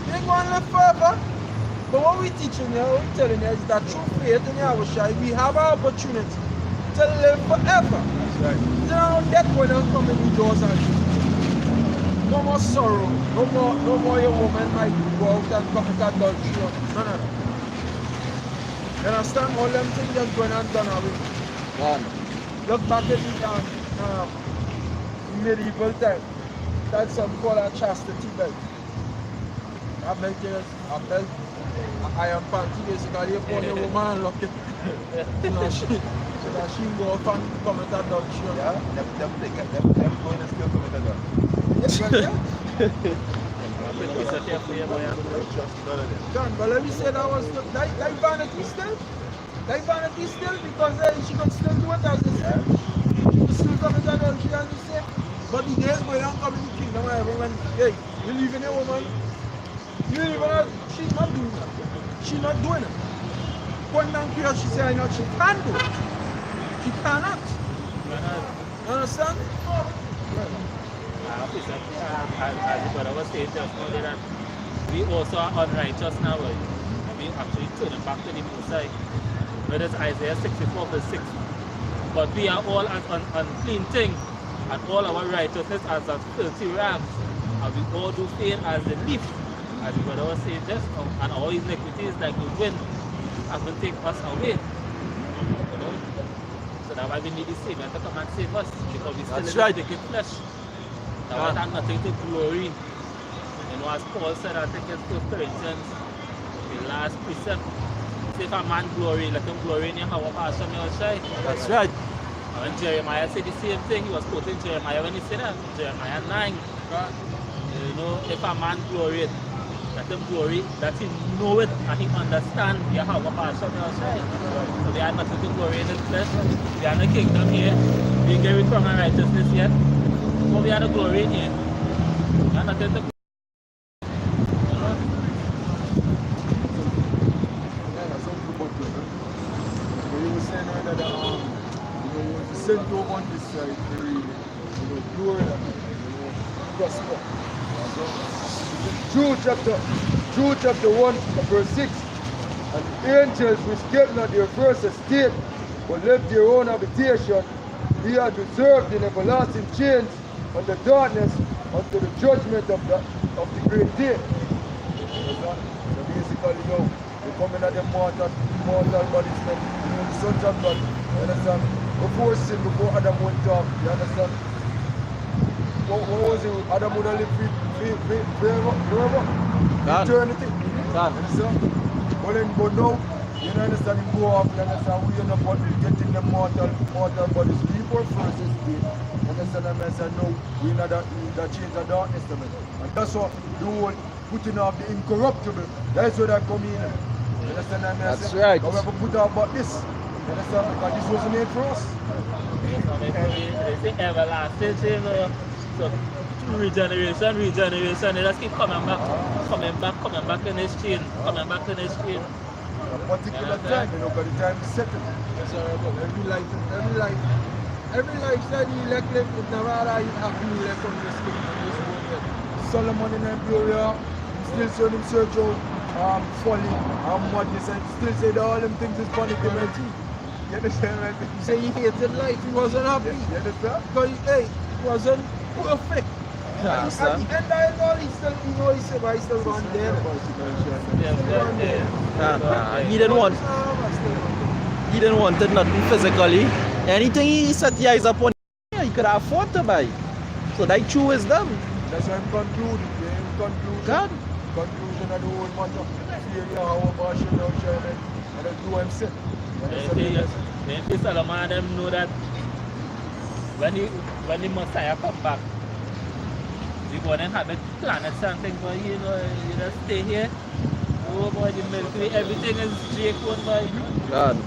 You ain't going to live forever. But what we're teaching you, what we're telling you is that through faith in Yahushua, we have an opportunity to live forever. That's right. Now death will not come in the doors and no more sorrow, no more your woman might go out and commit adultery. None of that. You understand? All them things just going and done away. Gone. Look back at the medieval time. That's something called a chastity belt. A belt is a belt. I am panty basically you put your woman and lock it. So that she go off and commit adultery. Yeah, them going to still commit adultery. Yes, right there. John, but let me say that was that vanity still. That vanity still because she could still do it as they say. She could still commit adultery as they say. But the days going on come in the kingdom of heaven when, hey, you leave in a woman, you leave in her, she's not doing that. She's not doing it. Point down here, she said, I know she can do it. She cannot. You understand? as the brother was saying just now, that we also are unrighteous now. We actually turning back to the Most High. Whether it's Isaiah 64 verse 6. But we are all as unclean thing, and all our righteousness as a filthy rags, and we all do fail as the leaf, as the brother was saying just now, and our iniquities like the wind have been take us away. You know? So that's why we need the Savior to come and save us, because we still That's in right. the wicked flesh. That was nothing to glory. You know, as Paul said, I think it's 1 Corinthians, the last precept. Say if a man glory, let him glory in Yahweh Hashem Yahushai. That's right. And when Jeremiah said the same thing, he was quoting Jeremiah when he said that, Jeremiah 9. You know, if a man glory, let him glory, that he know it and he understand Yahweh Hashem Yahushai. So we are nothing to glory in his flesh. We are in the kingdom here. We get it from our righteousness yet. So we are the glory in here. We are nothing to Send you on this side to read it. Glory and prosper. Jude chapter 1, verse 6. And the angels which kept not their first estate, but left their own habitation, they are reserved in everlasting chains under darkness unto the judgment of the great day. So basically, they come in at the mortal bodies, the sons of God. You understand? Before sin, before Adam went up, you understand? What was it? Adam would have lived forever? God. Eternity. God. You understand? But now, you don't understand, him go off, you understand? We end up getting the mortal bodies. We were first estate. You understand? And I said, no, we know that change the darkness to me. And that's what the whole putting off the incorruptible. That's where that come in. You understand? And I That's said, right. however, put out about this. You understand? Because this wasn't made for us. They say everlasting, you know. So regeneration, they just keep coming back in his chain, coming back in his chain. A particular time, you know, because the time is settled. Yes, sir, but every lifestyle you elect live, it never arrive after you elect from this kingdom, this world yet. Solomon in Emporia, still saying him search out folly and madness, and still say that all them things is funny to me. You understand what I mean? He said he hated life, he wasn't happy. You understand? Because it wasn't perfect. Yeah, At the end of it all, he still, you know, he said, but he still gone there. He didn't want it nothing physically. Anything he set his eyes upon, he could afford to buy. So that true wisdom. That's why I'm concluding. God. Conclusion of the whole matter. Fear Yahweh, Bashan, Yahushua, and then do what I'm saying. Then Solomon them know that when the Messiah come back, we go and have a planet something, but you know, you just stay here. Oh boy, the Milky Way, everything is J-Cone, boy. God.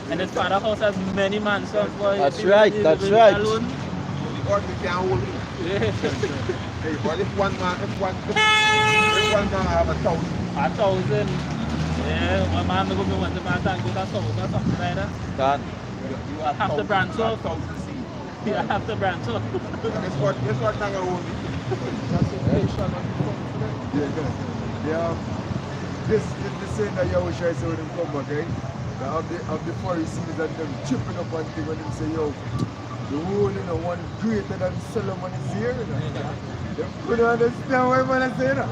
And his father house has many mansions, boy. That's right, that's right. Alone. God, we can't hold it. Yeah. Hey, but if one man have 1,000. 1,000. Yeah, my man go to one to my tank, go to something like that. God. You have Have to branch off. 1,000 seed. You have to branch off. Guess what Tanga hold it? Yeah. This is the saying that Yahushua said when him come back, eh? Of the Pharisees and them chipping up on thing when them say, yo, the whole, you know, one greater than Solomon is here, you know. You don't understand what I'm saying, you know.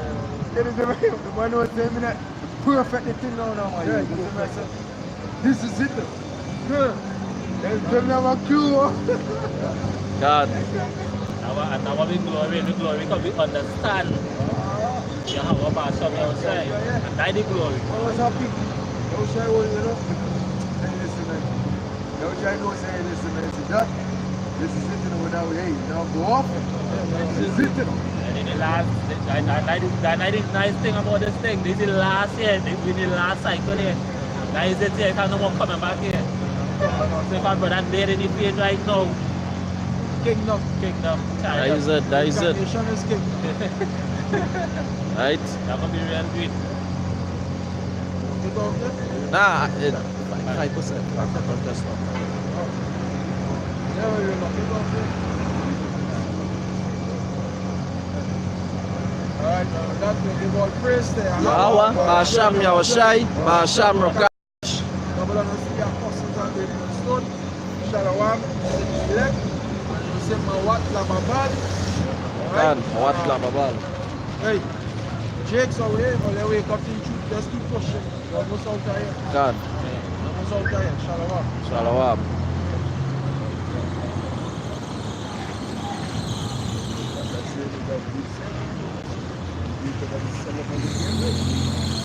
The man was saying that perfect thing now, man. Yeah, this is it. Them have a clue. God. And now we glory, because we understand Yahweh Bashem Yahushai, and that the glory. I was happy. Yahushua was, you know, and listen, man. Yahushua knows, say, listen, man. See that? This is it, you know, now, hey, now go off. This is it, you know. And in the last, that nice thing about this thing, this is the last year, this is the last cycle here. That is it here, if I'm no more coming back here. So if I'm brother dead in the faith right now, Kingdom. That is it. Incarnation is king. Right? that will be real great. You go there? Nah, 5%. Yeah, you're not. You go there? Right? And that we give all praise there. Yawa, Basham Yawashai, Basham Roka. Double on us, the apostles and the stone. Shalom, the elect. We say, Mawat Lamabad. Kan, what Lamabal. Hey, Jake's away, or they wake up to the truth. Just keep pushing. We're almost out of here. Kan, Almost out of here. Shalom. Shalom. That's it.